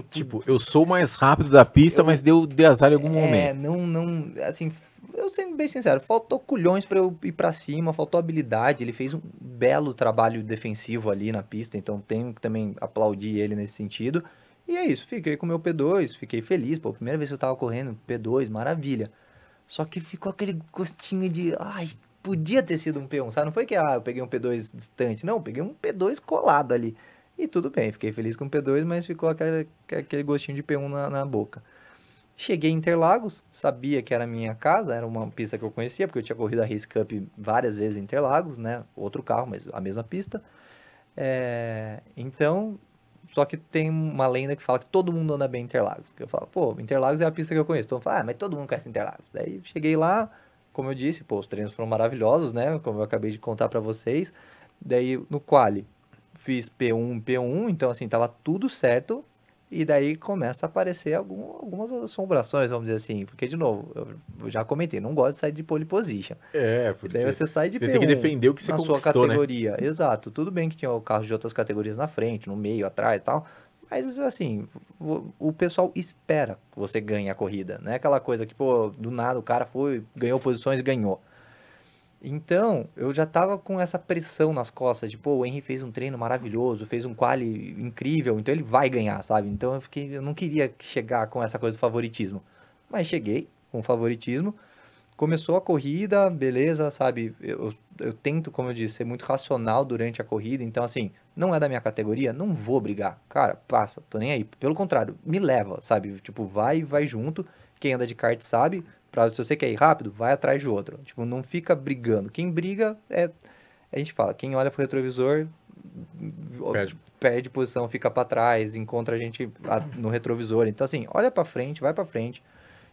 A: Tipo, eu sou o mais rápido da pista, mas deu de azar em algum momento.
D: assim, eu sendo bem sincero, faltou culhões pra eu ir pra cima, faltou habilidade, ele fez um belo trabalho defensivo ali na pista, então tenho que também aplaudir ele nesse sentido. E é isso, fiquei com o meu P2, fiquei feliz, pô, primeira vez que eu tava correndo, P2, maravilha. Só que ficou aquele gostinho de, podia ter sido um P1, sabe? Não foi que, eu peguei um P2 distante, não, peguei um P2 colado ali. E tudo bem, fiquei feliz com o P2, mas ficou aquele gostinho de P1 na boca. Cheguei em Interlagos, sabia que era a minha casa, era uma pista que eu conhecia, porque eu tinha corrido a Race Cup várias vezes em Interlagos, né? Outro carro, mas a mesma pista. Então, só que tem uma lenda que fala que todo mundo anda bem em Interlagos. Que eu falo, pô, Interlagos é a pista que eu conheço. Então eu falo, mas todo mundo conhece Interlagos. Daí cheguei lá, como eu disse, pô, os treinos foram maravilhosos, né? Como eu acabei de contar pra vocês. Daí no quali fiz P1, então assim, tava tudo certo. E daí começa a aparecer algumas assombrações, vamos dizer assim. Porque, de novo, eu já comentei, não gosto de sair de pole position.
A: Porque
D: Daí você sai de
A: você tem que
D: P1
A: defender o que você
D: na sua
A: conquistou, né?
D: categoria. Exato. Tudo bem que tinha carros de outras categorias na frente, no meio, atrás e tal. Mas, assim, o pessoal espera que você ganhe a corrida. Não é aquela coisa que, pô, do nada o cara foi, ganhou posições e ganhou. Então, eu já tava com essa pressão nas costas, de, pô, o Henry fez um treino maravilhoso, fez um quali incrível, então ele vai ganhar, sabe? Então eu não queria chegar com essa coisa do favoritismo. Mas cheguei com favoritismo, começou a corrida, beleza, sabe? Eu tento, como eu disse, ser muito racional durante a corrida, então assim, não é da minha categoria, não vou brigar. Cara, passa, tô nem aí. Pelo contrário, me leva, sabe? Tipo, vai junto. Quem anda de kart sabe, se você quer ir rápido, vai atrás de outro. Tipo, não fica brigando. Quem briga a gente fala, quem olha pro retrovisor perde posição, fica pra trás, encontra a gente no retrovisor. Então assim, olha pra frente, vai pra frente.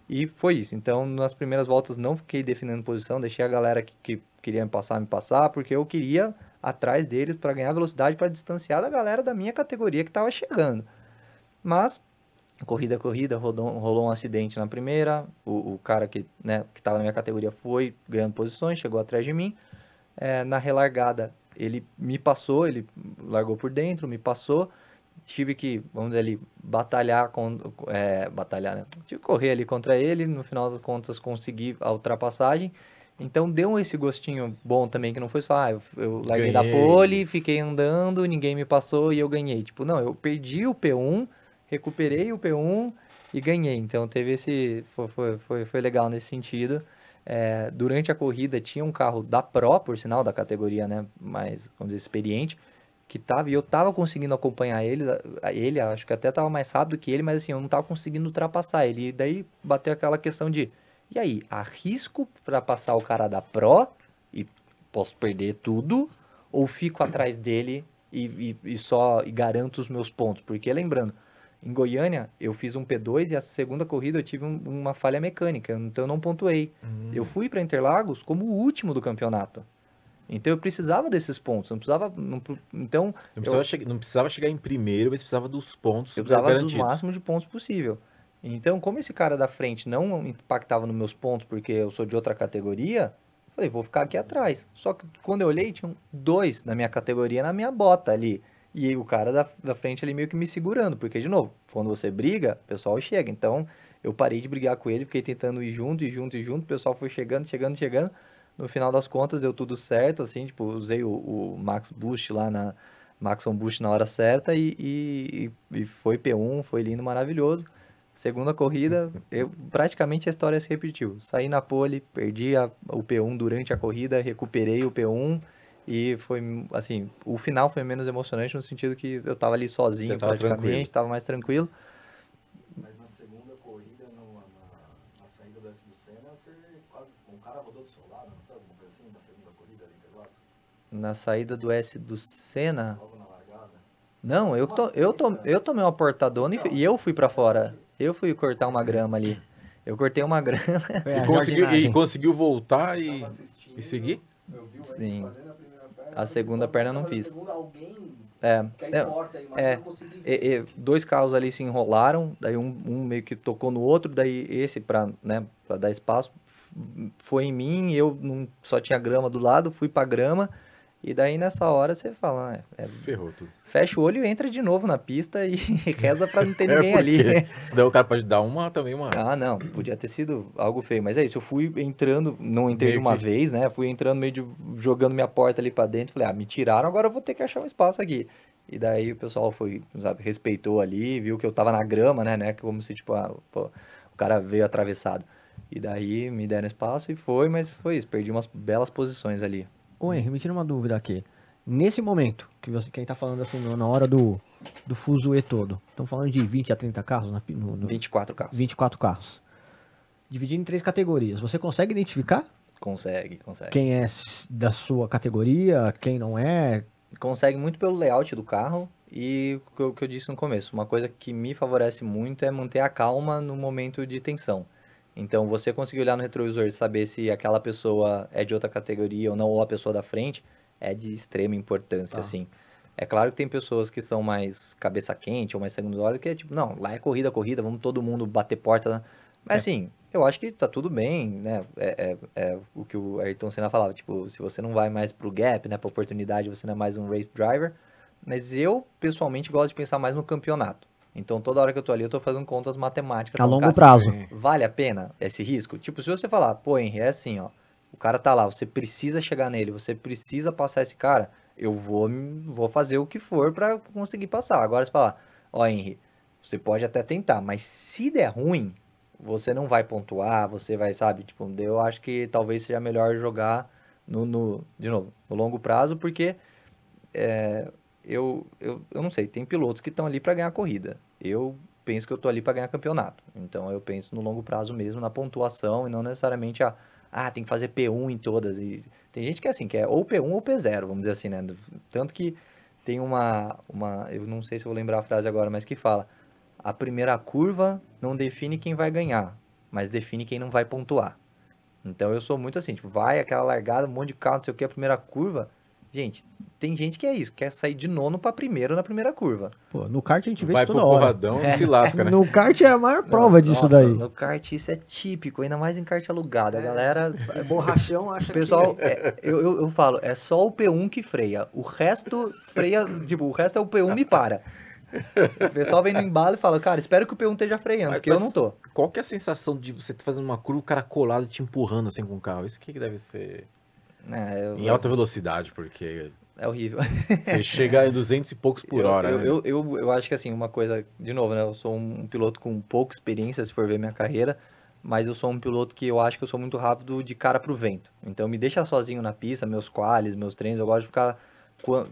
D: E foi isso. Então, nas primeiras voltas, não fiquei definindo posição, deixei a galera que queria me passar, porque eu queria atrás deles para ganhar velocidade, para distanciar da galera da minha categoria que estava chegando. Mas, corrida, rolou um acidente na primeira, o cara que estava na minha categoria foi ganhando posições, chegou atrás de mim. Na relargada, ele me passou, ele largou por dentro, me passou. Tive que, vamos dizer ali, batalhar, né? Tive que correr ali contra ele, no final das contas consegui a ultrapassagem. Então deu esse gostinho bom também, que não foi só, eu larguei da pole, fiquei andando, ninguém me passou e eu ganhei. Tipo, não, eu perdi o P1, recuperei o P1 e ganhei. Então teve foi legal nesse sentido. Durante a corrida tinha um carro da Pro, por sinal, da categoria, né, mais, vamos dizer, experiente, e eu tava conseguindo acompanhar ele, acho que até tava mais rápido que ele, mas assim, eu não tava conseguindo ultrapassar ele. E daí bateu aquela questão de, e aí, arrisco para passar o cara da Pro e posso perder tudo, ou fico atrás dele e garanto os meus pontos? Porque lembrando, em Goiânia eu fiz um P2 e a segunda corrida eu tive uma falha mecânica, então eu não pontuei. Eu fui para Interlagos como o último do campeonato. Então eu precisava desses pontos, não
A: precisava chegar em primeiro, mas precisava dos pontos
D: eu precisava
A: garantidos.
D: Do máximo de pontos possível. Então, como esse cara da frente não impactava nos meus pontos, porque eu sou de outra categoria, eu falei, vou ficar aqui atrás. Só que quando eu olhei, tinham 2 na minha categoria, na minha bota ali. E o cara da frente ali meio que me segurando, porque, de novo, quando você briga, o pessoal chega. Então, eu parei de brigar com ele, fiquei tentando ir junto, o pessoal foi chegando. No final das contas, deu tudo certo, assim, tipo, usei o Max Boost lá Maxon Boost na hora certa e foi P1, foi lindo, maravilhoso. Segunda corrida, praticamente a história se repetiu. Saí na pole, perdi o P1 durante a corrida, recuperei o P1 e foi, assim, o final foi menos emocionante no sentido que eu tava ali sozinho praticamente, tava mais tranquilo.
C: Mas na segunda corrida, na saída do S do Senna, você quase, um cara rodou do seu lado, não foi alguma coisa assim, na segunda corrida ali, Interlagos?
D: Na saída do S do Senna?
C: Logo na largada?
D: Não, eu tomei uma portadona e eu fui pra fora. Eu fui cortar uma grama ali. Eu cortei uma grama.
A: E conseguiu voltar e seguir?
C: Eu vi o
D: Sim.
C: fazendo a primeira perna.
D: A segunda perna eu não fiz.
C: A segunda alguém
D: Que aí
C: corta aí, mas eu não consegui ver.
D: 2 carros ali se enrolaram, daí um meio que tocou no outro, daí esse pra dar espaço foi em mim, eu não, só tinha grama do lado, fui pra grama, e daí nessa hora você fala,
A: ferrou tudo.
D: Fecha o olho e entra de novo na pista e reza pra não ter ninguém ali.
A: Senão o cara pode dar uma.
D: Ah, não, podia ter sido algo feio, mas é isso, eu fui entrando, não entrei
A: Meio
D: de uma
A: que-
D: vez, né, fui entrando jogando minha porta ali pra dentro, falei, me tiraram, agora eu vou ter que achar um espaço aqui. E daí o pessoal foi, sabe, respeitou ali, viu que eu tava na grama, né, como se, tipo, o cara veio atravessado. E daí me deram espaço e mas foi isso, perdi umas belas posições ali.
B: Ô Henry, me tira uma dúvida aqui. Nesse momento, quem tá falando assim, na hora do fuzuê todo, estão falando de 20 a 30 carros?
D: 24 carros.
B: 24 carros. Dividido em 3 categorias. Você consegue identificar
D: Consegue.
B: quem é da sua categoria, quem não é?
D: consegue muito pelo layout do carro e o que eu disse no começo. Uma coisa que me favorece muito é manter a calma no momento de tensão. Então, você conseguir olhar no retrovisor e saber se aquela pessoa é de outra categoria ou não, ou a pessoa da frente, é de extrema importância, assim. É claro que tem pessoas que são mais cabeça quente ou mais segundo olho, que é tipo, não, lá é corrida, vamos todo mundo bater porta, né? Mas assim, eu acho que tá tudo bem, né? É o que o Ayrton Senna falava, tipo, se você não vai mais pro gap, né, pra oportunidade, você não é mais um race driver. Mas eu, pessoalmente, gosto de pensar mais no campeonato. Então, toda hora que eu tô ali, eu tô fazendo contas matemáticas.
B: A
D: Falando,
B: longo
D: cara,
B: prazo.
D: vale a pena esse risco? Tipo, se você falar, pô, Henry, é assim, ó, o cara tá lá, você precisa chegar nele, você precisa passar esse cara, eu vou fazer o que for pra conseguir passar. Agora, se falar, ó, Henry, você pode até tentar, mas se der ruim, você não vai pontuar, você vai, sabe, tipo, eu acho que talvez seja melhor jogar de novo, no longo prazo, porque eu não sei, tem pilotos que estão ali para ganhar corrida. Eu penso que eu tô ali para ganhar campeonato. Então eu penso no longo prazo mesmo, na pontuação e não necessariamente tem que fazer P1 em todas. E tem gente que é assim, que é ou P1 ou P0, vamos dizer assim, né? Tanto que tem eu não sei se eu vou lembrar a frase agora, mas que fala: a primeira curva não define quem vai ganhar, mas define quem não vai pontuar. Então eu sou muito assim, tipo, vai aquela largada, um monte de carro, não sei o que, a primeira curva. Gente, tem gente que é isso, quer sair de nono pra primeiro na primeira curva.
B: Pô, no kart a gente vê
A: Vai
B: isso
A: pro
B: toda hora.
A: porradão e se lasca, né?
B: No kart é a maior prova disso
D: Nossa,
B: daí.
D: no kart isso é típico, ainda mais em kart alugado. A galera,
B: Borrachão acha
D: o pessoal, eu falo, é só o P1 que freia. O resto freia, tipo, o resto é o P1 me para. O pessoal vem no embalo e fala, cara, espero que o P1 esteja freando, porque eu não tô.
A: Qual que é a sensação de você tá fazendo uma curva, o cara colado te empurrando assim com o carro? Isso que deve ser em alta velocidade, porque
D: É horrível.
A: você chega em 200 e poucos por hora, né?
D: Eu acho que assim, uma coisa, de novo, né? Eu sou um piloto com pouca experiência, se for ver minha carreira, mas eu sou um piloto que eu acho que eu sou muito rápido de cara pro vento. Então me deixa sozinho na pista, meus qualis, meus treinos, eu gosto de ficar...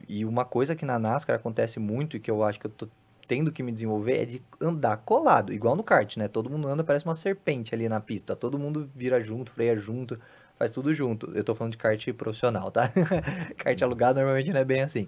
D: E uma coisa que na NASCAR acontece muito e que eu acho que eu tô tendo que me desenvolver é de andar colado, igual no kart, né? Todo mundo anda, parece uma serpente ali na pista. Todo mundo vira junto, freia junto, faz tudo junto. Eu tô falando de kart profissional, tá? Kart alugado normalmente não é bem assim.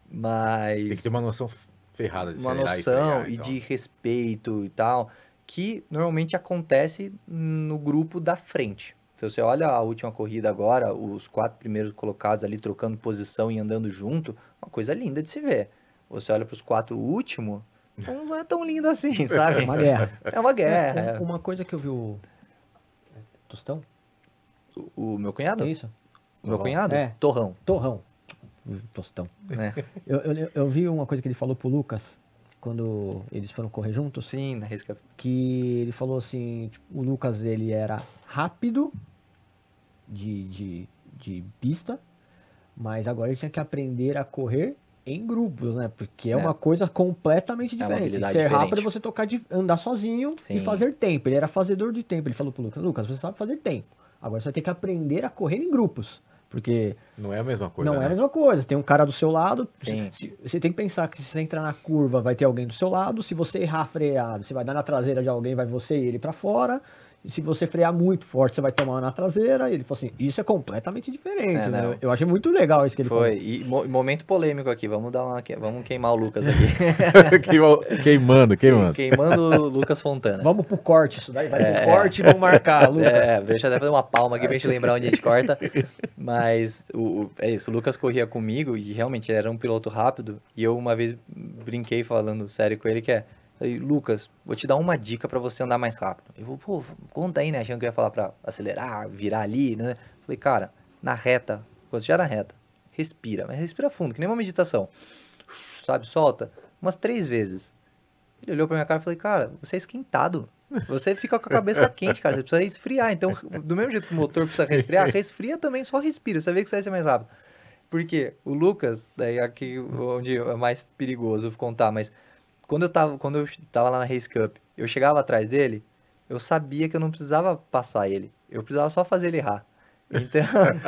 D: Mas...
A: Tem que ter uma noção ferrada de
D: uma
A: acelerar
D: noção
A: frear,
D: e
A: então.
D: de respeito e tal, que normalmente acontece no grupo da frente. Se você olha a última corrida agora, os 4 primeiros colocados ali trocando posição e andando junto, uma coisa linda de se ver. Você olha para os 4 últimos, não é tão lindo assim, sabe?
B: É uma guerra.
D: É uma guerra.
B: Uma coisa que eu vi o... Tostão?
D: O meu cunhado?
B: É isso?
D: O meu cunhado?
B: É.
D: Torrão.
B: Torrão. Tostão.
D: Né?
B: Eu vi uma coisa que ele falou pro Lucas, quando eles foram correr juntos,
D: Sim, na risca.
B: que ele falou assim, tipo, o Lucas ele era rápido de pista, mas agora ele tinha que aprender a correr em grupos, né? Porque é uma coisa completamente
D: uma
B: diferente.
D: habilidade
B: Ser rápido é
D: diferente.
B: você andar sozinho
D: Sim.
B: e fazer tempo. Ele era fazedor de tempo. Ele falou pro Lucas, Lucas, você sabe fazer tempo. Agora você vai ter que aprender a correr em grupos. Porque
A: Não é a mesma coisa,
B: não
A: né?
B: é a mesma coisa. Tem um cara do seu lado.
D: Sim.
B: Você tem que pensar que se você entrar na curva, vai ter alguém do seu lado. Se você errar a freada, você vai dar na traseira de alguém, vai você e ele pra fora. E se você frear muito forte, você vai tomar na traseira. E ele falou assim, isso é completamente diferente, né?
D: não.
B: Eu achei muito legal isso que ele falou.
D: Foi. E momento polêmico aqui. Vamos queimar o Lucas aqui.
A: Queimando.
D: Queimando o Lucas Fontana.
B: Vamos pro corte, isso daí. Vai pro corte e vamos marcar, Lucas.
D: Deixa eu até fazer uma palma aqui pra gente lembrar onde a gente corta. Mas é isso, o Lucas corria comigo e realmente ele era um piloto rápido. E eu uma vez brinquei falando sério com ele que falei, Lucas, vou te dar uma dica pra você andar mais rápido. Ele falou, pô, conta aí, né? Achando que eu ia falar pra acelerar, virar ali, né? Falei, cara, na reta, quando você já na reta, respira, mas respira fundo, que nem uma meditação. Sabe, solta umas 3 vezes. Ele olhou pra minha cara e falei, cara, você é esquentado. Você fica com a cabeça quente, cara. Você precisa resfriar. Então, do mesmo jeito que o motor precisa resfriar, resfria também, só respira. Você vê que você vai ser mais rápido. Porque o Lucas, daí aqui onde é mais perigoso contar, mas quando eu tava lá na Race Cup, eu chegava atrás dele, eu sabia que eu não precisava passar ele. Eu precisava só fazer ele errar. Então,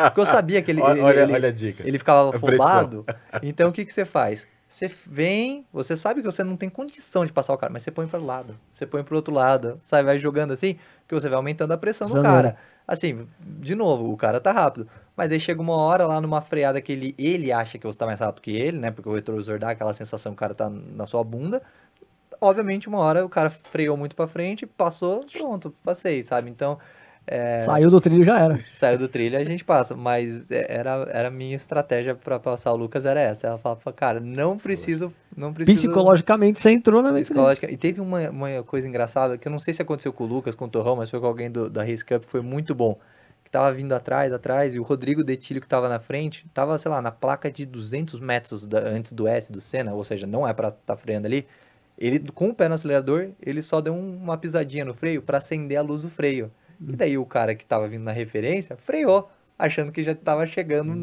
D: porque eu sabia que
A: Olha a dica.
D: ele ficava
A: A pressão.
D: afobado. Então, o que você faz? Você vem, você sabe que você não tem condição de passar o cara, mas você põe para o lado, você põe pro outro lado, sabe? Vai jogando assim, que você vai aumentando a pressão do cara. Assim, de novo, o cara tá rápido, Mas aí chega uma hora lá numa freada que ele acha que você tá mais rápido que ele, né? Porque o retrovisor dá aquela sensação que o cara tá na sua bunda. Obviamente, uma hora o cara freou muito pra frente, passou, pronto, passei, sabe? Então,
B: Saiu do trilho já era.
D: saiu do trilho, a gente passa. Mas era a minha estratégia pra passar o Lucas, era essa. Ela falava, cara, não preciso...
B: Psicologicamente você entrou na mente dele.
D: Psicológica. E teve uma coisa engraçada, que eu não sei se aconteceu com o Lucas, com o Torrão, mas foi com alguém da Race Cup, foi muito bom. Que tava vindo atrás, e o Rodrigo Detilho que tava na frente, tava, sei lá, na placa de 200 metros antes do S do Senna, ou seja, não é pra tá freando ali. Ele, com o pé no acelerador, ele só deu uma pisadinha no freio pra acender a luz do freio. E daí o cara que tava vindo na referência, freou, achando que já tava chegando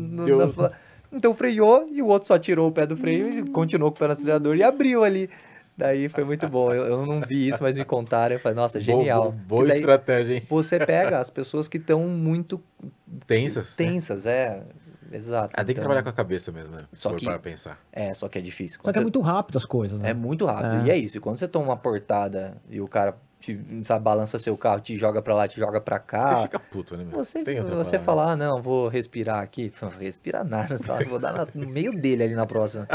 D: Então freou e o outro só tirou o pé do freio e continuou com o pé no acelerador e abriu ali. Daí foi muito bom. Eu não vi isso, mas me contaram. Eu falei, nossa, genial.
A: Boa
D: Que daí
A: estratégia, hein?
D: você pega as pessoas que estão muito
A: Tensas. Né?
D: tensas, exato.
A: Tem que
D: Então,
A: trabalhar com a cabeça mesmo, né?
D: Só
A: Se for
D: que-
A: para pensar.
D: só que é difícil.
B: Só que é muito rápido as coisas, né?
D: É muito rápido.
B: É.
D: E é isso. E quando você toma uma portada e o cara sabe, balança seu carro, te joga pra lá, te joga pra cá.
A: Você fica puto, né, meu?
D: Você
A: Tem outra palavra.
D: fala, não, vou respirar aqui. Não vou respirar nada. Você fala, vou dar no meio dele ali na próxima.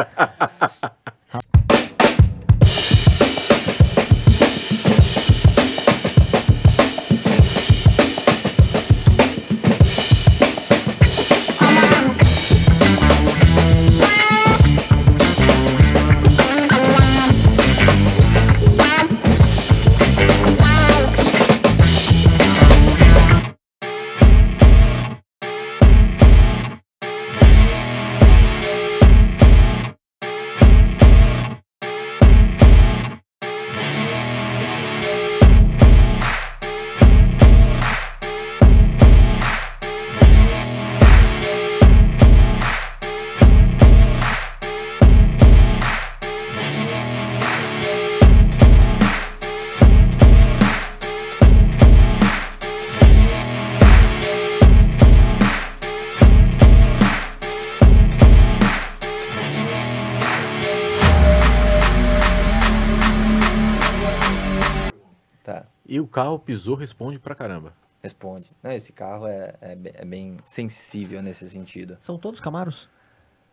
D: Tá.
A: E o carro pisou, responde pra caramba.
D: Responde. Não, esse carro é bem sensível nesse sentido.
B: São todos Camaros?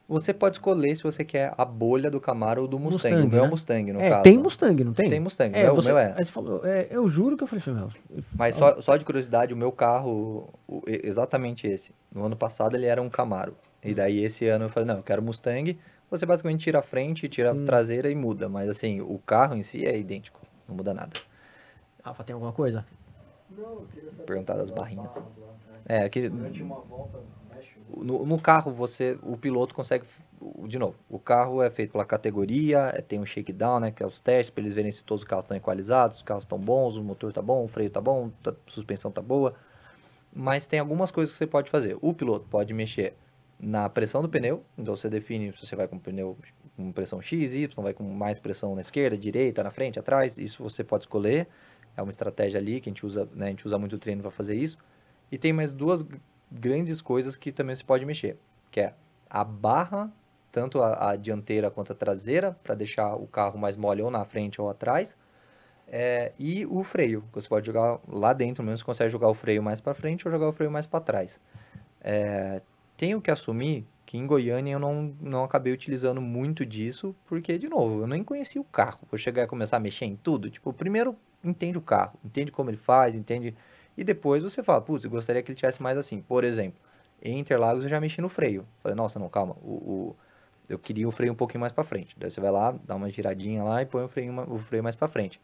D: Você pode escolher se você quer a bolha do Camaro ou do Mustang.
B: Mustang,
D: O meu é
B: né?
D: o Mustang, no caso.
B: Tem Mustang, não tem?
D: Tem Mustang, o meu é.
B: Aí você falou, eu juro que eu falei assim, meu.
D: Mas só de curiosidade, o meu carro, exatamente esse, no ano passado ele era um Camaro. E daí esse ano eu falei, não, eu quero Mustang. Você basicamente tira a frente, tira a traseira e muda. Mas assim, o carro em si é idêntico, não muda nada.
B: Rafa, tem alguma coisa?
C: Não, eu queria saber.
D: Perguntar das barrinhas.
C: Barras lá,
D: Aqui
C: Durante uma volta, mexe o
D: no carro o piloto consegue, de novo, o carro é feito pela categoria, tem um shakedown, né, que é os testes, para eles verem se todos os carros estão equalizados, os carros estão bons, o motor tá bom, o freio tá bom, a suspensão tá boa. Mas tem algumas coisas que você pode fazer. O piloto pode mexer na pressão do pneu, então você define se você vai com pneu com pressão X, Y, vai com mais pressão na esquerda, direita, na frente, atrás, isso você pode escolher. É uma estratégia ali que a gente usa, né, a gente usa muito treino para fazer isso. E tem mais duas grandes coisas que também você pode mexer, que é a barra, tanto a dianteira quanto a traseira, para deixar o carro mais mole ou na frente ou atrás, e o freio, que você pode jogar lá dentro mesmo, você consegue jogar o freio mais para frente ou jogar o freio mais para trás. Tenho que assumir que em Goiânia eu não acabei utilizando muito disso, porque, de novo, eu nem conhecia o carro. Vou chegar e começar a mexer em tudo. Tipo, primeiro, entende o carro, entende como ele faz, entende... E depois você fala, putz, eu gostaria que ele tivesse mais assim. Por exemplo, em Interlagos eu já mexi no freio. Falei, nossa, não, calma, eu queria o freio um pouquinho mais para frente. Daí você vai lá, dá uma giradinha lá e põe o freio mais para frente.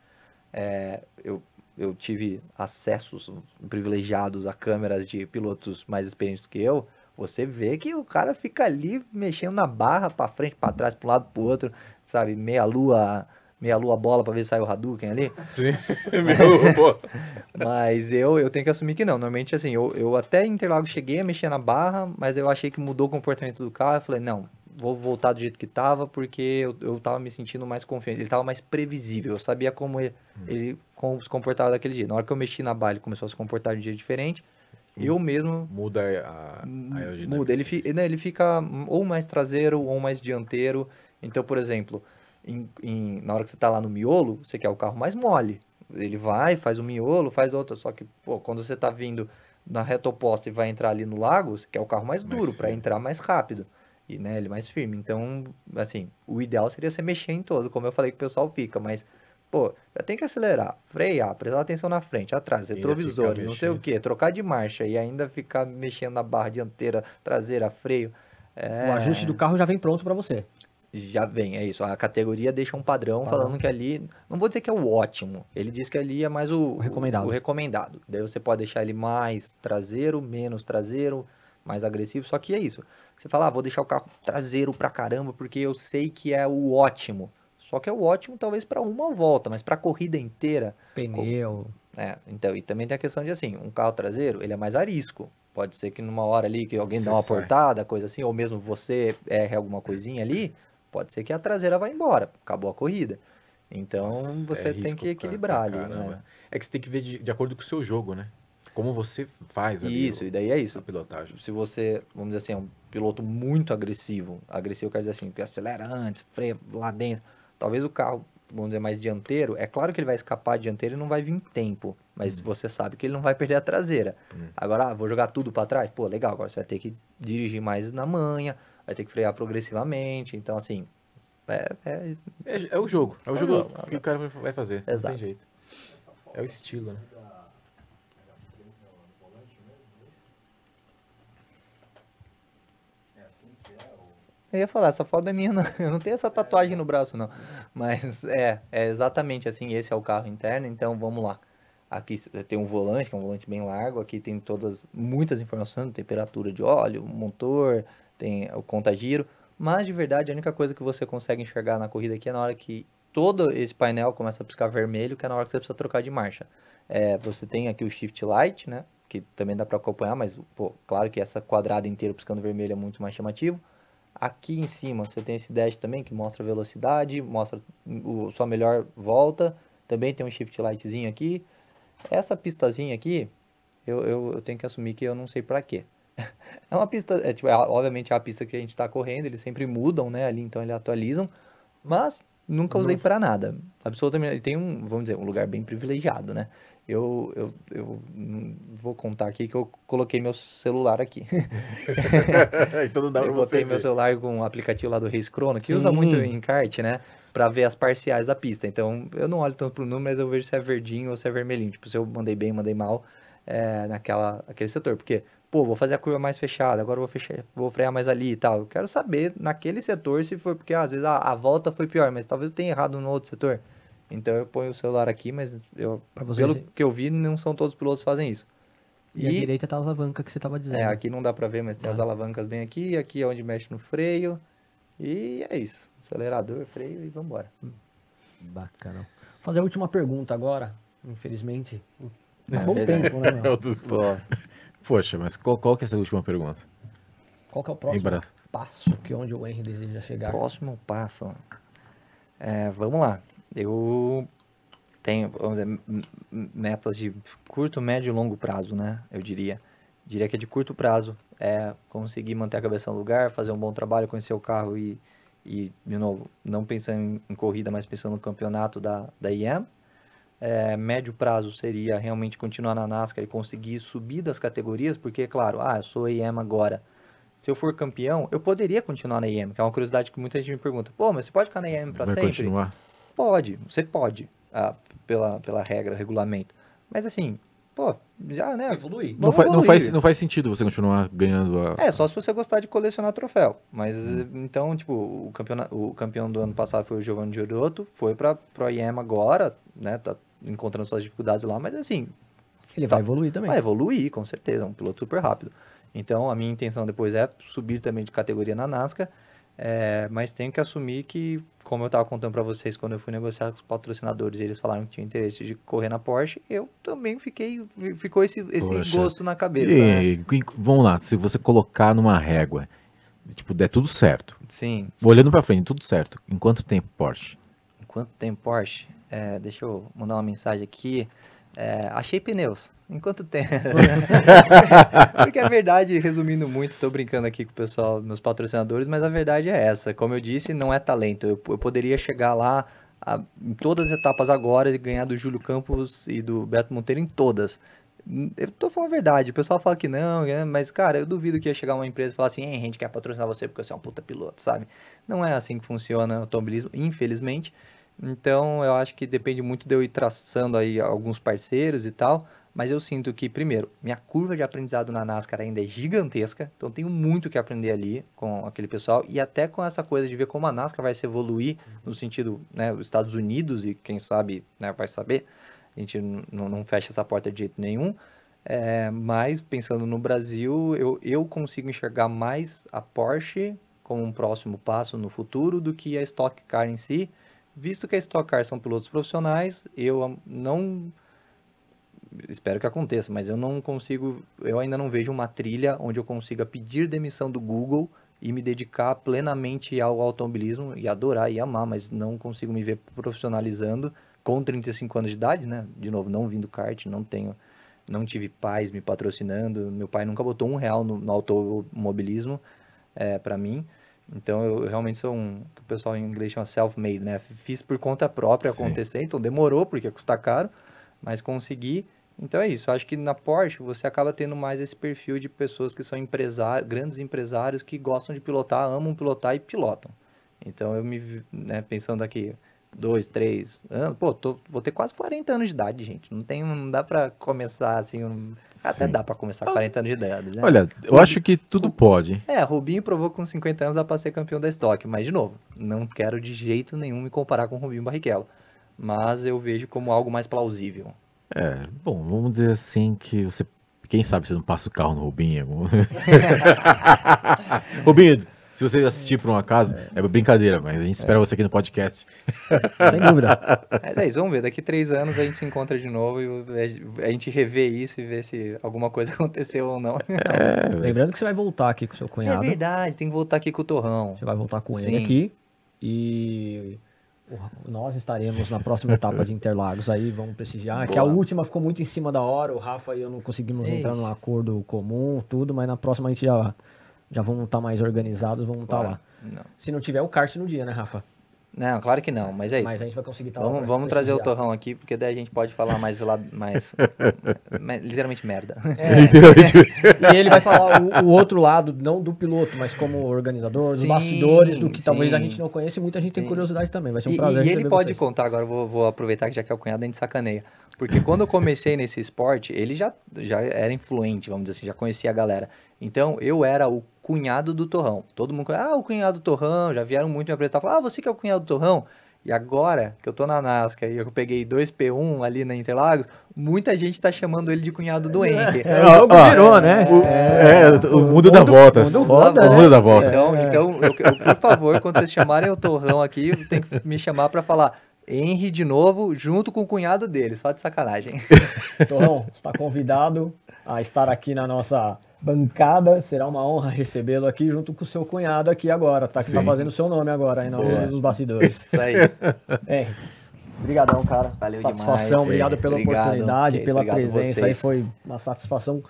D: Eu tive acessos privilegiados a câmeras de pilotos mais experientes que eu. Você vê que o cara fica ali mexendo na barra para frente, para trás, para um lado, para o outro, sabe? Meia lua bola para ver se sai o Hadouken ali.
A: Sim.
D: Mas eu tenho que assumir que não. Normalmente, assim, eu até em Interlagos cheguei a mexer na barra, mas eu achei que mudou o comportamento do carro. Eu falei, não, vou voltar do jeito que tava, porque eu tava me sentindo mais confiante. Ele tava mais previsível. Eu sabia como ele se comportava daquele jeito. Na hora que eu mexi na barra, ele começou a se comportar de um jeito diferente. Eu mesmo...
A: Muda a aerodinâmica.
D: Muda. Ele fica ou mais traseiro ou mais dianteiro. Então, por exemplo, na hora que você tá lá no miolo, você quer o carro mais mole. Ele vai, faz o miolo, faz outra. Só que, pô, quando você tá vindo na reta oposta e vai entrar ali no lago, você quer o carro mais
A: Mais
D: duro para
A: firme.
D: entrar mais rápido. E, né, ele mais firme. Então, assim, o ideal seria você mexer em todos, como eu falei que o pessoal fica, mas, pô, já tem que acelerar, frear, prestar atenção na frente, atrás,
A: Ainda
D: retrovisores,
A: ficar
D: não sei o
A: mexendo.
D: quê, trocar de marcha e ainda ficar mexendo na barra dianteira, traseira, freio.
B: O ajuste do carro já vem pronto para você.
D: Já vem, é isso. A categoria deixa um padrão
B: Padrão.
D: falando que ali, não vou dizer que é o ótimo, ele diz que ali é mais o
B: recomendado.
D: o recomendado. Daí você pode deixar ele mais traseiro, menos traseiro, mais agressivo, só que é isso. Você fala, vou deixar o carro traseiro pra caramba, porque eu sei que é o ótimo. Só que é o ótimo talvez pra uma volta, mas pra corrida inteira,
B: Pneu.
D: então, e também tem a questão de assim, um carro traseiro, ele é mais arisco. Pode ser que numa hora ali que alguém
A: Você
D: dá uma
A: sai.
D: portada, coisa assim, ou mesmo você erre alguma coisinha ali, pode ser que a traseira vá embora, acabou a corrida. Então,
A: Nossa,
D: você
A: é
D: tem
A: risco
D: que equilibrar ali,
A: caramba.
D: né?
A: É que você tem que ver de acordo com o seu jogo, né? Como você faz ali
D: Isso, e daí é
A: a
D: isso.
A: pilotagem.
D: Se você, vamos dizer assim, é um piloto muito agressivo, agressivo quer dizer assim, que acelera antes, freia lá dentro, talvez o carro, vamos dizer, mais dianteiro, é claro que ele vai escapar dianteiro e não vai vir em tempo, mas você sabe que ele não vai perder a traseira. Agora, vou jogar tudo para trás? Pô, legal, agora você vai ter que dirigir mais na manha, vai ter que frear progressivamente, então assim,
A: É o jogo. É o
D: É o
A: jogo
D: jogo,
A: que o cara vai fazer. Não
D: Exato.
A: tem jeito. É o estilo, né?
C: É assim que é? Ou...
D: eu ia falar, essa foto é minha, não, eu não tenho essa tatuagem no braço, não. Mas é exatamente assim, esse é o carro interno, então vamos lá. Aqui tem um volante, que é um volante bem largo, aqui tem muitas informações, temperatura de óleo, motor, tem o conta-giro, mas de verdade a única coisa que você consegue enxergar na corrida aqui é na hora que todo esse painel começa a piscar vermelho, que é na hora que você precisa trocar de marcha. Você tem aqui o Shift Light, né, que também dá para acompanhar, mas pô, claro que essa quadrada inteira piscando vermelho é muito mais chamativo. Aqui em cima você tem esse dash também que mostra a velocidade, mostra sua melhor volta. Também tem um shift lightzinho aqui. Essa pistazinha aqui, eu tenho que assumir que eu não sei pra quê. É uma pista, obviamente é a pista que a gente tá correndo, eles sempre mudam, né, ali, então eles atualizam, mas nunca usei pra nada. Absolutamente, tem vamos dizer, um lugar bem privilegiado, né? Eu vou contar aqui que eu coloquei meu celular aqui.
A: Então não dá pra
D: Eu
A: você
D: botei meu
A: ver.
D: celular com um aplicativo lá do Race Chrono, que usa muito em kart, né? Pra ver as parciais da pista. Então, eu não olho tanto pro número, mas eu vejo se é verdinho ou se é vermelhinho. Tipo, se eu mandei bem, mandei mal, naquele setor. Porque, pô, vou fazer a curva mais fechada, agora eu vou frear mais ali e tal. Eu quero saber naquele setor se foi, porque às vezes a volta foi pior, mas talvez eu tenha errado no outro setor. Então, eu ponho o celular aqui, mas
B: Pra você
D: pelo
B: ver.
D: que eu vi, não são todos os pilotos que fazem isso.
B: E à direita tá a alavanca que você tava dizendo.
D: Aqui não dá pra ver, mas tem as alavancas bem aqui. Aqui é onde mexe no freio. E é isso. Acelerador, freio e vambora.
B: Bacana. Vou fazer a última pergunta agora, infelizmente. Tá bom
D: verdade.
B: tempo, né,
A: É o
B: meu?
A: dos-
D: Pô,
A: Poxa, mas qual que é essa última pergunta?
B: Qual que é o próximo
A: Embra-
B: passo que onde o Henry deseja chegar?
D: próximo passo. Vamos lá. Eu tenho, vamos dizer, metas de curto, médio e longo prazo, né? Eu diria. Diria que é de curto prazo. É conseguir manter a cabeça no lugar, fazer um bom trabalho, conhecer o carro e de novo, não pensando em corrida, mas pensando no campeonato da IEM. Médio prazo seria realmente continuar na NASCAR e conseguir subir das categorias, porque, claro, eu sou IEM agora. Se eu for campeão, eu poderia continuar na IEM, que é uma curiosidade que muita gente me pergunta. Pô, mas você pode ficar na IEM para
A: Vai
D: sempre?
A: continuar?
D: Pode, você pode, pela regra, regulamento. Mas assim, pô, já, né?
B: Evoluir.
A: Não,
D: Vamos evoluir.
A: não faz sentido você continuar ganhando a...
D: Só se você gostar de colecionar troféu. Mas, então, tipo, o campeão do ano passado foi o Giovanni Giordotto, foi pro IEM agora, né? Tá encontrando suas dificuldades lá, mas assim,
B: Ele vai evoluir também.
D: vai evoluir, com certeza, é um piloto super rápido. Então, a minha intenção depois é subir também de categoria na NASCAR, mas tenho que assumir que, como eu estava contando para vocês, quando eu fui negociar com os patrocinadores, eles falaram que tinha interesse de correr na Porsche, eu também ficou esse
A: Poxa.
D: gosto na cabeça, né?
A: Vamos lá, se você colocar numa régua, tipo, der tudo certo,
D: Sim.
A: olhando pra frente, tudo certo, em quanto tempo, Porsche?
D: Enquanto tem Porsche, deixa eu mandar uma mensagem aqui. Achei pneus. Enquanto tem. Porque a verdade, resumindo muito, tô brincando aqui com o pessoal, meus patrocinadores, mas a verdade é essa. Como eu disse, não é talento. Eu poderia chegar lá em todas as etapas agora e ganhar do Júlio Campos e do Beto Monteiro em todas. Eu tô falando a verdade, o pessoal fala que não, né? Mas, cara, eu duvido que ia chegar uma empresa e falar assim, a gente quer patrocinar você porque você é um puta piloto, sabe? Não é assim que funciona o automobilismo, infelizmente. Então, eu acho que depende muito de eu ir traçando aí alguns parceiros e tal, mas eu sinto que, primeiro, minha curva de aprendizado na NASCAR ainda é gigantesca, então tenho muito que aprender ali com aquele pessoal e até com essa coisa de ver como a NASCAR vai se evoluir no sentido, né, os Estados Unidos e quem sabe, né, vai saber, a gente não fecha essa porta de jeito nenhum, mas pensando no Brasil, eu consigo enxergar mais a Porsche como um próximo passo no futuro do que a Stock Car em si, visto que a Stock Car são pilotos profissionais, eu não... Espero que aconteça, mas eu ainda não vejo uma trilha onde eu consiga pedir demissão do Google e me dedicar plenamente ao automobilismo e adorar e amar, mas não consigo me ver profissionalizando com 35 anos de idade, né? De novo, não vim do kart, não tive pais me patrocinando, meu pai nunca botou R$1 no automobilismo para mim. Então, eu realmente sou que o pessoal em inglês chama self-made, né? Fiz por conta própria acontecer, então demorou, porque custa caro, mas consegui. Então é isso, acho que na Porsche você acaba tendo mais esse perfil de pessoas que são grandes empresários que gostam de pilotar, amam pilotar e pilotam. Então eu né, pensando aqui, 2, 3 anos, vou ter quase 40 anos de idade, gente. Não dá pra começar assim, até dá pra começar 40 anos de idade, né?
A: Olha, eu acho que tudo pode.
D: Rubinho provou que com 50 anos dá pra ser campeão da Stock, mas de novo, não quero de jeito nenhum me comparar com o Rubinho Barrichello, mas eu vejo como algo mais plausível.
A: Bom, vamos dizer assim que você... Quem sabe você não passa o carro no Rubinho? Rubinho, se você assistir por um acaso, é brincadeira, mas a gente espera você aqui no podcast.
B: Sem dúvida.
D: Mas é isso, vamos ver. Daqui 3 anos a gente se encontra de novo e a gente revê isso e vê se alguma coisa aconteceu ou não.
B: Lembrando que você vai voltar aqui com o seu cunhado.
D: É verdade, tem que voltar aqui com o Torrão.
B: Você vai voltar com ele aqui. E nós estaremos na próxima etapa de Interlagos aí, vamos prestigiar. Que a última ficou muito em cima da hora, o Rafa e eu não conseguimos entrar num acordo comum, tudo, mas na próxima a gente já vamos estar mais organizados, vamos estar lá.
D: Não.
B: Se não tiver o kart no dia, né, Rafa?
D: Não, claro que não, mas é isso.
B: Mas a gente vai conseguir estar lá.
D: Vamos trazer o Torrão aqui, porque daí a gente pode falar mais literalmente merda.
B: E ele vai falar o outro lado, não do piloto, mas como organizador, dos bastidores, do que talvez a gente não conheça e muita gente tem curiosidade também. Vai ser um prazer.
D: E ele pode contar, agora eu vou aproveitar que já que é o cunhado, a gente sacaneia. Porque quando eu comecei nesse esporte, ele já era influente, vamos dizer assim, já conhecia a galera. Então, eu era o cunhado do Torrão. Todo mundo conhece, o cunhado do Torrão, já vieram muito me apresentar, falaram, você que é o cunhado do Torrão? E agora, que eu tô na NASCAR e eu peguei 2 P1 ali na Interlagos, muita gente tá chamando ele de cunhado do Henrique.
B: O jogo virou, né?
A: O mundo dá voltas.
B: O mundo roda,
A: o mundo dá voltas.
D: Então eu, por favor, quando vocês chamarem o Torrão aqui, tem que me chamar pra falar Henry de novo, junto com o cunhado dele, só de sacanagem.
B: Torrão, está convidado a estar aqui na nossa bancada, será uma honra recebê-lo aqui junto com o seu cunhado aqui agora, tá? Que tá fazendo o seu nome agora aí nos bastidores.
D: Isso aí.
B: Obrigadão, cara.
D: Valeu
B: satisfação,
D: demais.
B: obrigado pela oportunidade, pela
D: obrigado
B: presença aí, foi uma satisfação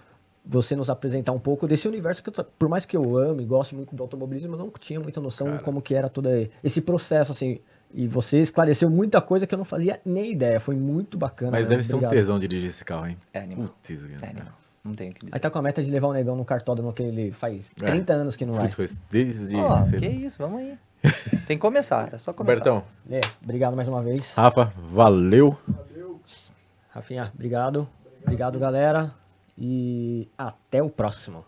B: você nos apresentar um pouco desse universo que por mais que eu ame e goste muito do automobilismo, eu não tinha muita noção como que era todo esse processo, assim, e você esclareceu muita coisa que eu não fazia nem ideia, foi muito bacana.
A: Mas deve ser um tesão dirigir esse carro, hein?
D: É animal.
A: Putz,
D: animal. Não tenho o que dizer.
B: Aí tá com a meta de levar o negão no cartódromo que ele faz 30 anos que não vai.
A: Foi desde...
D: Que isso, vamos aí. Tem que começar, é só começar.
A: Bertão.
B: Obrigado mais uma vez.
A: Rafa, valeu.
B: Rafinha, obrigado. Obrigado, galera. E até o próximo.